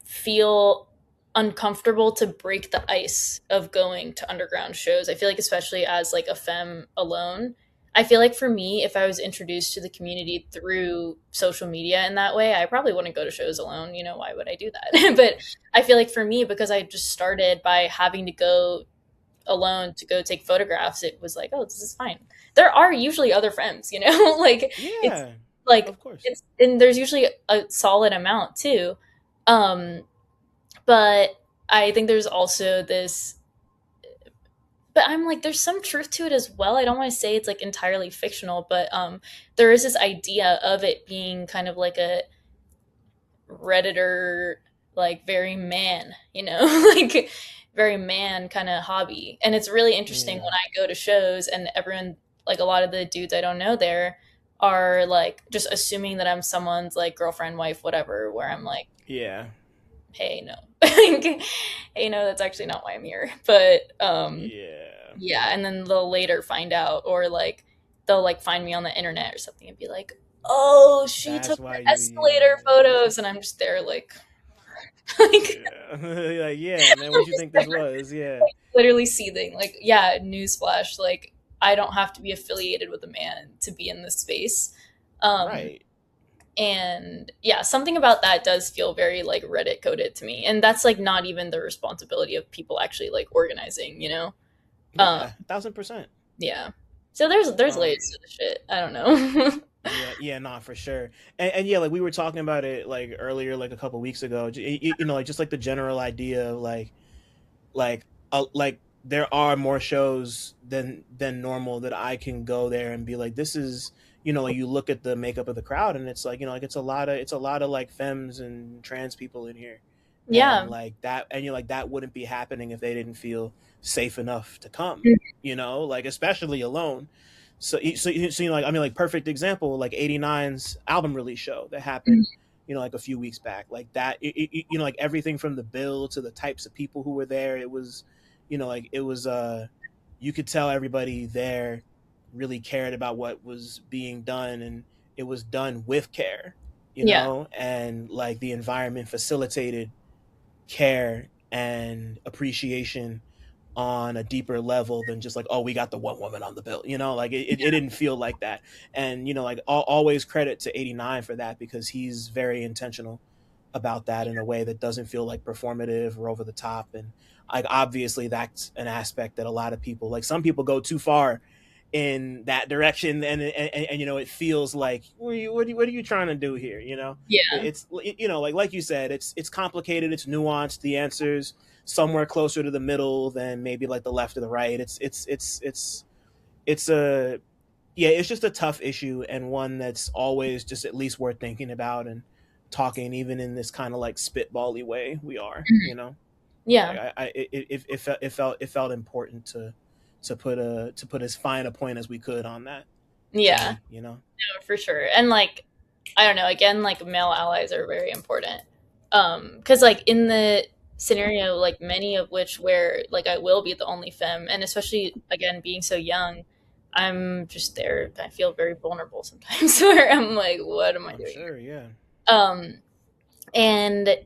feel uncomfortable to break the ice of going to underground shows. I feel like especially as like a femme alone, I feel like for me, if I was introduced to the community through social media in that way, I probably wouldn't go to shows alone. Why would I do that? But I feel like for me, because I just started by having to go alone to go take photographs, it was like, oh, this is fine. There are usually other femmes, like it's yeah, like of course. it's and there's usually a solid amount too. Um, but I think there's also this, but I'm like, there's some truth to it as well. I don't want to say it's like entirely fictional, but there is this idea of it being kind of like a Redditor, like very man, like very man kind of hobby. And it's really interesting Yeah, when I go to shows and everyone, like a lot of the dudes I don't know there, are like just assuming that I'm someone's like girlfriend, wife, whatever, where I'm like, yeah, hey, no. Hey, no, that's actually not why I'm here. But yeah. yeah, and then they'll later find out, or like they'll like find me on the internet or something and be like, oh, she That's took why the you escalator photos, and I'm just there like, like yeah. Like, yeah, man, what you think this was? Yeah, literally seething. Like, yeah, newsflash, like I don't have to be affiliated with a man to be in this space. Um, right. and yeah, something about that does feel very like Reddit coded to me, and that's like not even the responsibility of people actually like organizing. Um, Yeah, 1,000%. yeah. So there's um layers to the shit. I don't know. Yeah, yeah, nah, for sure. And yeah, like we were talking about it like earlier, like a couple weeks ago. Like just like the general idea of like there are more shows than normal that I can go there and be like, this is, like you look at the makeup of the crowd and it's like, like it's a lot of like femmes and trans people in here, and Yeah. like that, and you're like that wouldn't be happening if they didn't feel safe enough to come, like especially alone. Like I mean, like perfect example, like '89's album release show that happened, like a few weeks back, like that. Like everything from the bill to the types of people who were there, it was, like it was. You could tell everybody there really cared about what was being done, and it was done with care, Yeah. and like the environment facilitated care and appreciation on a deeper level than just like, oh, we got the one woman on the bill, like it didn't feel like that. And like always credit to '89 for that, because he's very intentional about that in a way that doesn't feel like performative or over the top. And like obviously that's an aspect that a lot of people, like some people go too far in that direction, and it feels like, what are you trying to do here, Yeah. it's, like you said, it's complicated, it's nuanced, the answers somewhere closer to the middle than maybe like the left or the right. It's a Yeah, it's just a tough issue, and one that's always just at least worth thinking about and talking, even in this kind of like spitbally way we are, Yeah. like it felt important to put as fine a point as we could on that, to Yeah. me, No, for sure. And like I don't know, again, like male allies are very important. Because like in the scenario, like many of which where like I will be the only femme, and especially again being so young, I'm just there. I feel very vulnerable sometimes where I'm like, what am I I'm doing sure, yeah. here? And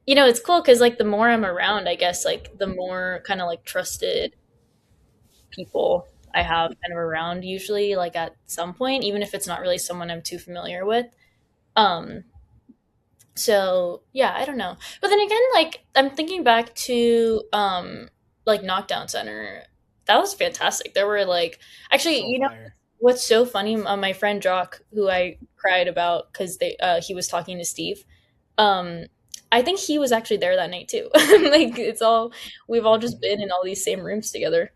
it's cool because like the more I'm around, I guess like the more kind of like trusted people I have kind of around usually like at some point, even if it's not really someone I'm too familiar with. Um, so yeah, I don't know. But then again, like I'm thinking back to like Knockdown Center. That was fantastic. There were like actually, So fire. what's so funny? My friend Jock, who I cried about because he was talking to Steve. Um, I think he was actually there that night too. Like we've all just been in all these same rooms together,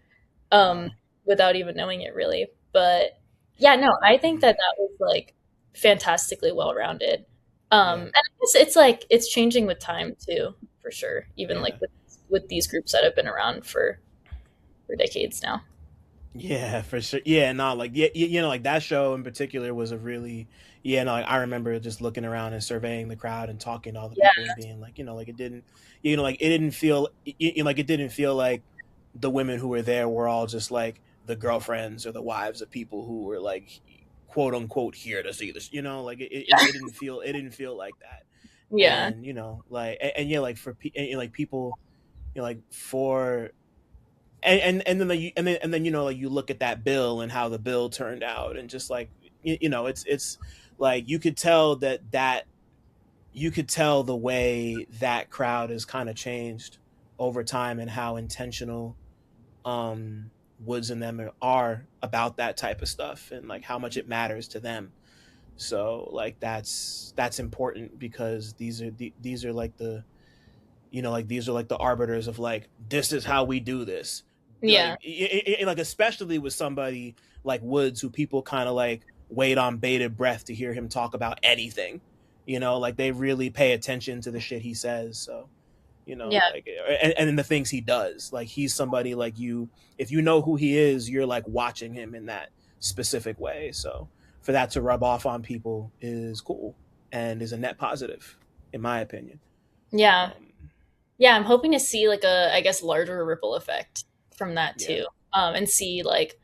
um, Wow. without even knowing it really. But yeah, no, I think that was like fantastically well rounded. Yeah. And I guess it's like it's changing with time too, for sure. Even like Yeah. with these groups that have been around for decades now. Yeah, for sure. Yeah, no, like yeah, you know, like that show in particular was a really yeah. No, like, I remember just looking around and surveying the crowd and talking to all the Yeah, people and being like, you know, like it didn't, you know, like it didn't feel, like it didn't feel like the women who were there were all just like the girlfriends or the wives of people who were like quote unquote here to see this. You know, like it didn't feel like that. yeah, And you know, like and yeah, like like people, you know, like for and then and then you know like you look at that bill and how the bill turned out and just like you know it's like you could tell the way that crowd has kind of changed over time and how intentional Woods and them are about that type of stuff and like how much it matters to them. So like that's important because these are like the you know like these are like the arbiters of like this is how we do this yeah, like like especially with somebody like Woods who people kind of like wait on bated breath to hear him talk about anything, you know, like they really pay attention to the shit he says. So you know yeah, like and the things he does, like he's somebody like you, if you know who he is, you're like watching him in that specific way. So for that to rub off on people is cool and is a net positive in my opinion. yeah. um Yeah, I'm hoping to see like a, I guess, larger ripple effect from that yeah. too, and see like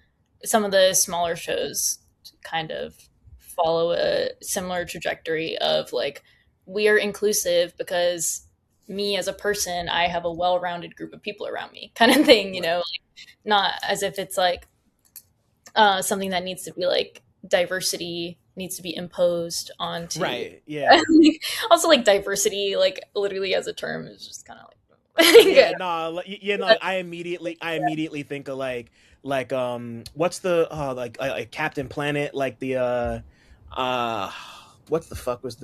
some of the smaller shows kind of follow a similar trajectory of like we are inclusive because me as a person, I have a well-rounded group of people around me, kind of thing, you know, Right. like, not as if it's like something that needs to be like diversity needs to be imposed onto. Right. Yeah. Also, like diversity, like literally as a term, is just kind of like Yeah. No. Yeah. No. I immediately think of like what's the like Captain Planet, like the uh what the fuck was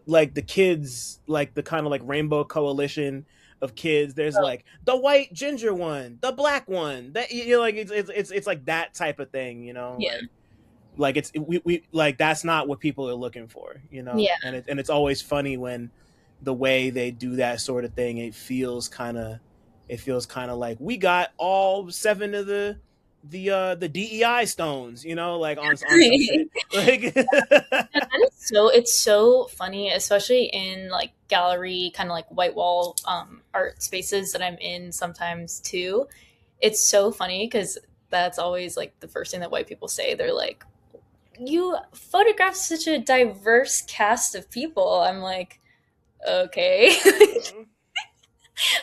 like the kids, like the kind of like rainbow coalition of kids. There's oh, like the white ginger one, the black one, that you know, like it's like that type of thing, you know, yeah, like it's we like that's not what people are looking for, you know. yeah. And it's always funny when the way they do that sort of thing, it feels kind of like we got all seven of the DEI stones, you know, like on some shit like Yeah, that is so it's so funny, especially in like gallery kind of like white wall art spaces that I'm in sometimes too. It's so funny because that's always like the first thing that white people say. They're like, "You photograph such a diverse cast of people." I'm like, okay.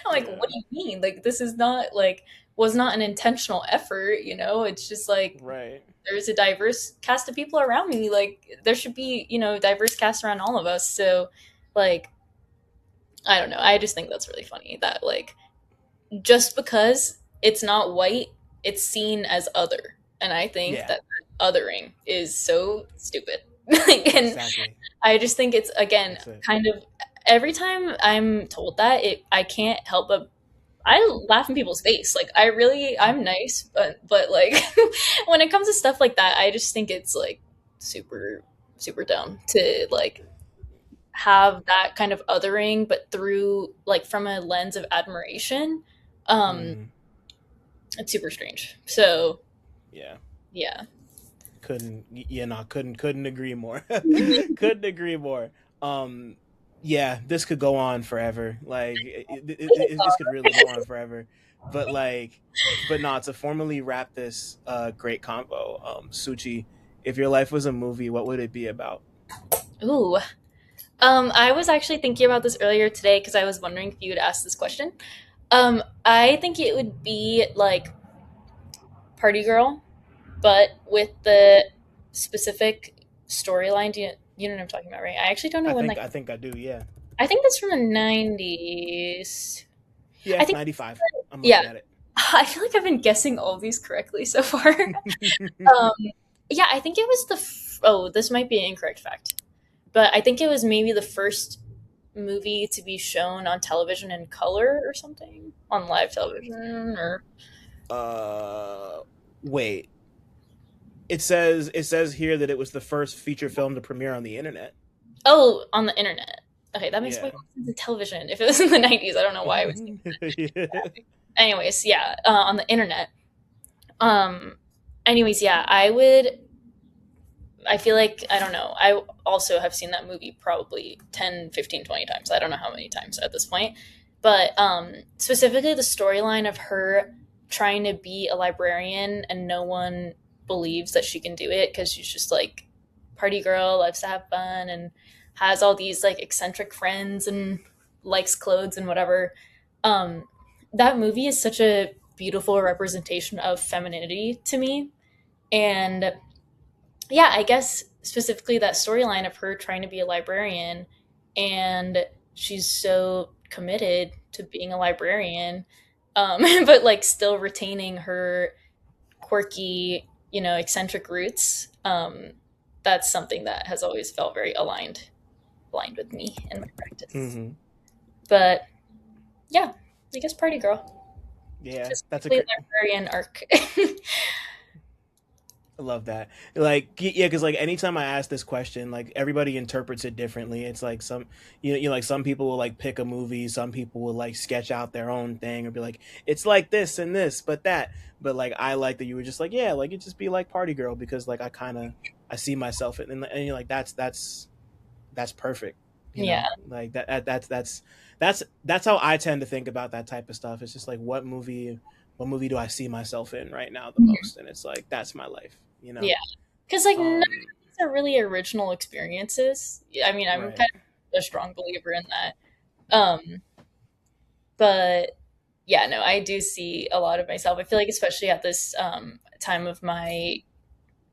I'm like, yeah, what do you mean? Like, this is not like was not an intentional effort, you know? It's just like right. there's a diverse cast of people around me. Like, there should be, you know, diverse cast around all of us. So, like, I don't know. I just think that's really funny that like just because it's not white, it's seen as other, and I think Yeah, that othering is so stupid. Like, and exactly. I just think it's again That's it. kind of every time I'm told that it I can't help but I laugh in people's face. Like I'm nice, but like when it comes to stuff like that, I just think it's like super super dumb to like have that kind of othering, but through like from a lens of admiration. Um, Mm, it's super strange. So yeah. yeah, Couldn't yeah, no, couldn't agree more. Couldn't agree more. Um yeah, this could go on forever. Like this could really go on forever. But like but not to formally wrap this great convo. Suchi, if your life was a movie, what would it be about? ooh. I was actually thinking about this earlier today because I was wondering if you would ask this question. I think it would be like Party Girl, but with the specific storyline. You know what I'm talking about, right? I actually don't know when that. I think I do, yeah. I think that's from the 90s. I Yeah, think 95. I'm yeah. looking at it. I feel like I've been guessing all these correctly so far. um, yeah, I think it was oh, this might be an incorrect fact, but I think it was maybe the first movie to be shown on television in color or something on live television or uh wait. It says here that it was the first feature film to premiere on the internet. Oh, on the internet. Okay, that makes Yeah. way more sense than television. If it was in the 90s, I don't know why I was thinking Yeah. that. Anyways, yeah, on the internet. Um, anyways, yeah, I feel like, I don't know, I also have seen that movie probably 10, 15, 20 times. I don't know how many times at this point. But specifically the storyline of her trying to be a librarian and no one believes that she can do it because she's just like party girl, loves to have fun, and has all these like eccentric friends and likes clothes and whatever. Um, that movie is such a beautiful representation of femininity to me. And yeah, I guess specifically that storyline of her trying to be a librarian and she's so committed to being a librarian, but like still retaining her quirky, eccentric roots. That's something that has always felt very aligned with me in my practice. Hmm. But yeah, I guess party girl. Yeah, that's a Specifically librarian arc. I love that. Like, yeah, because like anytime I ask this question, like everybody interprets it differently. It's like like some people will like pick a movie, some people will like sketch out their own thing or be like, it's like this and this, but that. But like, I like that you were just like, yeah, like it just be like Party Girl because like I see myself in, and you're like, that's perfect. Yeah. Like that's how I tend to think about that type of stuff. It's just like what movie do I see myself in right now the most? And it's like that's my life. Yeah. Because like none Um, of these are really original experiences. I mean, I'm right. kind of a strong believer in that. But yeah, no, I do see a lot of myself. I feel like especially at this time of my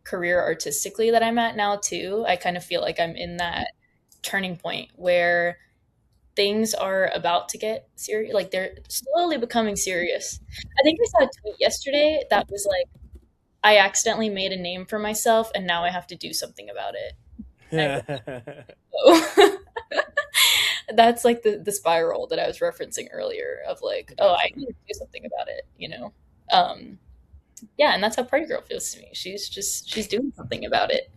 career artistically that I'm at now too, I kind of feel like I'm in that turning point where things are about to get serious. Like they're slowly becoming serious. I think I saw a tweet yesterday that was like, I accidentally made a name for myself and now I have to do something about it. And I was like, oh. That's like the spiral that I was referencing earlier of like, oh, I Gotcha. need to do something about it. Um, yeah, and that's how Party Girl feels to me. She's doing something about it.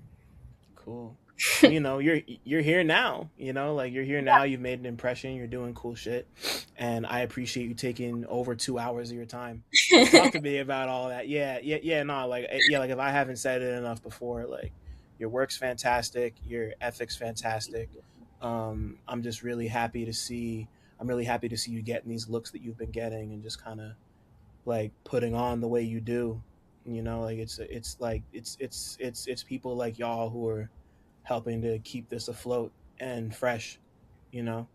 Cool. Well, you're here now. Like you're here now. You've made an impression. You're doing cool shit, and I appreciate you taking over 2 hours of your time to talk to me about all that. Yeah, yeah, yeah. No, like yeah, like if I haven't said it enough before, like your work's fantastic. Your ethics fantastic. I'm just really happy to see. I'm really happy to see you getting these looks that you've been getting, and just kind of like putting on the way you do. Like it's like it's people like y'all who are helping to keep this afloat and fresh, you know.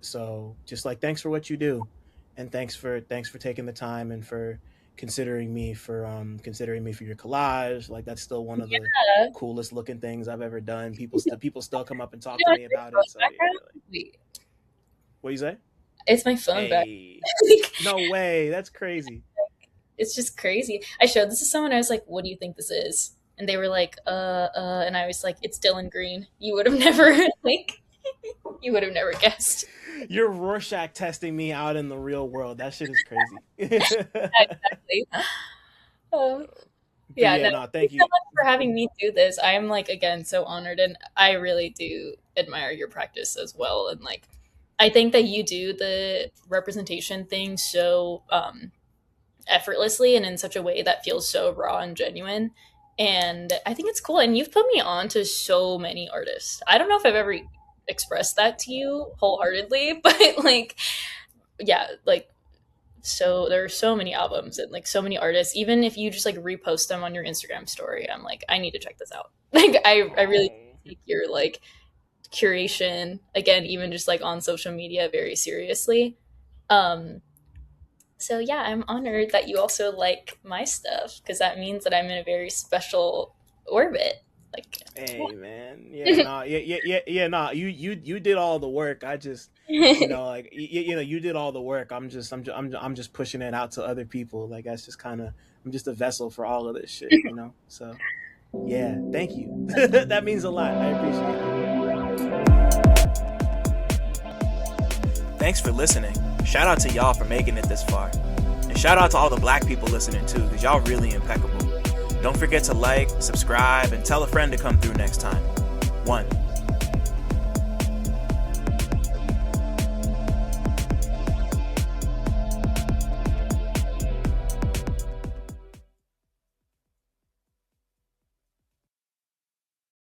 So just like thanks for what you do, and thanks for taking the time and for considering me for your collage. Like that's still one of the Yeah. coolest looking things I've ever done. People still come up and talk You to know, me it's my about phone it. So background. yeah, like, Wait, what you say? it's my phone back. Hey, no way, that's crazy. It's just crazy. I showed this to someone. I was like, "What do you think this is?" And they were like, and I was like, "It's Dylan Green." You would have never like, you would have never guessed. You're Rorschach testing me out in the real world. That shit is crazy. Exactly. Uh, But yeah, yeah, no, no, thank thank you so you. much for having me do this. I am like again so honored, and I really do admire your practice as well. And like, I think that you do the representation thing so effortlessly and in such a way that feels so raw and genuine. And I think it's cool. And you've put me on to so many artists. I don't know if I've ever expressed that to you wholeheartedly, but like, yeah, like, so there are so many albums and like so many artists. Even if you just like repost them on your Instagram story, I'm like, I need to check this out. Like, I really Oh, take your like curation again, even just like on social media, very seriously. Um, so yeah, I'm honored that you also like my stuff because that means that I'm in a very special orbit. Like, hey man, yeah, no, yeah, no, you did all the work. I just, like you did all the work. I'm just pushing it out to other people. Like that's just kind of, I'm just a vessel for all of this shit. So yeah, thank you. That means a lot. I appreciate it. Thanks for listening. Shout out to y'all for making it this far, and shout out to all the Black people listening too, because y'all really impeccable. Don't forget to like, subscribe, and tell a friend to come through next time. 1.